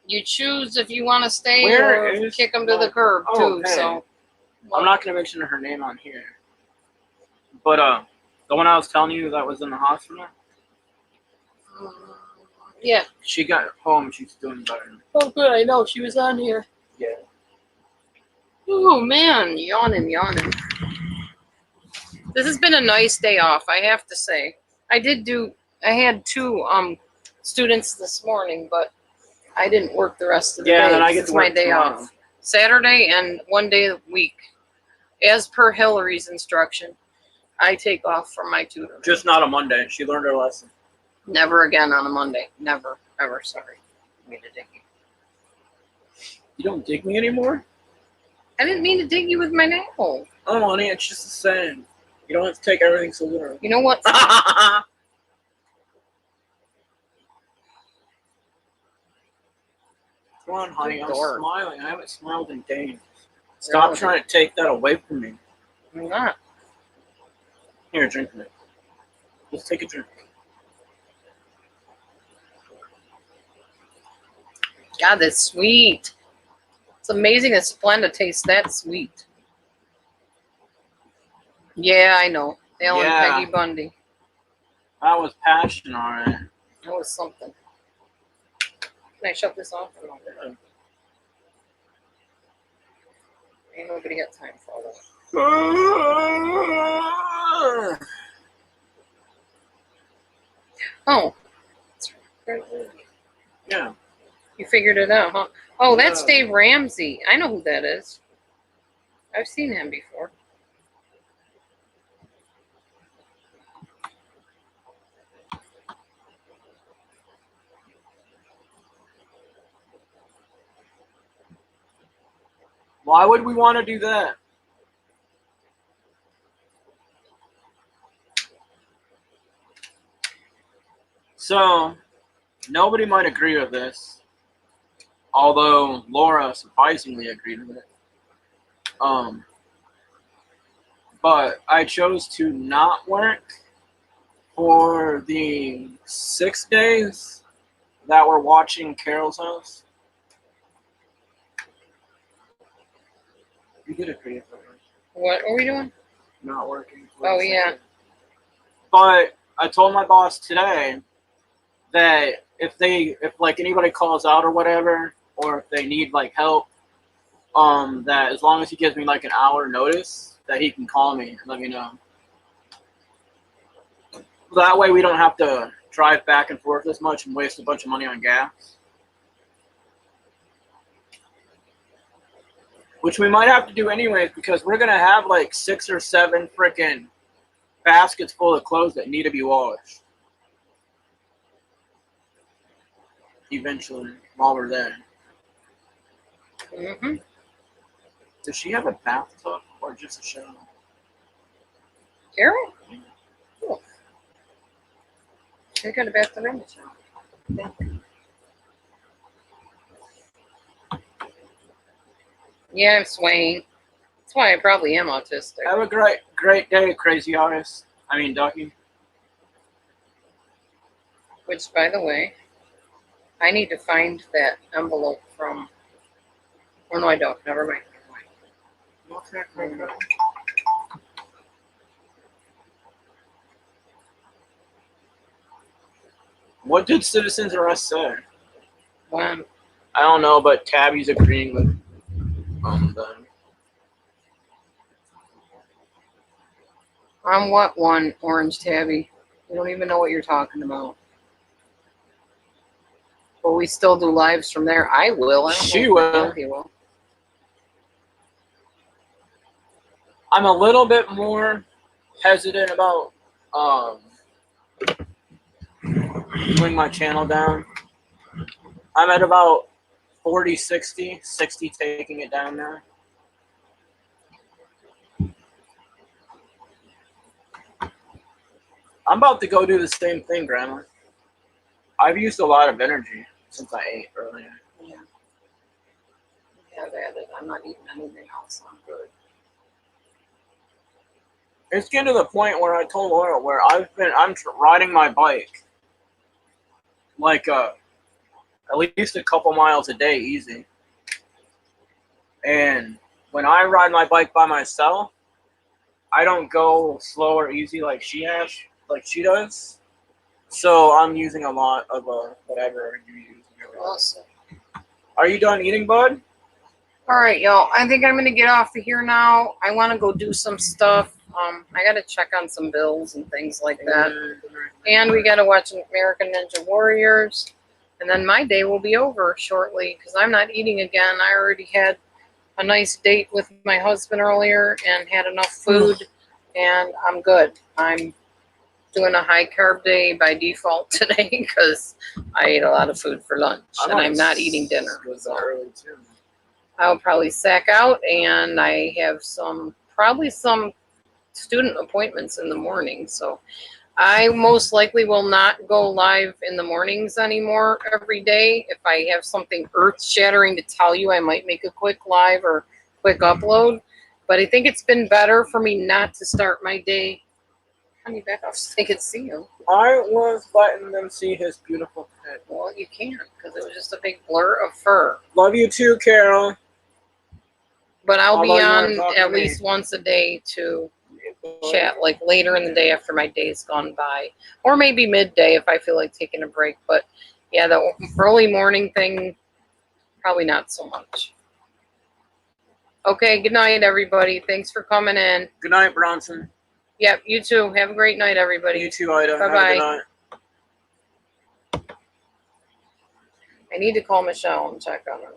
you choose if you want to stay Where or is kick him to the curb, Oh, too. okay. So I'm not going to mention her name on here. But the one I was telling you that was in the hospital, yeah. she got home. She's doing better. Oh, good. I know. She was on here. Yeah. Oh, man. Yawning. This has been a nice day off, I have to say. I had 2 students this morning, but I didn't work the rest of the day. Yeah, and I get It's to work my day tomorrow. off. Saturday and 1 day a week. As per Hillary's instruction, I take off from my tutor. Just not a Monday. She learned her lesson. Never again on a Monday. Never. Ever. Sorry. I mean to dig you. You don't dig me anymore? I didn't mean to dig you with my nail. Oh, honey, it's just the same. You don't have to take everything so literally. You know what? Come on, honey. I'm Dork. smiling. I haven't smiled in days. Stop Really? trying to take that away from me. I'm not. Here, drink it. Just take a drink. God, that's sweet. It's amazing that Splenda tastes that sweet. Yeah, I know. Alan Yeah. Peggy Bundy. That was passion, all right. That was something. Can I shut this off? Or no? Ain't nobody got time for all that. Oh. Yeah. You figured it out, huh? Oh, that's Yeah. Dave Ramsey. I know who that is. I've seen him before. Why would we want to do that? So, nobody might agree with this, although Laura surprisingly agreed with it. But I chose to not work for the 6 days that we're watching Carol's House. You did agree with that. What are we doing? Not working. Oh, yeah. But I told my boss today that if like anybody calls out or whatever, or if they need like help, that as long as he gives me like an hour notice, that he can call me and let me know. That way we don't have to drive back and forth as much and waste a bunch of money on gas. Which we might have to do anyways, because we're gonna have like 6 or 7 freaking baskets full of clothes that need to be washed. Eventually, while we're there. Mm-hmm. Does she have a bathtub or just a shower? Carol? Cool. She got a bathtub in the shower. Yeah. Yeah, I'm swaying. That's why I probably am autistic. Have a great day, crazy artist. I mean, Ducky. Which, by the way, I need to find that envelope from. Oh, no, I don't. Never mind. What did Citizens Arrest say? When? I don't know, but Tabby's agreeing with them. On what one, Orange Tabby? You don't even know what you're talking about. But we still do lives from there. I will. I don't She know if will. Penelope will. I'm a little bit more hesitant about doing my channel down. I'm at about 40, 60 taking it down now. I'm about to go do the same thing, Grandma. I've used a lot of energy since I ate earlier. Yeah. Yeah, that is. I'm not eating anything else. I'm good. It's getting to the point where I told Laura where I'm riding my bike like at least a couple miles a day easy. And when I ride my bike by myself, I don't go slow or easy like she does. So I'm using a lot of whatever you use. Awesome. Are you done eating, bud? All right, y'all. I think I'm gonna get off of here now. I want to go do some stuff. I gotta check on some bills and things like that. And we gotta watch American Ninja Warriors. And then my day will be over shortly because I'm not eating again. I already had a nice date with my husband earlier and had enough food, and I'm good. I'm doing a high carb day by default today because I ate a lot of food for lunch and I'm not eating dinner. So I'll probably sack out, and I have probably some student appointments in the morning. So I most likely will not go live in the mornings anymore every day. If I have something earth-shattering to tell you, I might make a quick live or quick upload. But I think it's been better for me not to start my day. Honey, back off so they can see you. I was letting them see his beautiful head. Well, you can't because it was just a big blur of fur. Love you too, Carol. But I'll be Although you on weren't talking at to me. least once a day to chat, like later in the day after my day's gone by, or maybe midday if I feel like taking a break. But yeah, the early morning thing, probably not so much. Okay, good night, everybody. Thanks for coming in. Good night, Bronson. Yep, you too. Have a great night, everybody. You too, Ida. Bye-bye. Have a good night. I need to call Michelle and check on her.